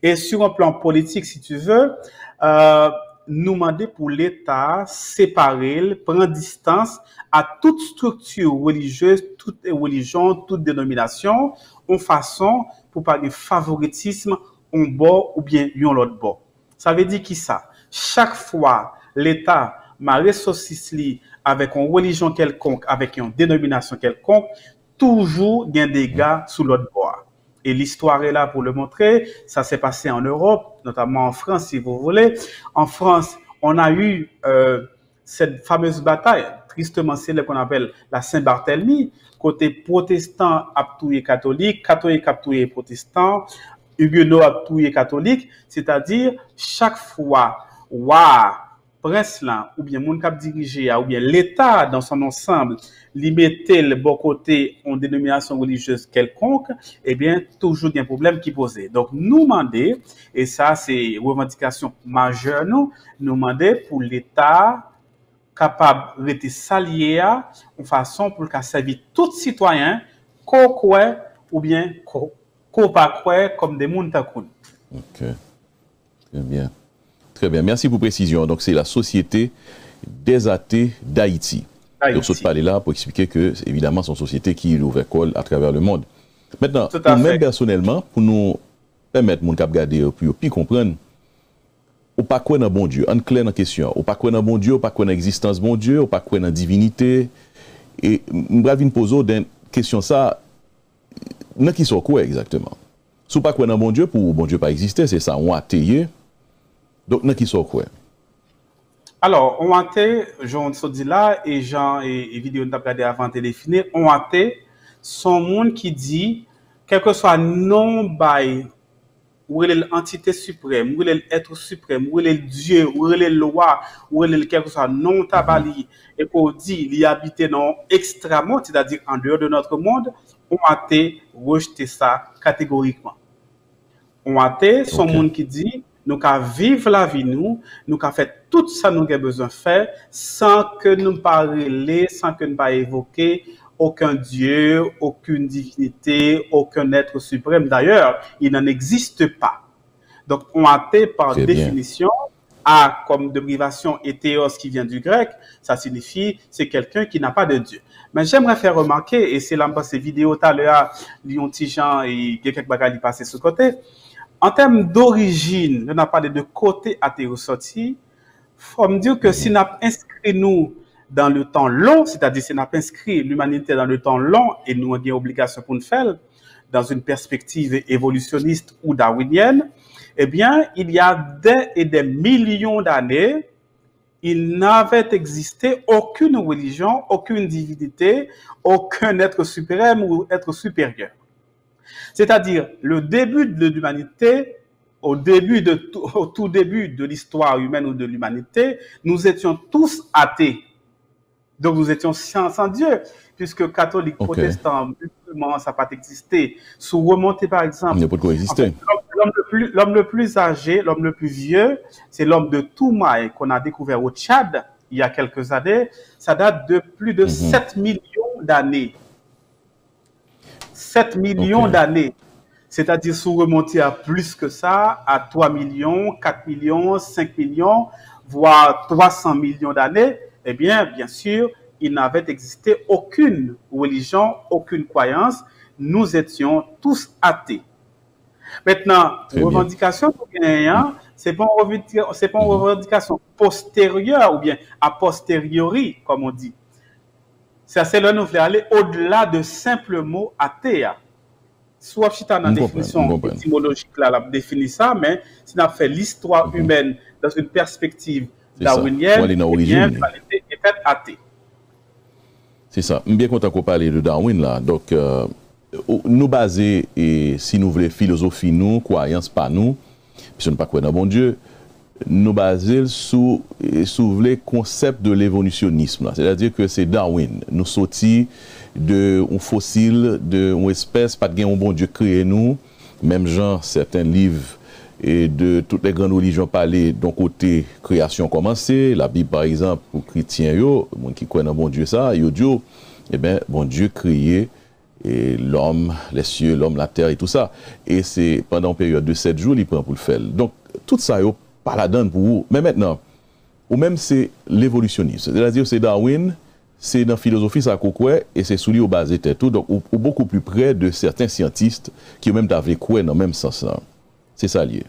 Et sur un plan politique, si tu veux, nous demander pour l'État séparer, prendre distance à toute structure religieuse, toute religion, toute dénomination, en façon pour pas de favoritisme un bord ou bien un l'autre bord. Ça veut dire qui ça? Chaque fois l'État m'a ressuscité avec une religion quelconque, avec une dénomination quelconque, toujours il y a des dégâts sous l'autre bord. Et l'histoire est là pour le montrer. Ça s'est passé en Europe, notamment en France, si vous voulez. En France, on a eu cette fameuse bataille, tristement célèbre qu'on appelle la Saint-Barthélemy, côté protestant aptouillé catholique, catholique aptouillé protestant, huguenot aptouillé catholique, c'est-à-dire chaque fois, prince là, ou bien moun kap dirigé, ou bien l'État dans son ensemble, li mettait le bon côté en dénomination religieuse quelconque, eh bien, toujours il y a un problème qui posait. Donc, nous demander, et ça, c'est revendication majeure, nous demander pour l'État capable de s'allier en façon pour qu'à servir tout citoyen, qu'on ou bien qu'on pas comme des moun takoun. Ok. Très bien. Très bien. Merci pour précision. Donc, c'est la Société des athées d'Haïti. Donc, je parler là pour expliquer que, évidemment, c'est une société qui ouvre école à travers le monde. Maintenant, nous-mêmes personnellement, pour nous permettre de regarder puis comprendre, ou pas quoi dans bon Dieu, en clair dans la question, ou pas quoi dans bon Dieu, ou pas quoi dans l'existence bon Dieu, ou pas quoi dans la divinité. Et je vais poser une question ça, dans qui sont quoi exactement? Si pas quoi dans bon Dieu, pour bon Dieu pas exister, c'est ça, on a athée. Donc, dans qui sont quoi? Alors, on athée, Jean se dit là, et Jean et vidéo nous regardé avant de définir, on athée, son monde qui dit, quel que soit non bail, ou l'entité suprême, ou l'être suprême, ou le Dieu, ou le loi, ou quel que soit non tabali, et qu'on dit, il y habite dans extra-monde, c'est-à-dire en dehors de notre monde, on athée rejeter ça catégoriquement. On athée, son monde qui dit, nous qu'à vivre la vie nous qu'à faire tout ça nous avons besoin de faire sans que nous parler, sans que nous pas évoquer aucun Dieu, aucune divinité, aucun être suprême. D'ailleurs, il n'en existe pas. Donc, on athée par définition, a comme dérivation et théos qui vient du grec, ça signifie c'est quelqu'un qui n'a pas de Dieu. Mais j'aimerais faire remarquer, et c'est là dans ces vidéos tout à l'heure, Lyon Tijan et quelques bagages qui passaient sur le côté. En termes d'origine, on a parlé de côté athéo sorti. Il faut me dire que si on a inscrit nous dans le temps long, c'est-à-dire si on a inscrit l'humanité dans le temps long et nous avons obligation pour nous faire dans une perspective évolutionniste ou darwinienne, eh bien, il y a des millions d'années, il n'avait existé aucune religion, aucune divinité, aucun être suprême ou être supérieur. C'est-à-dire, le début de l'humanité, au tout début de l'histoire humaine ou de l'humanité, nous étions tous athées. Donc, nous étions sans Dieu, puisque catholiques, protestants, musulmans, ça n'a pas existé. Si vous remontez, par exemple, l'homme le plus âgé, l'homme le plus vieux, c'est l'homme de Toumaï qu'on a découvert au Tchad il y a quelques années. Ça date de plus de 7 millions d'années. 7 millions d'années. C'est-à-dire, si vous remontez à plus que ça, à 3 millions, 4 millions, 5 millions, voire 300 millions d'années, eh bien, bien sûr, il n'avait existé aucune religion, aucune croyance. Nous étions tous athées. Maintenant, revendication pour gagnant, c'est pas une revendication postérieure ou bien a posteriori, comme on dit. C'est là nous voulons aller au-delà de simple mot athée. Soit chita dans la définition étymologique là, la définit ça, mais si on a fait l'histoire humaine dans une perspective darwinienne, l'humanité est athée. C'est ça. Bien content qu'on parle de Darwin là. Donc, nous baser et si nous voulons philosophie nous, croyance pas nous, puis nous pas croire dans bon Dieu, nous baser sur le concept de l'évolutionnisme. C'est-à-dire que c'est Darwin. Nous sortis de un fossile, de une espèce, pas de gain, un bon Dieu créé nous. Même genre, certains livres et de toutes les grandes religions parlent d'un côté création commencée. La Bible, par exemple, pour chrétiens, yo, qui croient dans bon Dieu ça, yo dit, eh bien, bon Dieu créé et l'homme, les cieux, l'homme, la terre et tout ça. Et c'est pendant une période de 7 jours, il prend pour le faire. Donc, tout ça, yo, pas la donne pour vous. Mais maintenant, ou même c'est l'évolutionnisme. C'est-à-dire, c'est Darwin, c'est dans la philosophie, ça quoi, et c'est soulié au bas et tout. Donc, ou beaucoup plus près de certains scientifiques qui ont même avec quoi dans le même sens là. C'est ça lié.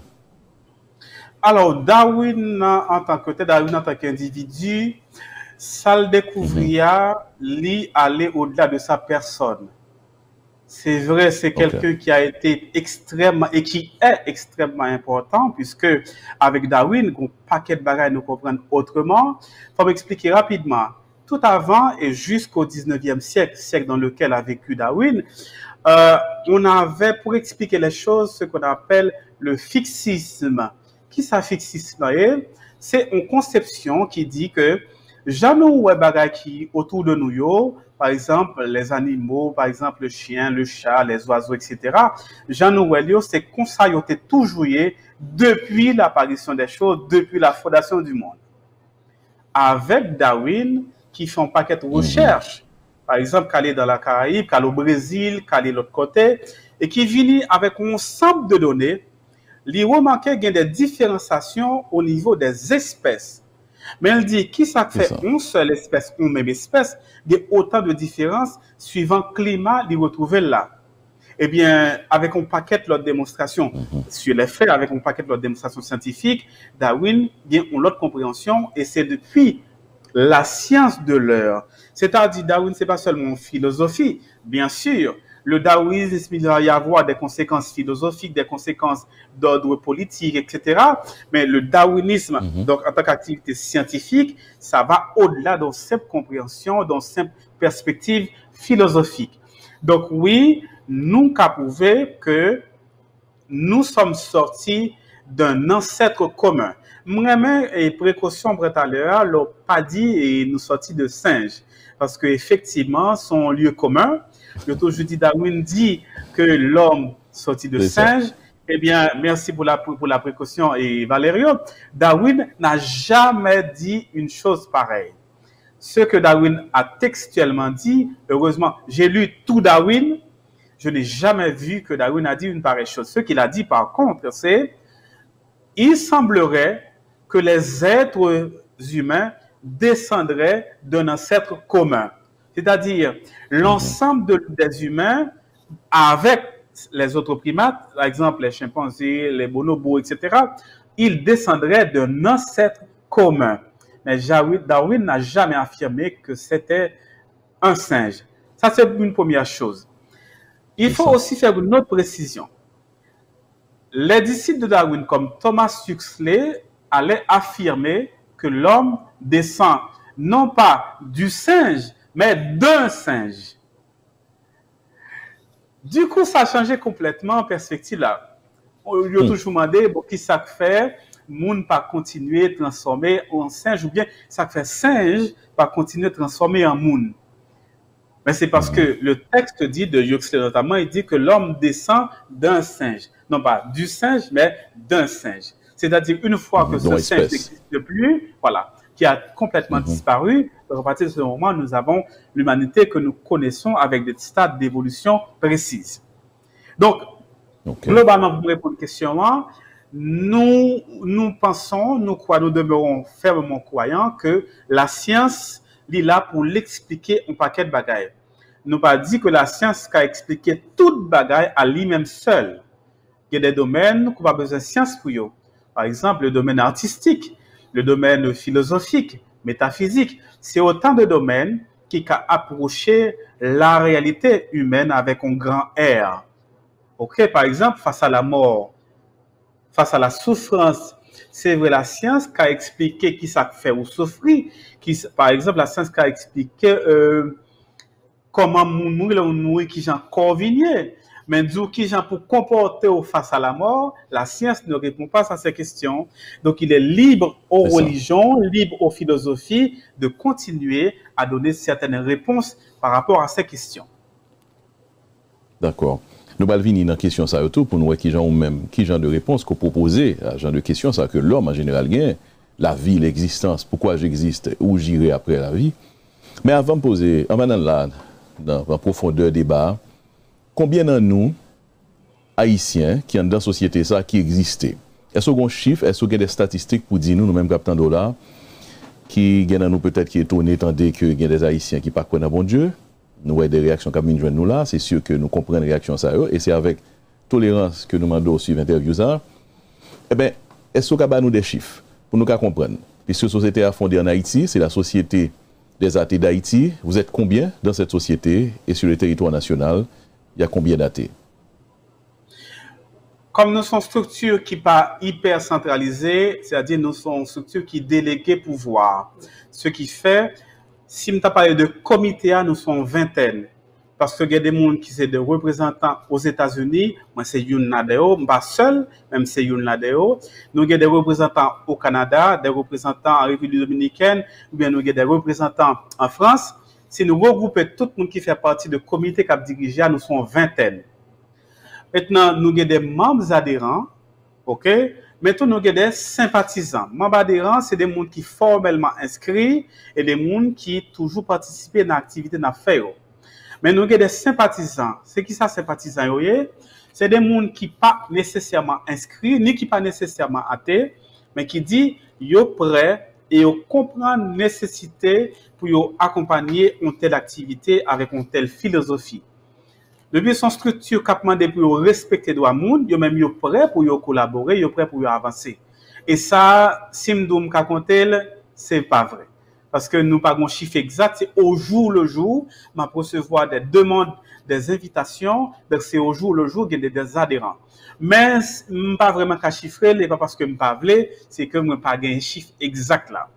Alors, Darwin, en tant que tel, Darwin en tant qu'individu, ça le découvrir, lui, aller au-delà de sa personne. C'est vrai, c'est quelqu'un qui a été extrêmement, et qui est extrêmement important, puisque avec Darwin, un paquet de bagages nous comprennent autrement. Pour m'expliquer rapidement, tout avant et jusqu'au 19e siècle, siècle dans lequel a vécu Darwin, on avait, pour expliquer les choses, ce qu'on appelle le fixisme. Qui ça fixisme? C'est une conception qui dit que jamais ou bagay qui autour de nous yo, par exemple les animaux, par exemple le chien, le chat, les oiseaux, etc. Jamais ou c'est comme ça yo été toujours depuis l'apparition des choses, depuis la fondation du monde. Avec Darwin qui fait un paquet de recherches, par exemple qu'aller dans la Caraïbe, qu'aller au Brésil, qu'aller de l'autre côté, et qui vient avec un ensemble de données. Il remarque qu'il y a des différenciations au niveau des espèces. Mais elle dit, qui ça fait une seule espèce, une même espèce, il y a autant de différences suivant le climat, il retrouve là. Eh bien, avec un paquet de démonstrations sur les faits, avec un paquet de démonstrations scientifiques, Darwin vient une autre compréhension, et c'est depuis la science de l'heure. C'est-à-dire, Darwin, ce n'est pas seulement une philosophie, bien sûr. Le darwinisme, il va y avoir des conséquences philosophiques, des conséquences d'ordre politique, etc. Mais le darwinisme, donc en tant qu'activité scientifique, ça va au-delà d'une simple compréhension, d'une simple perspective philosophique. Donc oui, nous avons prouvé que nous sommes sortis d'un ancêtre commun. Moi-même, et précaution tout à l'heure, l'ont pas dit et nous sortis de singes. Parce qu'effectivement, son lieu commun, le toujours dit Darwin dit que l'homme sorti de singe. Eh bien, merci pour la précaution et Valerio. Darwin n'a jamais dit une chose pareille. Ce que Darwin a textuellement dit, heureusement, j'ai lu tout Darwin, je n'ai jamais vu que Darwin a dit une pareille chose. Ce qu'il a dit par contre, c'est il semblerait que les êtres humains descendraient d'un ancêtre commun. C'est-à-dire, l'ensemble des humains, avec les autres primates, par exemple les chimpanzés, les bonobos, etc., ils descendraient d'un ancêtre commun. Mais Darwin n'a jamais affirmé que c'était un singe. Ça, c'est une première chose. Il faut aussi faire une autre précision. Les disciples de Darwin, comme Thomas Huxley, allaient affirmer que l'homme descend non pas du singe, mais d'un singe. Du coup, ça a changé complètement en perspective là. On lui a toujours demandé, bon, qui ça fait, moun pas continuer à transformer en singe, ou bien ça fait singe pas continuer à transformer en moun. Mais c'est parce que le texte dit de Huxley notamment, il dit que l'homme descend d'un singe. Non pas du singe, mais d'un singe. C'est-à-dire, une fois que ce singe n'existe plus, voilà, qui a complètement disparu, à partir de ce moment, nous avons l'humanité que nous connaissons avec des stades d'évolution précises. Donc, globalement, pour répondre à la question, nous pensons, nous demeurons fermement croyants que la science est là pour l'expliquer un paquet de bagailles. Nous pas dit que la science a expliqué toute bagaille à lui-même seul. Il y a des domaines qu'on a besoin de science pour eux. Par exemple, le domaine artistique, le domaine philosophique, métaphysique, c'est autant de domaines qui ont approché la réalité humaine avec un grand R. Ok, par exemple, face à la mort, face à la souffrance, c'est vrai la science qui a expliqué qui ça fait ou souffrir. Par exemple, la science qui a expliqué comment mourir qui j'en convient. Mais d'où qui gens pour comporter face à la mort, la science ne répond pas à ces questions. Donc il est libre aux religions, libre aux philosophies de continuer à donner certaines réponses par rapport à ces questions. D'accord. Nous allons venir dans la question ça tout pour nous voir qui genre de réponse qu'on propose à genre de question ça que l'homme en général gagne, la vie, l'existence, pourquoi j'existe, où j'irai après la vie. Mais avant de poser, on va dans la profondeur débat, combien de nous, Haïtiens, qui sont dans la société ça, qui existaient? Est-ce qu'on a un chiffre, est-ce qu'on a des statistiques pour dire nous, nous-mêmes, capitaine dollar, qui gagnent nous peut-être qui est étonné, tandis que il y a des Haïtiens qui ne croient pas bon Dieu? Nous voyons des réactions qui viennent nous là, c'est sûr que nous comprenons les réactions ça, et c'est avec tolérance que nous demandons suivre l'interview ça. Eh bien, est-ce qu'on a nous des chiffres pour nous comprendre? Puisque la société a fondé en Haïti, c'est la société des athées d'Haïti. Vous êtes combien dans cette société et sur le territoire national, il y a combien d'athées? Comme nous sommes structures qui pas hyper centralisées, c'est-à-dire nous sommes structures qui déléguent pouvoir. Ce qui fait, si nous parlé de comité, nous sommes vingtaine. Parce que il y a des gens qui sont des représentants aux États-Unis, moi c'est une Nadeo, pas seul, même c'est une Nadeo. Nous avons des représentants au Canada, des représentants en République dominicaine, ou bien nous avons des représentants en France. Si nous regroupons tout le monde qui fait partie du comité qui a dirigé, nous sommes vingtaine. Maintenant, nous avons des membres adhérents, ok? Maintenant, nous avons des sympathisants. Membres adhérents, c'est des gens qui sont formellement inscrits et des gens qui toujours participent à l'activité d'affaires. Mais nous avons des sympathisants. C'est qui ça, sympathisants? C'est des gens qui ne sont pas nécessairement inscrits, ni qui ne sont pas nécessairement athées, mais qui disent qu'ils sont prêts et ils comprennent la nécessité pour accompagner une telle activité avec une telle philosophie. Depuis son structure qui a demandé pour respecter les droits de l'homme, ils même prêts pour collaborer, ils prêts pour avancer. Et ça, si je ne raconte, ce n'est pas vrai. Parce que nous n'avons pas un chiffre exact, c'est au jour le jour, je recevoir des demandes, des invitations, donc c'est au jour le jour qu'il y a des adhérents. Mais je ne pas vraiment qu'à chiffrer, ce n'est pas parce que je ne pas voulu, c'est que je n'ai pas un chiffre exact là.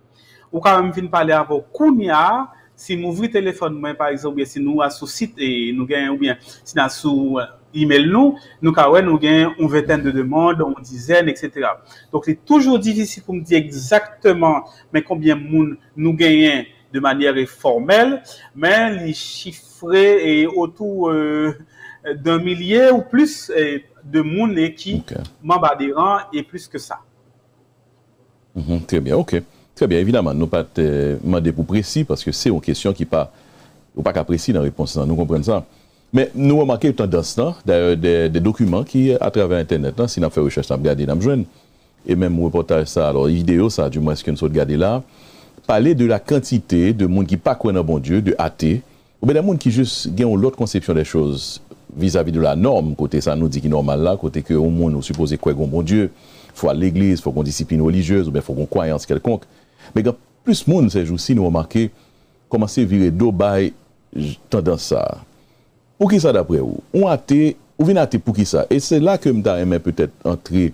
Ou quand même, je parler avec Kounia, si nous ouvrons le téléphone, par exemple, si nous avons sur site et nous gagnons, ou bien si nous avons sur email, nous gagnons une vingtaine de demandes, une dizaine, etc. Donc, c'est toujours difficile pour me dire exactement mais combien de monde nous gagnons de manière formelle, mais les chiffrés et autour d'un millier ou plus de monde qui membres adhérents et plus que ça. Très bien, ok. Très bien, évidemment, nous ne pas demander pour précis parce que c'est une question qui n'est pas précis dans la réponse. Nous comprenons ça. Mais nous remarquons une tendance, d'ailleurs, des documents qui, à travers Internet, si nous avons fait recherche, nous avons regardé, nous avons joué, et même reportage, ça, alors, vidéo, ça, du moins, ce que nous avons regardé là, parler de la quantité de monde qui ne croient pas en bon Dieu, de athées, ou bien des gens qui juste ont l'autre conception des choses vis-à-vis de la norme, côté ça nous dit qu'il est normal là, côté que au monde nous supposons quoi un bon Dieu, il faut à l'église, il faut qu'on discipline religieuse, ou bien il faut qu'on croyance quelconque. Mais quand plus de monde ces jours-ci, nous remarquons comment c'est virer d'eau bail tendance ça. Pour qui ça d'après vous? On athée, ou vient athée pour qui ça? Et c'est là que je aimé peut-être entrer,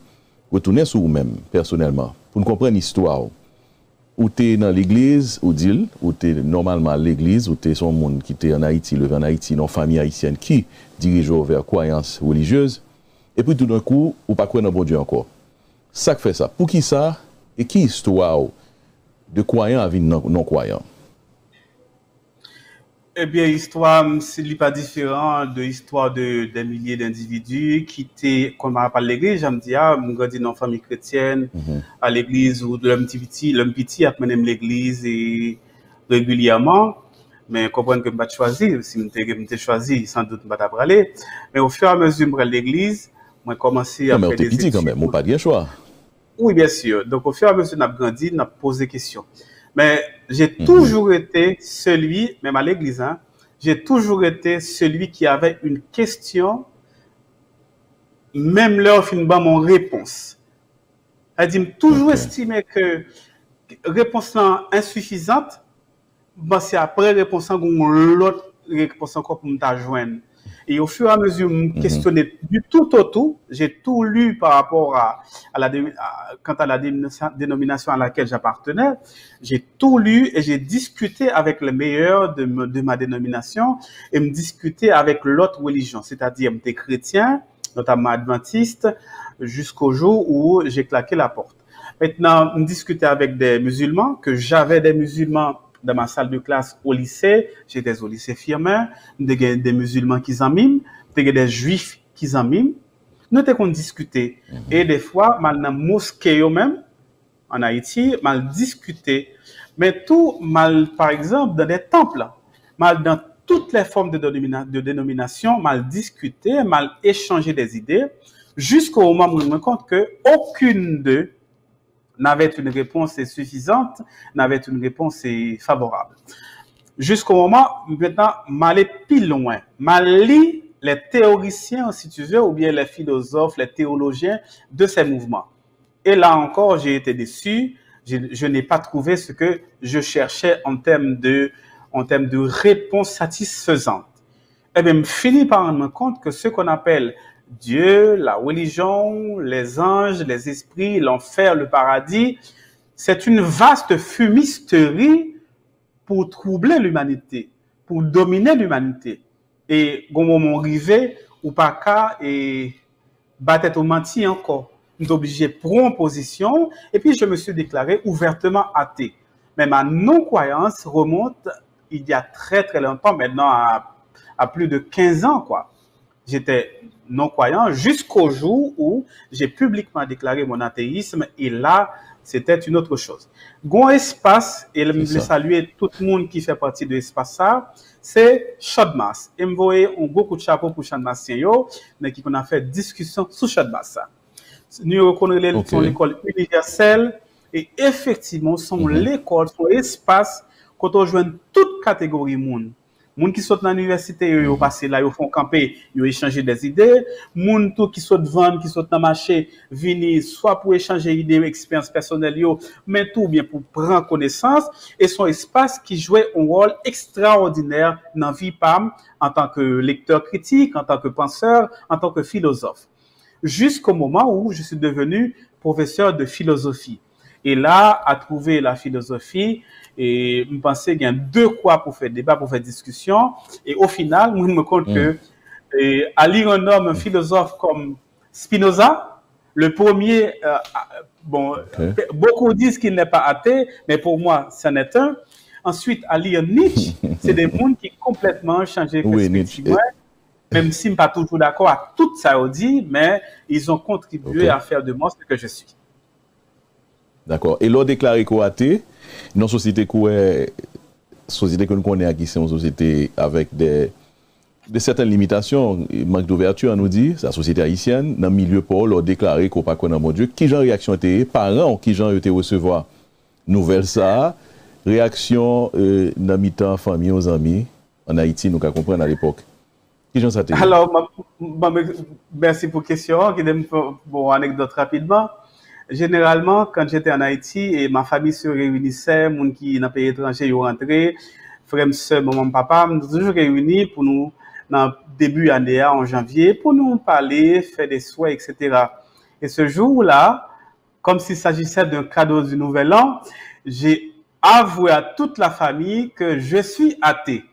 retourner sur vous-même, personnellement, pour nous comprendre l'histoire. Ou tu es dans l'église, ou tu es normalement à l'église, ou tu es son monde qui est en Haïti, levé en Haïti, dans une famille haïtienne qui dirige vers croyance religieuse, et puis tout d'un coup, ou pas croire dans bon Dieu encore. Ça fait ça. Pour qui ça? Et qui histoire de croyants à vie non-croyants? Eh bien, l'histoire, ce n'est pas différent de l'histoire des milliers d'individus qui étaient, comme on parle de l'église, je me dis, mon grandi dans une famille chrétienne, à l'église, ou de l'homme petit, a mené l'église régulièrement, mais comprendre que je ne pas choisir, si je me choisi, sans doute je ne vais pas aller, mais au fur et à mesure que je l'église, moi, commencé à faire des études. Mais quand même, on n'a pas de choix. Oui, bien sûr. Donc, au fur et à mesure que je grandi, je posé des questions. Mais j'ai toujours été celui, même à l'église, j'ai toujours été celui qui avait une question, même là, finalement, mon réponse. C'est-à-dire, j'ai toujours estimé que réponse insuffisante, c'est après réponse l'autre réponse encore pour me joindre. Et au fur et à mesure, je me questionnais du tout au tout. J'ai tout lu par rapport quant à la dénomination à laquelle j'appartenais. J'ai tout lu et j'ai discuté avec les meilleurs de ma dénomination et me discuter avec l'autre religion, c'est-à-dire des chrétiens, notamment adventistes, jusqu'au jour où j'ai claqué la porte. Maintenant, me discuter avec des musulmans, que j'avais des musulmans dans ma salle de classe au lycée, j'étais au lycée Firmin, des musulmans qui en miment, des juifs qui en miment. Nous avons discuté. Et des fois, mal dans la mosquée même, en Haïti, mal discuté. Mais tout, mal, par exemple, dans des temples, mal dans toutes les formes de dénomination, mal discuté, mal échangé des idées, jusqu'au moment où je me rends compte qu'aucune d'eux n'avait une réponse suffisante, n'avait une réponse favorable. Jusqu'au moment, maintenant, m'aller plus loin. M'aller les théoriciens, si tu veux, ou bien les philosophes, les théologiens de ces mouvements. Et là encore, j'ai été déçu. Je n'ai pas trouvé ce que je cherchais en termes de réponse satisfaisante. Eh bien, je finis par me rendre compte que ce qu'on appelle Dieu, la religion, les anges, les esprits, l'enfer, le paradis, c'est une vaste fumisterie pour troubler l'humanité, pour dominer l'humanité. Et au moment arrivé, ou pas qu'à et battre au menti encore. Nous sommes obligés de prendre position et puis je me suis déclaré ouvertement athée. Mais ma non-croyance remonte il y a très très longtemps, maintenant à plus de 15 ans, quoi. J'étais non-croyant jusqu'au jour où j'ai publiquement déclaré mon athéisme et là, c'était une autre chose. Gon espace, et je me saluer tout le monde qui fait partie de l'espace ça, c'est Chadmas. Et me voyez un gros coup de chapeau pour Chadmas, mais qui qu'on a fait discussion sur Chadmas. Nous reconnaissons l'école universelle et effectivement, son l'école, son espace, quand on joint toute catégorie monde. Moun qui sont dans l'université, ils passent là, ils font camper, ils échangent des idées. Moun tout qui sont vendre, qui sont dans le marché, viennent soit pour échanger idées, expériences personnelles, mais tout bien pour prendre connaissance. Et son espace qui jouait un rôle extraordinaire dans la vie PAM en tant que lecteur critique, en tant que penseur, en tant que philosophe. Jusqu'au moment où je suis devenu professeur de philosophie. Et là, à trouver la philosophie, et je pensais qu'il y a deux quoi pour faire débat, pour faire discussion. Et au final, je me compte que à lire un homme, un philosophe comme Spinoza, le premier, beaucoup disent qu'il n'est pas athée, mais pour moi, c'en est un. Ensuite, à lire Nietzsche, c'est des mondes qui complètement changé perspective. Même si je ne suis pas toujours d'accord avec tout ça dit, mais ils ont contribué à faire de moi ce que je suis. D'accord. Et l'on déclaré qu'on athée, une société que nous connaissons qui c'est une société avec de certaines limitations, manque d'ouverture, on nous dit, c'est la société haïtienne, dans le milieu pour l'on déclaré qu'on pas connaît mon Dieu. Qui genre réaction était parents, qui genre était recevoir nouvelle ça, réaction dans mi-temps famille aux amis en Haïti, nous qu'à comprendre à l'époque. Qui genre ça était? Alors, merci pour la question, qui donne bon anecdote rapidement. Généralement, quand j'étais en Haïti et ma famille se réunissait, moun qui dans pays étranger, ils rentraient, frère, soeur, maman, papa, nous toujours réunis pour nous, dans début année, en janvier, pour nous parler, faire des souhaits, etc. Et ce jour-là, comme s'il s'agissait d'un cadeau du Nouvel An, j'ai avoué à toute la famille que je suis athée.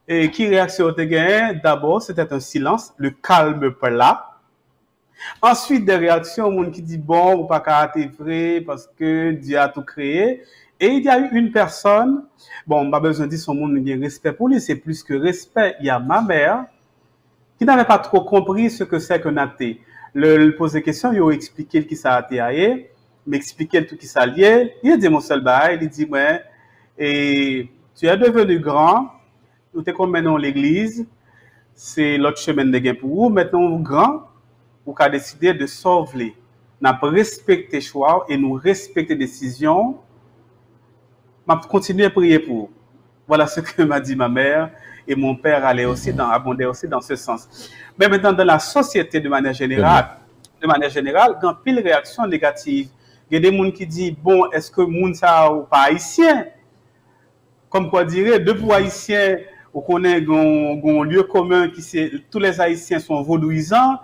Et qui réaction était gagnée? D'abord, c'était un silence, le calme plat. Ensuite, des réactions, monde qui dit bon, ou pas qu'à être vrai, parce que Dieu a tout créé. Et il y a eu une personne, bon, pas besoin de dire son monde, il y a respect pour lui, c'est plus que respect. Il y a ma mère, qui n'avait pas trop compris ce que c'est qu'un athée. Le pose des questions, il a expliqué qui ça athée, m'expliquer tout qui ça lié. Il a dit mon seul bail, il dit, ouais, et tu es devenu grand, nous te maintenant l'église, c'est l'autre chemin de gain pour vous, maintenant grand, ou qu'a décidé de sauver, n'a pas respecté choix et nous respecter décision, m'a continué à prier pour. Voilà ce que m'a dit ma mère et mon père allait aussi abondait aussi dans ce sens. Mais maintenant dans la société de manière générale, grand pile réaction négative. Il y a des gens qui disent bon, est-ce que moun ça ou pas haïtien? Comme quoi dirait deux pour haïtiens on connaît un lieu commun qui c'est tous les Haïtiens sont vaudouisants.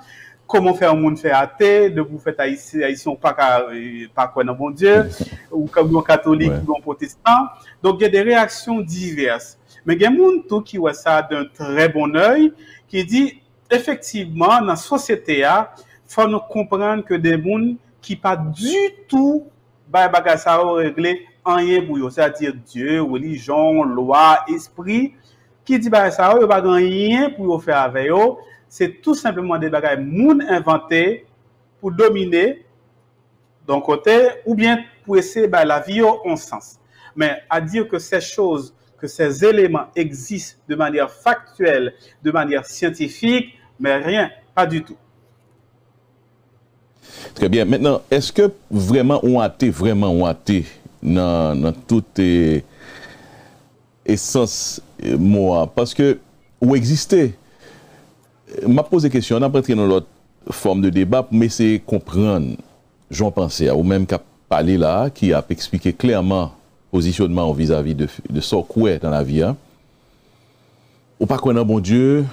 Comment faire un monde faire athée, de vous faire Haïtiens pas quoi dans bon Dieu, ou comme un catholique ou un protestant. Donc il y a des réactions diverses. Mais il y a des gens qui voient ça d'un très bon œil, qui dit effectivement dans la société, il faut nous comprendre que des gens qui pas du tout bagage ça régler rien pour eux, c'est-à-dire Dieu, religion, loi, esprit, qui dit bah ça eux pas rien pour faire avec eux, c'est tout simplement des bagages moun inventés pour dominer d'un côté ou bien pour essayer bah la vie en sens. Mais à dire que ces choses, que ces éléments existent de manière factuelle, de manière scientifique, mais rien, pas du tout. Très bien. Maintenant, est-ce que vraiment on a été dans toute essence moi? Parce que, où existait, m'a posé question, on a pas entré dans l'autre forme de débat, mais c'est comprendre, j'en pensais, ou même qu'à parler là, qui a expliqué clairement positionnement vis-à-vis de ce qu'on est dans la vie. Hein. Ou pas qu'on a bon Dieu,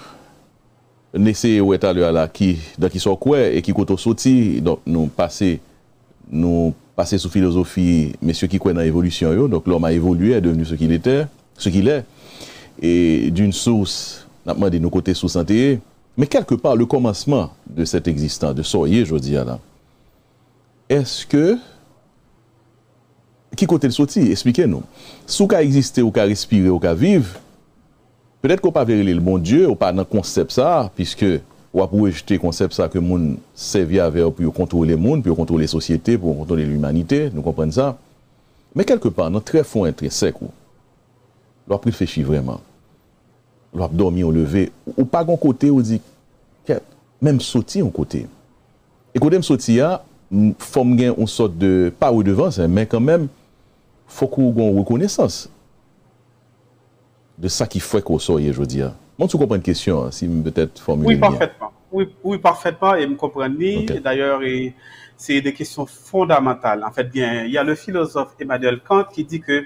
n'essayer où est à l'heure là, qui sont quoi et qui côté sorti, donc nous passer sous philosophie, messieurs qui croient dans l'évolution, donc l'homme a évolué, est devenu ce qu'il est, et d'une source, n'a demandé nos côtés sous santé, mais quelque part, le commencement de cette existence, de soyez, je dis là, est-ce que, qui côté le sorti, expliquez-nous, si vous existez, ou qu'à respirer, ou qu'à vivre, peut-être qu'on ne peut pas vérifier le bon Dieu, ou pas dans le concept ça, puisque on va rejeter le concept ça que le monde servait avec pour contrôler le monde, pour contrôler les sociétés, pour contrôler l'humanité, nous comprenons ça. Mais quelque part, dans très fond intrinsèque, on doit réfléchir vraiment. On doit dormir, on lever, ou pas d'un côté, on dit, même sauter un côté. Et quand on sauter, il faut gagner une sorte de, pas au devant, mais quand même, il faut qu'on ait une reconnaissance de ça qui fait qu'on soit, je veux dire. Moi, tu comprends une question, si peut-être formuler. Oui, parfaitement. Oui, parfaitement, et me comprendre. Okay. D'ailleurs, c'est des questions fondamentales. En fait, bien, il y a le philosophe Emmanuel Kant qui dit que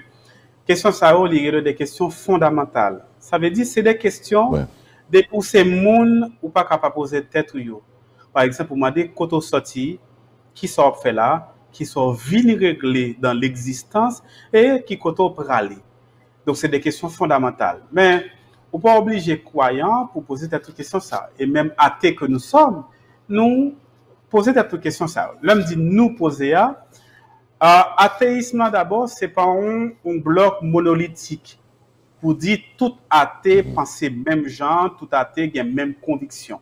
questions ça des questions fondamentales. Ça veut dire c'est des questions où ces monde ou pas capable poser tête ou. Par exemple, pour moi, des côtés sortis qui sont fait là, qui sont vite réglés dans l'existence et qui côté praler. Donc, c'est des questions fondamentales. Mais, on ne peut pas obliger croyants pour poser cette question ça. Et même athées que nous sommes, nous poser cette question ça. L'homme dit nous poser à. Athéisme, d'abord, ce n'est pas un bloc monolithique. Pour dire tout athée pense même genre, tout athée a même conviction.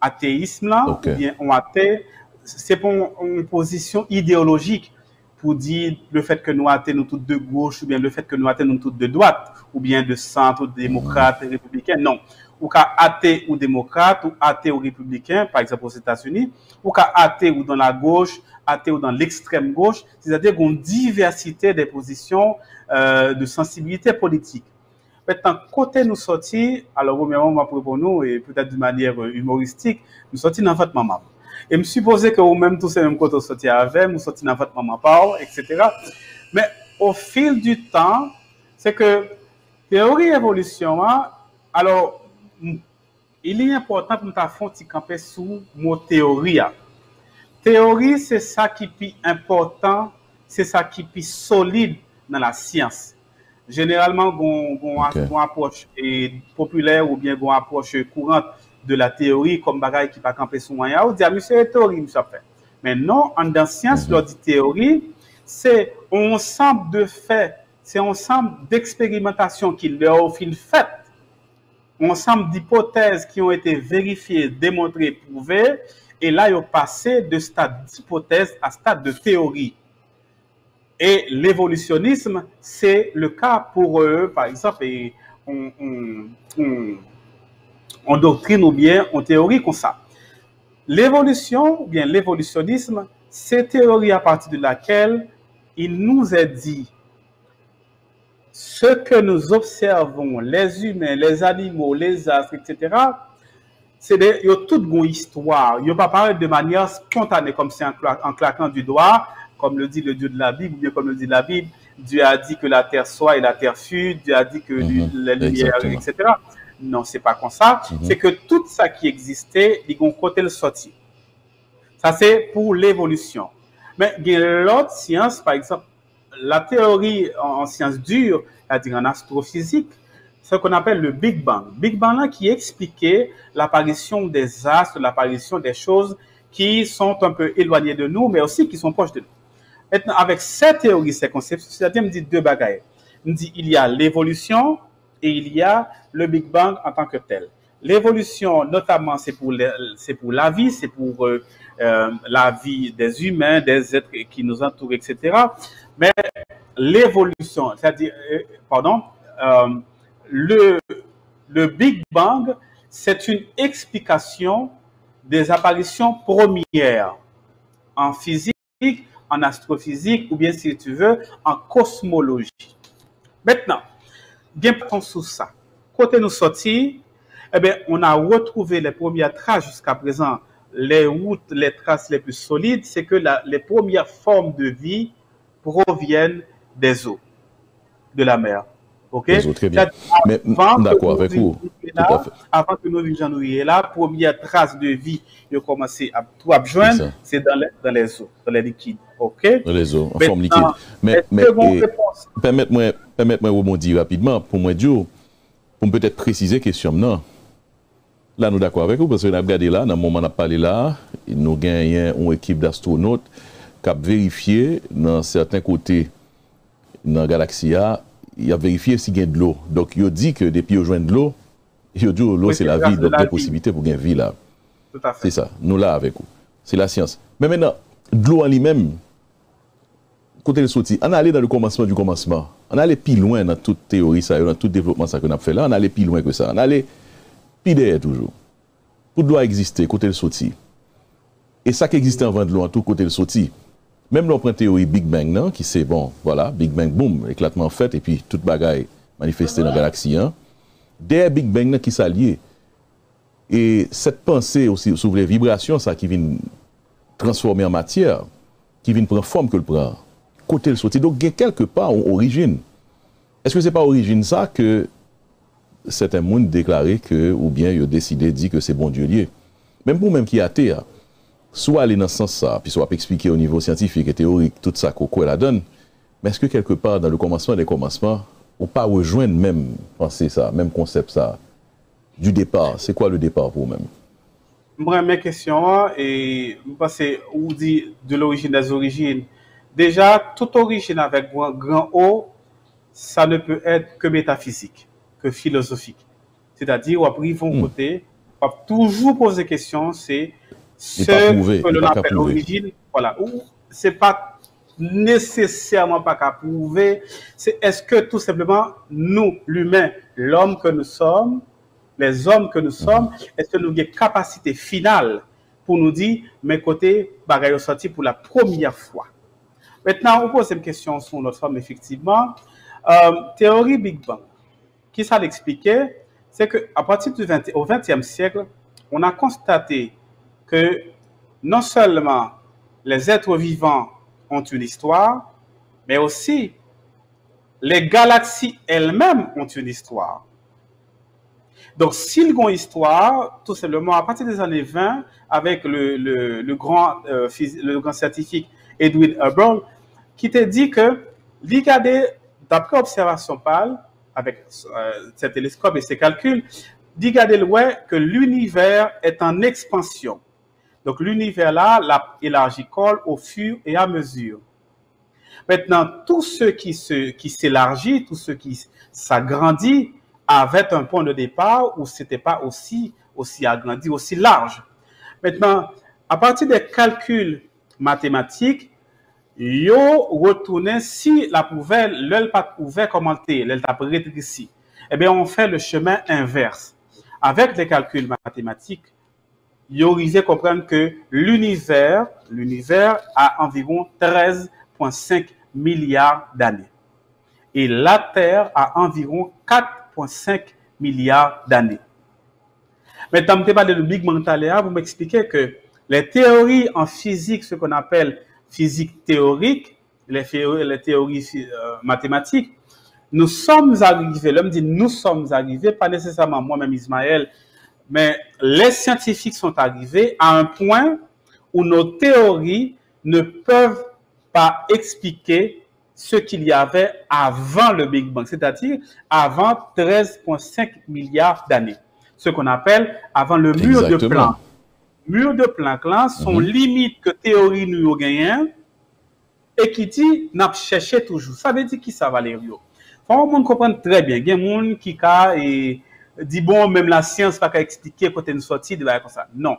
Athéisme, là, bien, on athée, c'est pas une position idéologique. Pour dire le fait que nous athées nous toutes de gauche, ou bien le fait que nous athées nous toutes de droite, ou bien de centre, ou démocrate, républicain, non. Ou qu'à athée ou démocrate, ou athée ou républicain, par exemple aux États-Unis, ou qu'à athée ou dans la gauche, athée ou dans l'extrême gauche, c'est-à-dire qu'on a une diversité des positions de sensibilité politique. Maintenant, côté nous sortis, alors au moment où pour nous, et peut-être de manière humoristique, nous sortis dans votre maman. Et me supposer que vous-même, tous ces mêmes côtés sortis avec, vous sortez dans votre maman etc. Mais au fil du temps, c'est que théorie évolution, alors, il est important pour nous faire un petit camper sous le mot théorie. Théorie, c'est ça qui est important, c'est ça qui est solide dans la science. Généralement, on a une approche populaire ou bien une approche courante de la théorie comme bagaille qui va camper sous moyen. On dit, monsieur, théorie, monsieur fait. Mais non, en dans science, l'on dit théorie, c'est un ensemble de faits, c'est un ensemble d'expérimentations qui leur ont fait, un ensemble d'hypothèses qui ont été vérifiées, démontrées, prouvées, et là, ils ont passé de stade d'hypothèse à stade de théorie. Et l'évolutionnisme, c'est le cas pour eux, par exemple, et on doctrine ou bien on théorie comme ça. L'évolution, ou bien l'évolutionnisme, c'est théorie à partir de laquelle il nous est dit ce que nous observons, les humains, les animaux, les astres, etc., il y a toute une histoire. Il n'y a pas parlé de manière spontanée, comme c'est en claquant du doigt, comme le dit le Dieu de la Bible, ou bien comme le dit la Bible, Dieu a dit que la terre soit et la terre fut, Dieu a dit que la lumière, etc. Non, c'est pas comme ça. C'est que tout ça qui existait, il y a un côté le sorti. Ça, c'est pour l'évolution. Mais il y a l'autre science, par exemple, la théorie en sciences dures, c'est-à-dire en astrophysique, ce qu'on appelle le Big Bang. Big Bang là qui expliquait l'apparition des astres, l'apparition des choses qui sont un peu éloignées de nous, mais aussi qui sont proches de nous. Maintenant, avec cette théorie, ces concepts, c'est-à-dire, me dit deux bagailles. Me dit, il y a l'évolution et il y a le Big Bang en tant que tel. L'évolution, notamment, c'est pour la vie, c'est pour la vie des humains, des êtres qui nous entourent, etc. Mais l'évolution, c'est-à-dire, le Big Bang, c'est une explication des apparitions premières en physique, en astrophysique, ou bien, si tu veux, en cosmologie. Maintenant, bien pensons sous ça. Côté nous sortis, eh bien, on a retrouvé les premières traces jusqu'à présent, les routes, les traces les plus solides, c'est que les premières formes de vie proviennent des eaux, de la mer. Ok? Les eaux, très bien. Mais d'accord avec vous. Avant que nous vivions là, première trace de vie, ils commencé à tout joindre, c'est dans les eaux, dans les liquides. Ok? Dans les eaux, en forme liquide. Mais permettez-moi de rebondir rapidement pour moi, Joe, pour peut-être préciser la question. Non. Là, nous d'accord avec vous, parce que nous avons regardé là, dans le moment où on a parlé là, nous gagnons une équipe d'astronautes qui a vérifié dans certains côtés dans la galaxie, il a vérifié s'il y a de l'eau. Donc, il a dit que depuis qu'il joint de l'eau, il a dit que l'eau, c'est la vie, donc il y a possibilité pour gagner vie là. Tout à fait. C'est ça, nous là avec vous. C'est la science. Mais maintenant, de l'eau en lui-même, côté le sorti, on allait dans le commencement du commencement. On allait plus loin dans toute théorie, ça, dans tout développement ça qu'on a fait là. On allait plus loin que ça. On allait plus derrière toujours. Pour de l'eau exister, côté le sorti. Et ça qui existait avant de l'eau, en tout côté le sorti. Même l'on prend théorie Big Bang, non, qui c'est bon, voilà, Big Bang, boum, éclatement fait, et puis toute bagaille manifestée dans la galaxie. Hein. Derrière Big Bang, qui s'allie. Et cette pensée aussi sur les vibrations, ça qui vient transformer en matière, qui vient prendre forme que le prend. Côté le sorti. Donc, il y a quelque part une origine. Est-ce que ce n'est pas origine ça que certains monde déclaré que, ou bien ils ont décidé, dit que c'est bon Dieu lié. Même pour même qui est athée, soit aller dans ce sens ça, puis soit expliquer au niveau scientifique et théorique tout ça qu'on la donne, mais est-ce que quelque part dans le commencement des commencements, on pas rejoindre même penser ça, même concept ça, du départ? C'est quoi le départ pour vous-même? Moi, mes questions, et parce que vous dites de l'origine des origines, déjà, toute origine avec grand O, ça ne peut être que métaphysique, que philosophique. C'est-à-dire, on va vont côté, on va toujours poser question, c'est ce que l'on appelle l'origine, voilà, ou c'est pas nécessairement pas qu'à prouver, c'est est-ce que tout simplement, nous, l'humain, l'homme que nous sommes, les hommes que nous sommes, est-ce que nous avons une capacité finale pour nous dire, mes côtés, bagaille sorti pour la première fois. Maintenant, on pose une question sur notre forme, effectivement. Théorie Big Bang, qui ça l'expliquait, c'est qu'à partir du XXe siècle, on a constaté que non seulement les êtres vivants ont une histoire, mais aussi les galaxies elles-mêmes ont une histoire. Donc, s'ils ont une histoire, tout simplement, à partir des années 20, avec le grand scientifique Edwin Hubble, qui t'a dit que, d'après observation pâle, avec ses télescopes et ses calculs, que l'univers est en expansion. Donc, l'univers là, l'a élargi au fur et à mesure. Maintenant, tout ce qui s'élargit, tout ce qui s'agrandit, avait un point de départ où ce n'était pas aussi agrandi, aussi large. Maintenant, à partir des calculs mathématiques, yo retourné si la pouvelle, l'elle pas pouvait commenter, l'elle t'a rétréci. Eh bien, on fait le chemin inverse. Avec les calculs mathématiques, yo arrivé à comprendre que l'univers a environ 13,5 milliards d'années. Et la Terre a environ 4,5 milliards d'années. Maintenant, je parle de Big Bang, vous m'expliquez que les théories en physique, ce qu'on appelle physique théorique, les théories mathématiques, nous sommes arrivés, l'homme dit nous sommes arrivés, pas nécessairement moi-même Ismaël, mais les scientifiques sont arrivés à un point où nos théories ne peuvent pas expliquer ce qu'il y avait avant le Big Bang, c'est-à-dire avant 13,5 milliards d'années. Ce qu'on appelle avant le mur de Planck. Mur de Planck là, sont limites que théorie nous gagnons et qui dit n'a cherché toujours. Ça veut dire qui ça, Valério? Faut que monde comprenne très bien. Il y a des gens qui dit bon, même la science pas qu'à expliquer quand une sortie de comme ça. Non.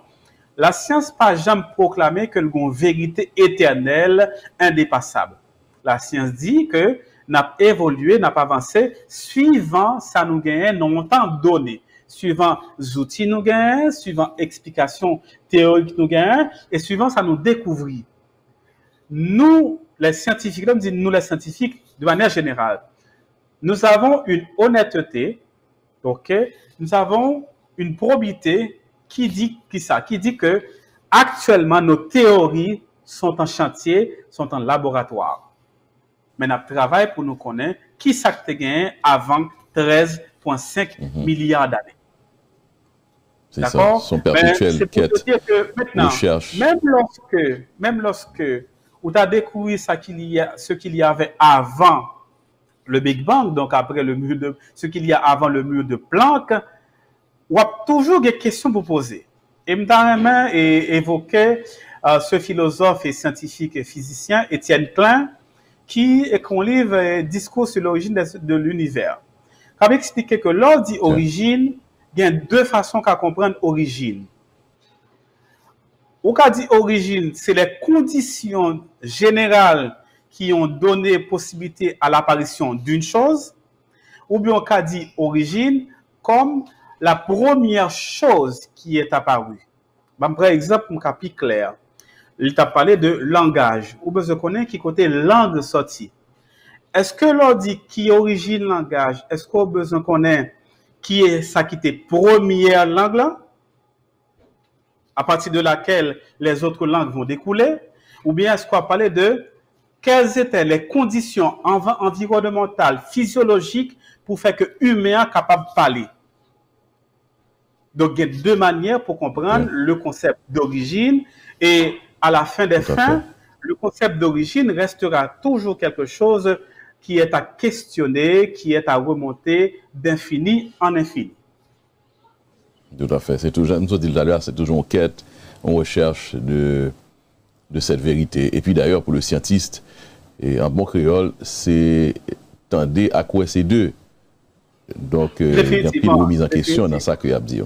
La science pas jamais proclamé que nous avons une vérité éternelle, indépassable. La science dit que n'a évolué, n'a avancé suivant ça nous gagne non temps donné, suivant les outils nous gagne, suivant explication théorique nous gagne et suivant ça nous découvrir. Nous les scientifiques, comme dit nous les scientifiques de manière générale, nous avons une honnêteté, ok, nous avons une probité qui dit que actuellement nos théories sont en chantier, sont en laboratoire. Mais nous travaillons pour nous connaître qui ça te gagne avant 13,5 milliards d'années. C'est ça, son perpétuel quête, recherche. Même lorsque vous avez découvert ce qu'il y avait avant le Big Bang, donc après ce qu'il y a avant le mur de Planck, vous avez toujours des questions pour poser. Et je évoqué ce philosophe et scientifique et physicien, Étienne Klein, qui écrit un livre Discours sur l'origine de l'univers. Il expliqué que lors dit origine, il y a deux façons qu'à comprendre origine. Ou qu'a dit origine, c'est les conditions générales qui ont donné possibilité à l'apparition d'une chose, ou bien on qu'a dit origine comme la première chose qui est apparue. Par exemple, un cas plus clair, il t'a parlé de langage, ou bien je connais qui côté langue sortie. Est-ce que l'on dit qui origine langage, est-ce qu'on a besoin qu'on ait qui est ça qui était première langue là, à partir de laquelle les autres langues vont découler, ou bien est-ce qu'on a parlé de quelles étaient les conditions environnementales, physiologiques pour faire que l'humain est capable de parler. Donc, il y a deux manières pour comprendre le concept d'origine et à la fin des fins, le concept d'origine restera toujours quelque chose qui est à questionner, qui est à remonter d'infini en infini. Tout à fait. C'est toujours, nous avons dit tout à l'heure, c'est toujours une quête, une recherche de cette vérité. Et puis d'ailleurs, pour le scientiste, et en bon créole, c'est tendez à quoi ces deux. Donc, il y a plus de remise en question dans ça qu'il y a à dire.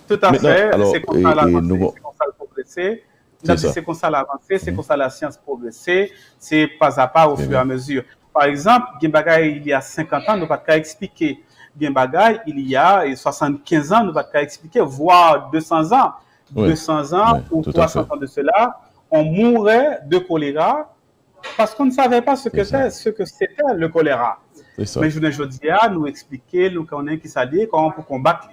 Tout à fait. C'est comme ça l'avancer, c'est comme ça le progresser. C'est comme ça l'avancer, c'est comme ça la science progresser. C'est pas à pas au fur et à mesure. Par exemple, Gimbagay, il y a 50 ans, nous ne pouvons pas expliquer. Gimbagay, il y a 75 ans, nous ne pouvons pas expliquer, voire 200 ans. 200 ans ou 300 ans de cela, on mourrait de choléra parce qu'on ne savait pas ce que c'était le choléra. Mais je ne dis pas nous expliquer, nous connaissons qui ça dit, comment pour combattre.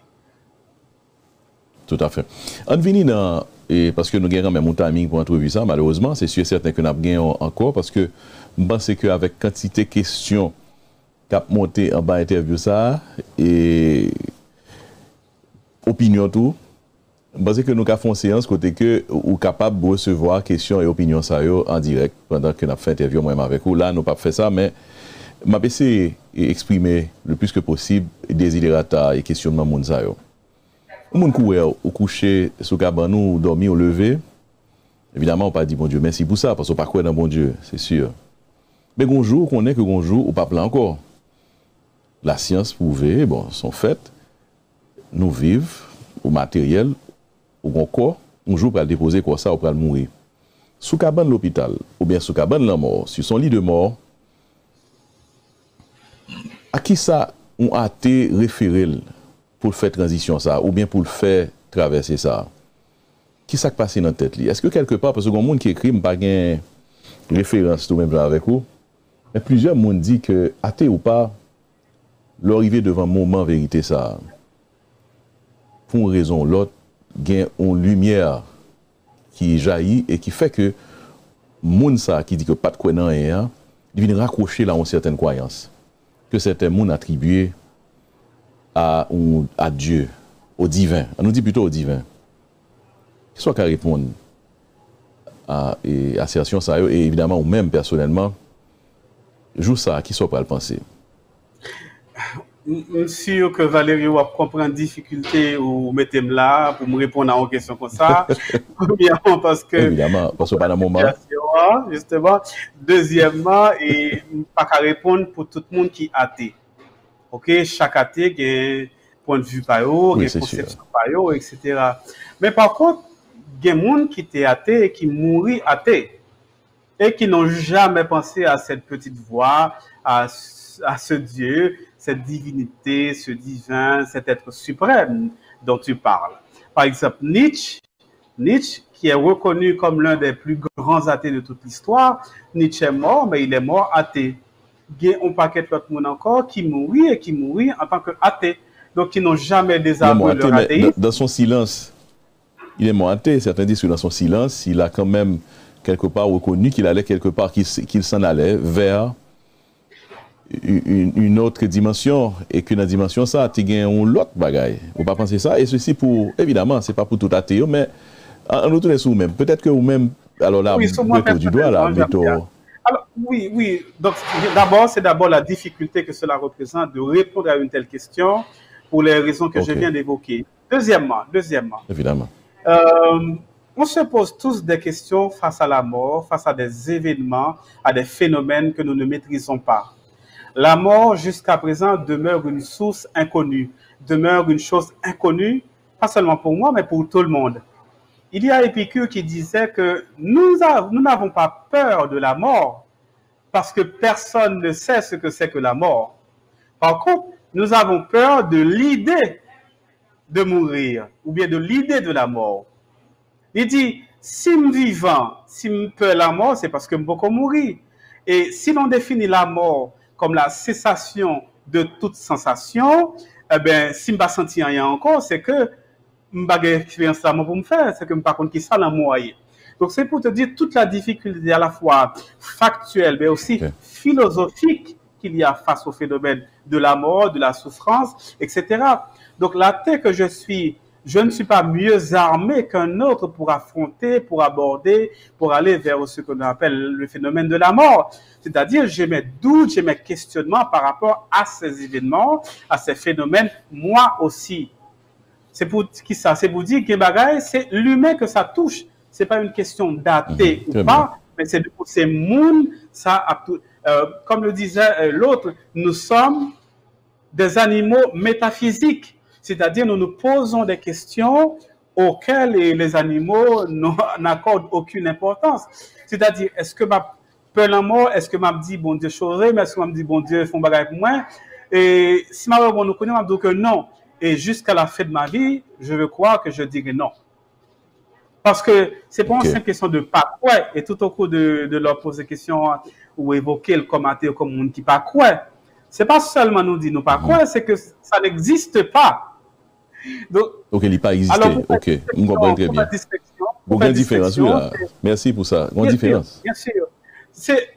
Tout à fait. On vient dans, parce que nous avons même un timing pour entrevue ça, malheureusement, c'est sûr et certain que nous avons encore, parce que je pense qu'avec quantité de questions qui ont monté en bas interview ça, et opinion tout, je pense que nous avons fait une séance côté que nous sommes capables de recevoir questions et opinions ça en direct pendant que nous avons fait interview moi-même avec vous. Là, nous n'avons pas fait ça, mais je vais essayer d'exprimer le plus que possible désirata et questionnement de ça. Ou moun courir ou coucher sous cabanou ou dormir ou lever, évidemment on pas dit bon Dieu merci pour ça parce qu'on pas croire dans bon Dieu, c'est sûr. Mais bonjour qu'on est que bonjour ou pas plein encore. La science prouvée, bon, sont faites. Nous vivons au matériel ou bon corps, un jour pour le déposer quoi ça ou pour le mourir. Sous cabane l'hôpital ou bien sous cabane la mort, sur son lit de mort. À qui ça on a été référé pour faire transition ça, ou bien pour le faire traverser ça? Qui s'est passé dans la tête? Est-ce que quelque part, parce que le monde qui écrit, je n'ai pas de référence tout même avec vous, mais plusieurs monde dit que, athée ou pas, l'arrivée devant un moment vérité ça, pour une raison ou l'autre, il y a une lumière qui jaillit et qui fait que moun ça qui dit que pas de quoi dans rien, il vient raccrocher là une certaine croyance que certains moun attribués à Dieu, au divin. On nous dit plutôt au divin. Qui soit qu'à répondre à assertion ça et évidemment ou même personnellement joue ça qui soit pas le penser. Je suis sûr que Valérie va comprendre difficulté ou mettez là pour me répondre à une question comme ça. Premièrement parce que évidemment parce que pas dans moment justement. Deuxièmement et pas qu'à répondre pour tout le monde qui est athée. OK, chaque athée qui a point de vue par eux, qui a conception par eux, etc. Mais par contre, il y a des gens qui étaient athées et qui mourent athées et qui n'ont jamais pensé à cette petite voix, à ce Dieu, cette divinité, ce divin, cet être suprême dont tu parles. Par exemple, Nietzsche, qui est reconnu comme l'un des plus grands athées de toute l'histoire, Nietzsche est mort, mais il est mort athée. Il y a un paquet d'autres monde encore qui mourit et qui mourit en tant qu'athée. Donc, qui n'ont jamais désavoué leur athéisme. Dans son silence, il est mort athée. Certains disent que dans son silence, il a quand même quelque part reconnu qu'il allait quelque part, qu'il s'en allait vers une autre dimension et que dans la dimension ça, tu as un autre bagaille. On pas penser ça. Et ceci pour, évidemment, c'est pas pour tout athée, mais en retourner sur vous-même. Peut-être que vous-même, alors là, oui, vous du doigt là, plutôt. Alors, oui. Donc, c'est d'abord la difficulté que cela représente de répondre à une telle question pour les raisons que je viens d'évoquer. Deuxièmement. Évidemment. On se pose tous des questions face à la mort, face à des événements, à des phénomènes que nous ne maîtrisons pas. La mort, jusqu'à présent, demeure une source inconnue, demeure une chose inconnue, pas seulement pour moi, mais pour tout le monde. Il y a Épicure qui disait que nous n'avons pas peur de la mort parce que personne ne sait ce que c'est que la mort. Par contre, nous avons peur de l'idée de mourir ou bien de l'idée de la mort. Il dit, si je suis vivant, si je peur la mort, c'est parce que je peux mourir. Et si l'on définit la mort comme la cessation de toute sensation, eh bien, si je ne sens rien encore, c'est que je n'ai pas d'expérience pour me faire, c'est que je ne sais pas qui ça la mort. Donc, c'est pour te dire toute la difficulté à la fois factuelle, mais aussi philosophique qu'il y a face au phénomène de la mort, de la souffrance, etc. Donc, l'athée que je suis, je ne suis pas mieux armé qu'un autre pour affronter, pour aborder, pour aller vers ce qu'on appelle le phénomène de la mort. C'est-à-dire, j'ai mes doutes, j'ai mes questionnements par rapport à ces événements, à ces phénomènes, moi aussi. C'est pour qui ça? C'est pour dire que c'est l'humain que ça touche. C'est pas une question d'athée ou pas, mais c'est pour ces mondes, ça, comme le disait l'autre, nous sommes des animaux métaphysiques. C'est-à-dire, nous nous posons des questions auxquelles les animaux n'accordent aucune importance. C'est-à-dire, est-ce que ma peur la mort, est-ce que m'a dit, bon Dieu, chose, mais est-ce que m'a dit, bon Dieu, font bagaille pour moi? Et si m'a bon, nous connaissons, m'a dit que non. Et jusqu'à la fin de ma vie, je veux croire que je dirai non. Parce que c'est pas une simple question de pas quoi. Et tout au cours de leur poser des questions ou évoquer le commentaire comme monde qui pas quoi. C'est pas seulement nous dire nous pas quoi, c'est que ça n'existe pas. Donc, ok, il n'a pas existé. Alors, ok, on comprend très bien. Aucune différence, oui, là. Merci pour ça. Aucune différence. Bien sûr. C'est,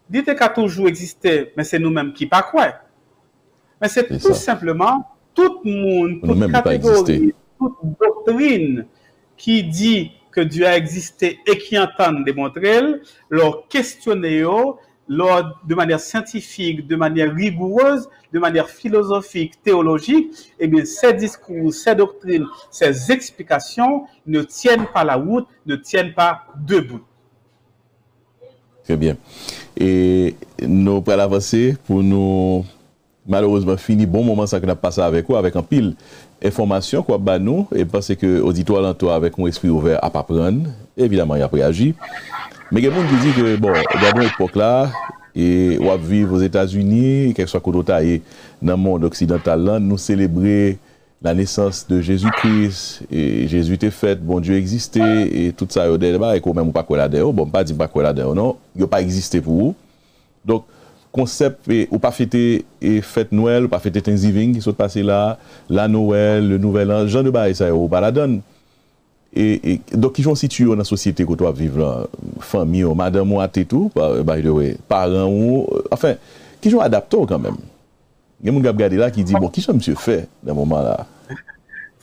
dites qu'il a toujours existé, mais c'est nous-mêmes qui pas quoi. Mais c'est tout simplement tout le monde, toute catégorie, toute doctrine qui dit que Dieu a existé et qui entend démontrer, leur questionner de manière scientifique, de manière rigoureuse, de manière philosophique, théologique, eh bien, ces discours, ces doctrines, ces explications ne tiennent pas la route, ne tiennent pas debout. Très bien. Et nous allons avancer pour nous, malheureusement, finir bon moment ça qu'on a passé avec vous, avec un pile information quoi bah nous et parce que auditoire l'entour avec un esprit ouvert à pas prendre, évidemment il a réagi. Mais il y a des gens qui disent que, bon, dans une époque là, et on vivre aux États-Unis, quel que soit côté dans le monde occidental, là, nous célébrer la naissance de Jésus-Christ, et Jésus était fait, bon Dieu existait, et tout ça, et quand même, pas quoi là-dedans, bon, pas dire pas quoi là-dedans, non, il n'a pas existé pour vous. Donc, concept, ou pas fêter fête Noël, ou pas fêter Thanksgiving, qui sont passés là, la Noël, le Nouvel An, genre de bail, ça, ou pas la donne. Et donc, qui sont situés dans la société que toi vivre là, famille, madame ou et tout, by the way, parents ou, enfin, qui sont adaptés quand même. Il y a des gens qui regardent là qui disent, bon, qui sont monsieur fait dans ce moment-là?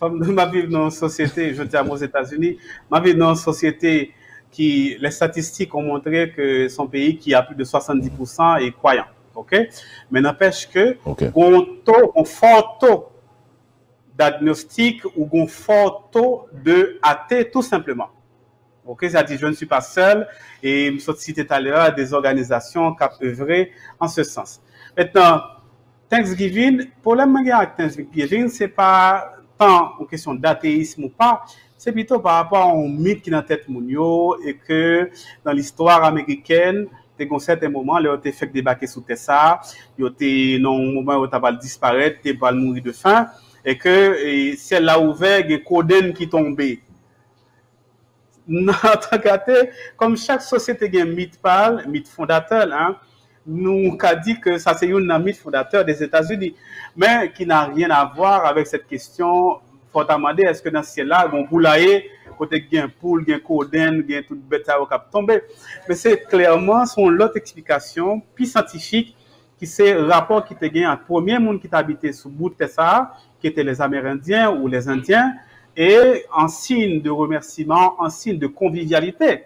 Ma vie dans une société, je dis aux États-Unis, ma vie dans une société qui, les statistiques ont montré que son pays qui a plus de 70% est croyant. OK? Mais n'empêche que, on fort taux d'agnostic ou un fort taux de athée, tout simplement. Ok, c'est-à-dire, je ne suis pas seul et je me suis cité tout à l'heure des organisations qui ont œuvré en ce sens. Maintenant, Thanksgiving, le problème avec Thanksgiving, ce n'est pas tant une question d'athéisme ou pas, c'est plutôt par rapport à un mythe qui est dans la tête Mounio et que dans l'histoire américaine, à un certain moment, ils ont fait débarquer sous Tessa, ils ont été dans un moment où ils ont disparaître, ils ont mourir de faim. Et que c'est là ouvert, il y a Coden qui tombe. Comme chaque société a un mythe fondateur, hein, nous avons dit que ça c'est un mythe fondateur des États-Unis, mais qui n'a rien à voir avec cette question. Il faut demander est-ce que dans ce ciel-là, il y a un poulailler, côté il y a un poule, il y a un Coden, il y a toute bête qui tombe. Mais c'est clairement son autre explication, plus scientifique, qui c'est le rapport qui te gagne entre le premier monde qui habitait sous bout de Tessa, qui étaient les Amérindiens ou les Indiens, et en signe de remerciement, en signe de convivialité,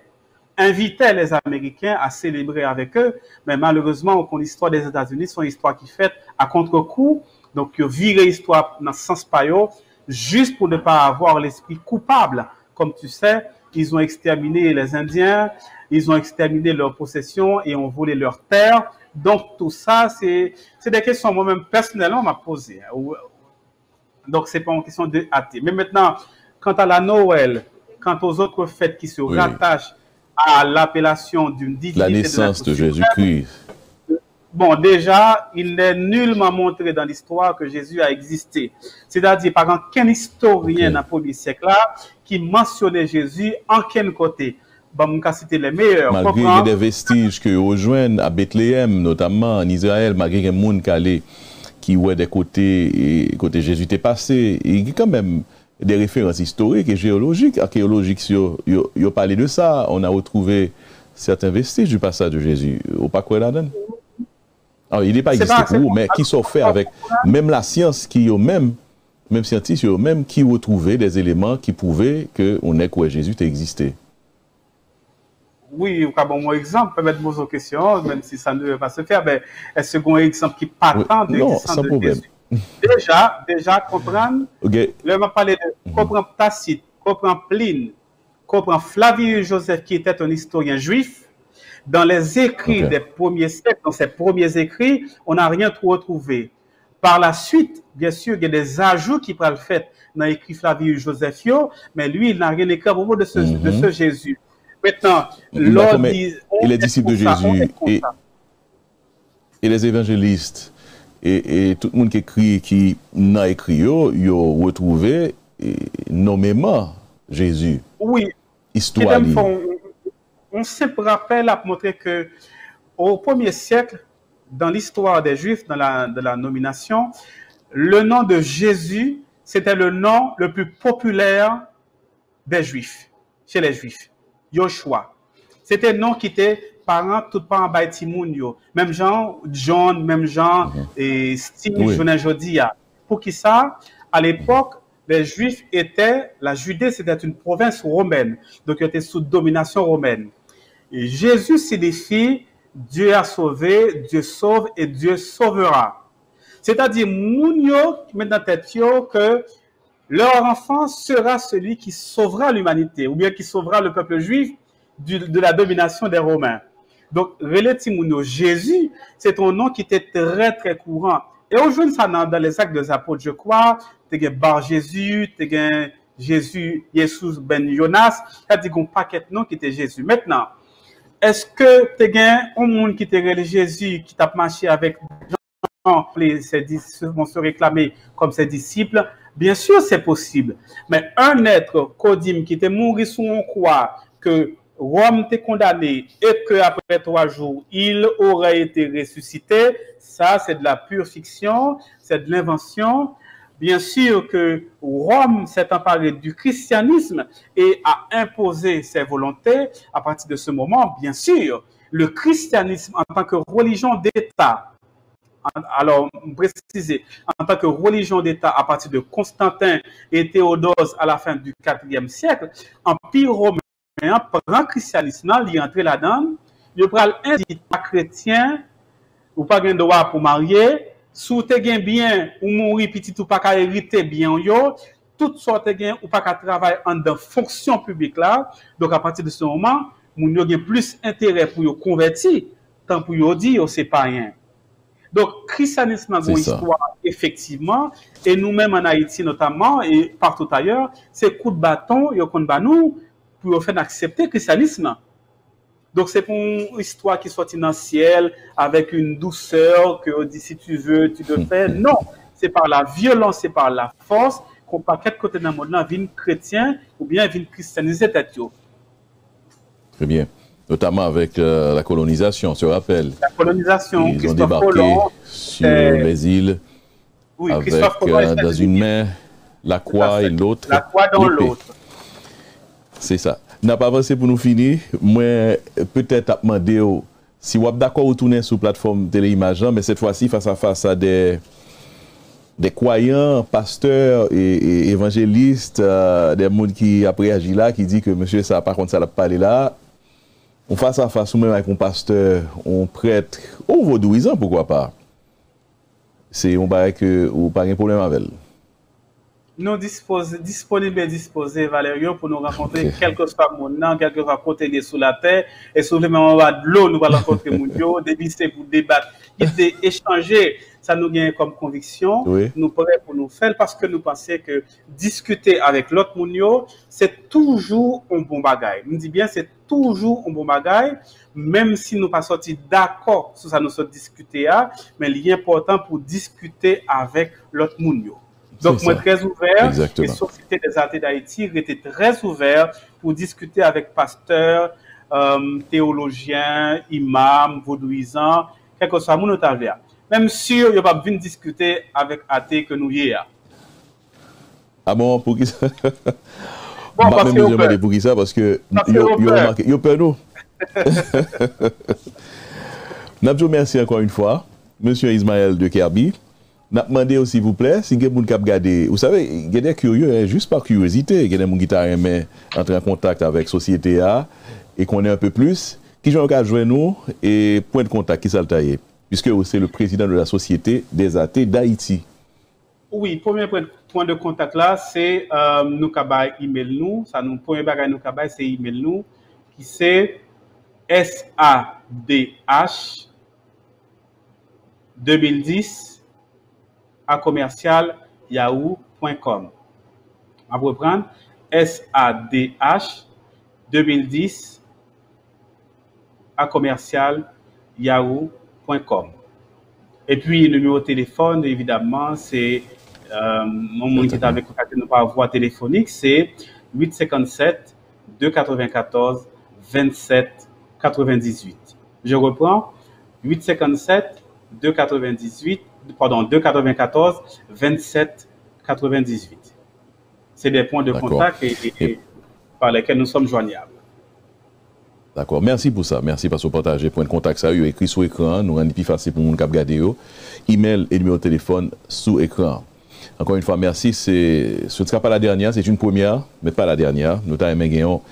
invitait les Américains à célébrer avec eux, mais malheureusement, l'histoire des États-Unis, c'est une histoire qui est faite à contre-coup, donc ils virent l'histoire dans ce sens paillot, juste pour ne pas avoir l'esprit coupable. Comme tu sais, ils ont exterminé les Indiens, ils ont exterminé leurs possessions et ont volé leurs terres. Donc, tout ça, c'est des questions moi-même personnellement m'a posées. Donc, ce n'est pas une question de athée. Mais maintenant, quant à la Noël, quant aux autres fêtes qui se rattachent à l'appellation d'une divinité. La naissance de Jésus-Christ. Bon, déjà, il n'est nullement montré dans l'histoire que Jésus a existé. C'est-à-dire, par exemple, qu'un historien dans le premier siècle-là qui mentionnait Jésus en quel côté? Bon, on va citer les meilleurs. Malgré qu'il y a des vestiges que rejoignent à Bethléem, notamment en Israël, malgré qu'il y a des gens qui voient des côtés Jésus est passé, il y a quand même des références historiques et géologiques, archéologiques, ils ont parlé de ça. On a retrouvé certains vestiges du passage de Jésus. Au pas quoi là-dedans? Alors, il n'est pas existé pour vous, mais qui sont faits avec même la science qui même scientifiques eux-mêmes qui ont trouvé des éléments qui prouvaient qu'on est quoi Jésus a existé. Oui, bon exemple, permettez moi une question, même si ça ne veut pas se faire, mais est-ce qu'on a un exemple qui partant de l'existence de Jésus? Déjà, comprendre, là, on va parler de comprendre Tacite, comprendre Pline, comprendre Flavius Joseph, qui était un historien juif. Dans les écrits des premiers siècles, dans ses premiers écrits, on n'a rien trop retrouvé. Par la suite, bien sûr, il y a des ajouts qui peuvent être faits dans l'écrit Flavius Joseph, mais lui, il n'a rien écrit à propos de ce Jésus. Maintenant, et les disciples de Jésus et les évangélistes et tout le monde qui écrit, qui n'a écrit, ils ont retrouvé nommément Jésus. Oui. Histoire. On simple rappel a montré que au 1er siècle, dans l'histoire des Juifs, de la nomination, le nom de Jésus, c'était le nom le plus populaire des Juifs, chez les Juifs. Yoshua. C'était un nom qui était parent, tout pas en Baïtimoun. Même Jean, John, même Jean, et Steve, Jonas Jodia. Pour qui ça? À l'époque, les Juifs étaient, la Judée, c'était une province romaine. Donc, ils étaient sous domination romaine. Et Jésus signifie Dieu a sauvé, Dieu sauve et Dieu sauvera. C'est-à-dire, Mounio, qui met dans la tête que leur enfant sera celui qui sauvera l'humanité, ou bien qui sauvera le peuple juif de la domination des Romains. Donc, relativement, Jésus, c'est un nom qui était très, très courant. Et aujourd'hui, ça dans les actes des apôtres, je crois, tu as Bar Jésus, tu as Jésus, Jesus ben Jonas, tu as un paquet de noms qui était Jésus. Maintenant, est-ce que tu as un monde qui était Jésus, qui t'a marché avec ses disciples, vont se réclamer comme ses disciples? Bien sûr, c'est possible. Mais un être codim qui était mort sur une croix, que Rome était condamné et qu'après 3 jours, il aurait été ressuscité, ça, c'est de la pure fiction, c'est de l'invention Bien sûr que Rome s'est emparé du christianisme et a imposé ses volontés. À partir de ce moment, bien sûr, le christianisme en tant que religion d'État, alors préciser, en tant que religion d'État à partir de Constantin et Théodose à la fin du IVe siècle, Empire romain prend le christianisme, il est entré là-dedans, il prend un chrétien, ou pas de droit pour marier, sous te gen bien ou mourir petit ou pas qu'à hériter bien yo, toutes sortes de gain ou pas qu'à travailler en dans fonction publique là. Donc à partir de ce moment, moun yo gen plus intérêt pour yo convertir tant pour yo dire c'est pas rien. Donc christianisme a une histoire effectivement et nous-mêmes en Haïti notamment et partout ailleurs, c'est coup de bâton yo kon ba nous pour yo faire accepter le christianisme. Donc, c'est pour une histoire qui soit dans le ciel, avec une douceur, que dit si tu veux, tu le fais. Non, c'est par la violence, c'est par la force qu'on peut quelque côté dans le monde, vient chrétien ou bien vient christianiser tête. Très bien. Notamment avec la colonisation, tu te rappelles? La colonisation, ils ont débarqué sur les îles avec dans une main la croix et l'autre. La croix dans l'autre. C'est ça. N'a pas avancé pour nous finir. Moi, peut-être à demander si vous êtes d'accord ou tourner sur la plateforme Téléimage, mais cette fois-ci face à face à des croyants, pasteurs et évangélistes, des gens qui après agi là, qui dit que monsieur, ça par contre, ça n'a pas parlé là. On face à face, ou même avec un pasteur, on prêtre, ou vaudouisant, pourquoi pas. C'est on paraît que ou pas de problème avec elle. Nous disponibles et disposés, Valerio, pour nous rencontrer quelque soit mon nom, quelque soit côté sous la terre, et sur le moment de l'eau, nous allons rencontrer mon Dieu, débuter pour débattre, échanger, ça nous gagne comme conviction, nous pourrions pour nous faire, parce que nous pensons que discuter avec l'autre Mounio, c'est toujours un bon bagage. Nous dit bien, c'est toujours un bon bagage, même si nous pas sortis d'accord sur ça nous sommes discuter, mais il est important pour discuter avec l'autre Mounio. Donc, moi, très ouvert, exactement. Et Société des Athées d'Haïti était très ouvert pour discuter avec pasteurs, théologiens, imams, vaudouisants, quel que soit mon otavia. Même si il n'y a pas besoin de discuter avec athées que nous y a. Ah bon, pour qui ça? Bon, parce que pour qui ça? Parce que il y a peur nous. Nabjo, merci encore une fois. Monsieur Ismaël de Kerbi. N'a demandé aussi, s'il vous plaît, si vous avez regardé, vous savez, il y a des curieux, juste par curiosité, il y a des gens qui aiment entrer en contact avec la société A et qu'on ait un peu plus, qui ont qu'à jouer nous et point de contact, qui s'altaille, puisque c'est le président de la Société des Athées d'Haïti. Oui, premier point de contact là, c'est nous cabay email nous, ça nous premier bagage nous cabay c'est email nous, qui c'est SADH 2010 à commercial yahoo.com. On va reprendre SADH 2010 à commercial yahoo.com. Et puis le numéro de téléphone, évidemment, c'est mon monde qui est avec nous par voie téléphonique, c'est 857 294 27 98. Je reprends 857 294 27 98. C'est des points de contact et par lesquels nous sommes joignables. D'accord, merci pour ça. Merci parce que vous partagez point de contact, ça est écrit sur l'écran, nous rendons plus facile pour nous regarder. Email et numéro de téléphone sous l'écran. Encore une fois, merci. Ce ne sera pas la dernière, c'est une première, mais pas la dernière. Nous t'aimons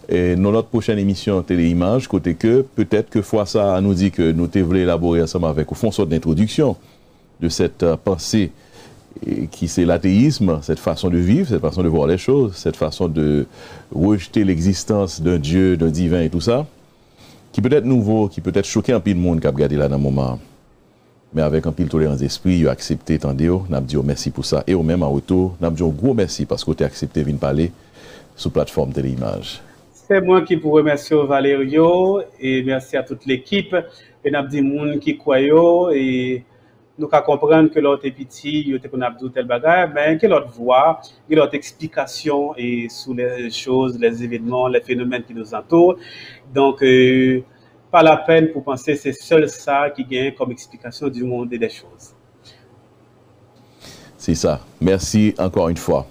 et dans notre prochaine émission Téléimage, côté que peut-être que fois ça nous dit que nous voulons élaborer ensemble avec au fond sorte d'introduction de cette pensée qui c'est l'athéisme, cette façon de vivre, cette façon de voir les choses, cette façon de rejeter l'existence d'un Dieu, d'un divin et tout ça, qui peut être nouveau, qui peut être choqué un pile de monde qui a regardé là dans le moment. Mais avec un pile tolérance d'esprit, il a accepté, attendez, n'a dit merci pour ça. Et au même en retour, n'a dit un gros merci parce que tu as accepté de venir parler sur la plateforme Téléimage. C'est moi qui vous remercie Valerio et merci à toute l'équipe et n'a dit monde qui croit et nous qu'à comprendre que l'autre est petit, il était qu'on a dit tel bagage, mais que l'autre voit, que l'autre explication et sur les choses, les événements, les phénomènes qui nous entourent. Donc pas la peine pour penser c'est seul ça qui gagne comme explication du monde et des choses. C'est ça. Merci encore une fois.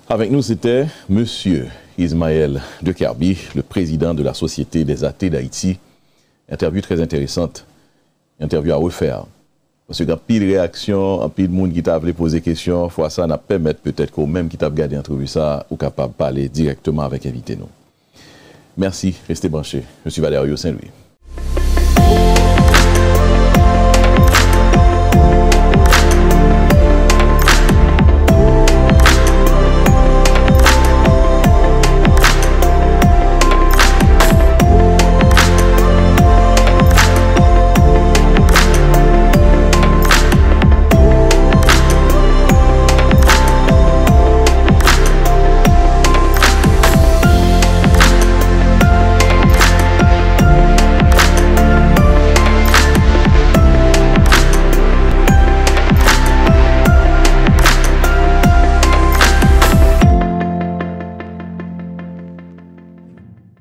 Avec nous, c'était Monsieur Ismaël de Kerby, le président de la Société des athées d'Haïti. Interview très intéressante. Interview à refaire. Parce qu'il y a pile de réactions, pile de monde qui t'a voulu poser des questions. Fois ça, n'a permettre peut-être qu'au même qui t'a regardé entrevue ça, ou capable de parler directement avec invité nous. Merci. Restez branchés. Je suis Valerio Saint-Louis.